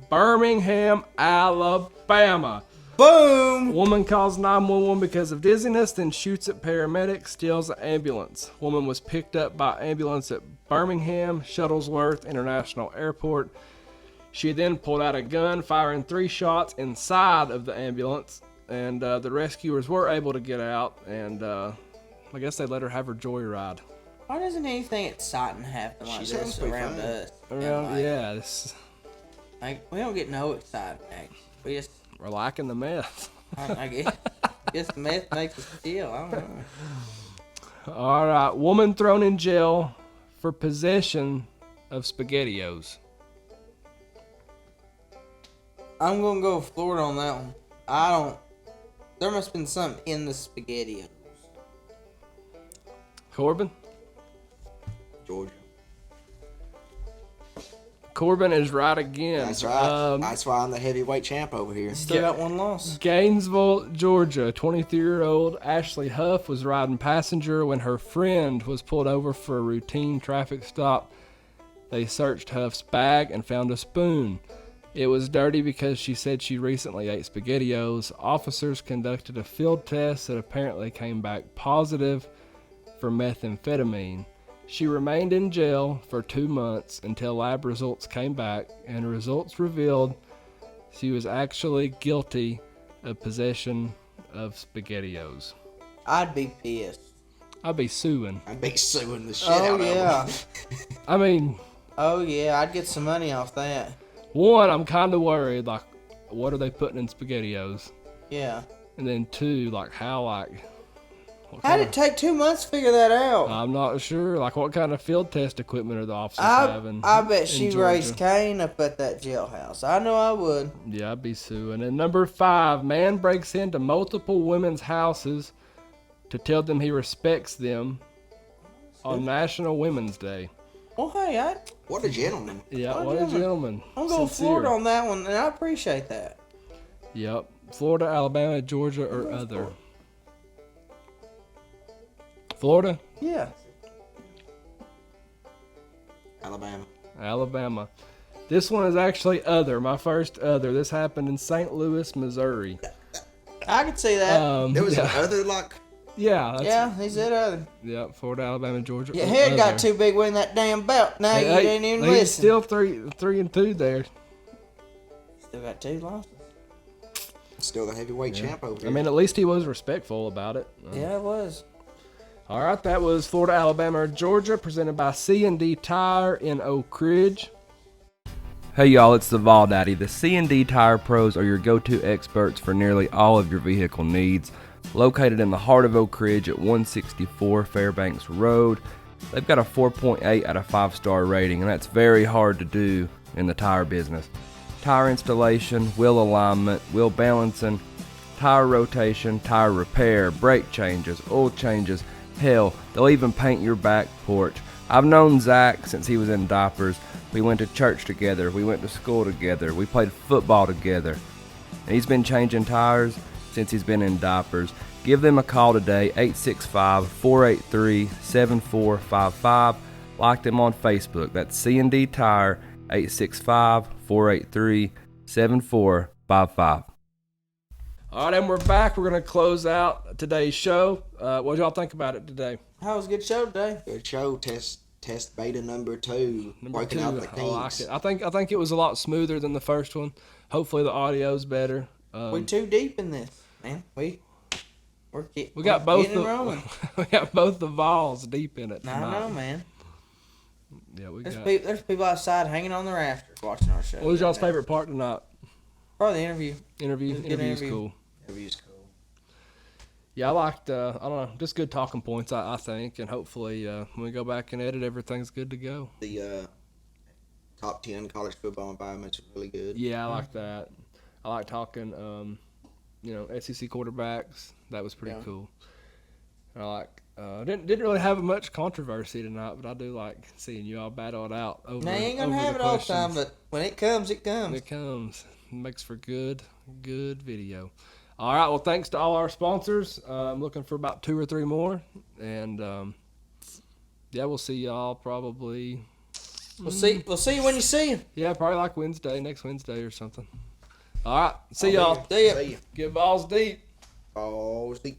Birmingham, Alabama. Boom! Woman calls 911 because of dizziness, then shoots at paramedics, steals an ambulance. Woman was picked up by ambulance at Birmingham Shuttlesworth International Airport. She then pulled out a gun, firing 3 shots inside of the ambulance, and the rescuers were able to get out, and I guess they let her have her joyride. Why doesn't anything exciting happen like She this sounds pretty around fun. us? Well, Like, yeah, this, like, we don't get no exciting acts. We just, we're liking the meth. I guess the meth makes us feel. I don't know. All right, woman thrown in jail for possession of SpaghettiOs. I'm gonna go with Florida on that one. There must have been something in the SpaghettiOs. Corbin? Georgia. Corbin is right again. That's right. That's why I'm the heavyweight champ over here. Still got one loss. Gainesville, Georgia. 23-year-old Ashley Huff was riding passenger when her friend was pulled over for a routine traffic stop. They searched Huff's bag and found a spoon. It was dirty because she said she recently ate SpaghettiOs. Officers conducted a field test that apparently came back positive for methamphetamine. She remained in jail for 2 months until lab results came back, and results revealed she was actually guilty of possession of SpaghettiOs. I'd be pissed. I'd be suing. I'd be suing the shit Oh out yeah. of them. I mean, Oh yeah. I'd get some money off that. one, I'm kind of worried, like, what are they putting in SpaghettiOs? Yeah. And then 2, like, how, like... How'd it take 2 months to figure that out? I'm not sure. Like, what kind of field test equipment are the officers having? I bet in she Georgia? raised Cain up at that jailhouse. I know I would. Yeah, I'd be suing. And number 5, man breaks into multiple women's houses to tell them he respects them on National Women's Day. Well, hey, What a gentleman. Yeah, Oh, what a gentleman. gentleman. I'm going Sincere. Florida on that one, and I appreciate that. Yep. Florida, Alabama, Georgia, or other. Florida? Yeah. Alabama. Alabama. This one is actually other. My first other. This happened in St. Louis, Missouri. I could see that. There was yeah. another, like, Yeah. That's, Yeah, he said other. Yep. Florida, Alabama, Georgia. Your or head got other. too big winning that damn belt. Now you didn't even he's listen. still 3-2 there. Still got 2 losses. still the heavyweight champ over here. I mean, at least he was respectful about it. Yeah, it was. All right, that was Florida, Alabama, or Georgia, presented by C&D Tire in Oak Ridge. Hey y'all, it's the Vawl Daddy. The C&D Tire Pros are your go-to experts for nearly all of your vehicle needs. Located in the heart of Oak Ridge at 164 Fairbanks Road, they've got a 4.8 out of 5-star rating, and that's very hard to do in the tire business. Tire installation, wheel alignment, wheel balancing, tire rotation, tire repair, brake changes, oil changes. Hell, they'll even paint your back porch. I've known Zach since he was in diapers. We went to church together. We went to school together. We played football together. And he's been changing tires since he's been in diapers. Give them a call today, 865-483-7455. Like them on Facebook. That's C&D Tire, 865-483-7455. All right, and we're back. We're going to close out today's show. What y'all think about it today? That was a good show today. Good show. Test beta number 2. Working out the I like kinks. it. I think it was a lot smoother than the first one. Hopefully the audio's better. We're too deep in this, man. We got both getting rolling. we got both the Vawls deep in it. I tonight. know, man. Yeah, There's people outside hanging on the rafters watching our show. What was y'all's favorite part tonight? Probably the interview. Interview's interview. cool. Interview's cool. Yeah, I liked. I don't know, just good talking points. I think, and hopefully when we go back and edit, everything's good to go. The top 10 college football environments are really good. Yeah, I like that. I like talking. SEC quarterbacks. That was pretty cool. And I like. Didn't really have much controversy tonight, but I do like seeing you all battle it out over. Now, you ain't gonna over have the it all the questions. time, but when it comes, it comes. It comes. It makes for good video. All right. Well, thanks to all our sponsors. I'm looking for about 2 or 3 more, and we'll see y'all probably We'll see you when you see him. Yeah, probably like next Wednesday or something. All right. See y'all. See ya. See ya. Get balls deep. Balls deep.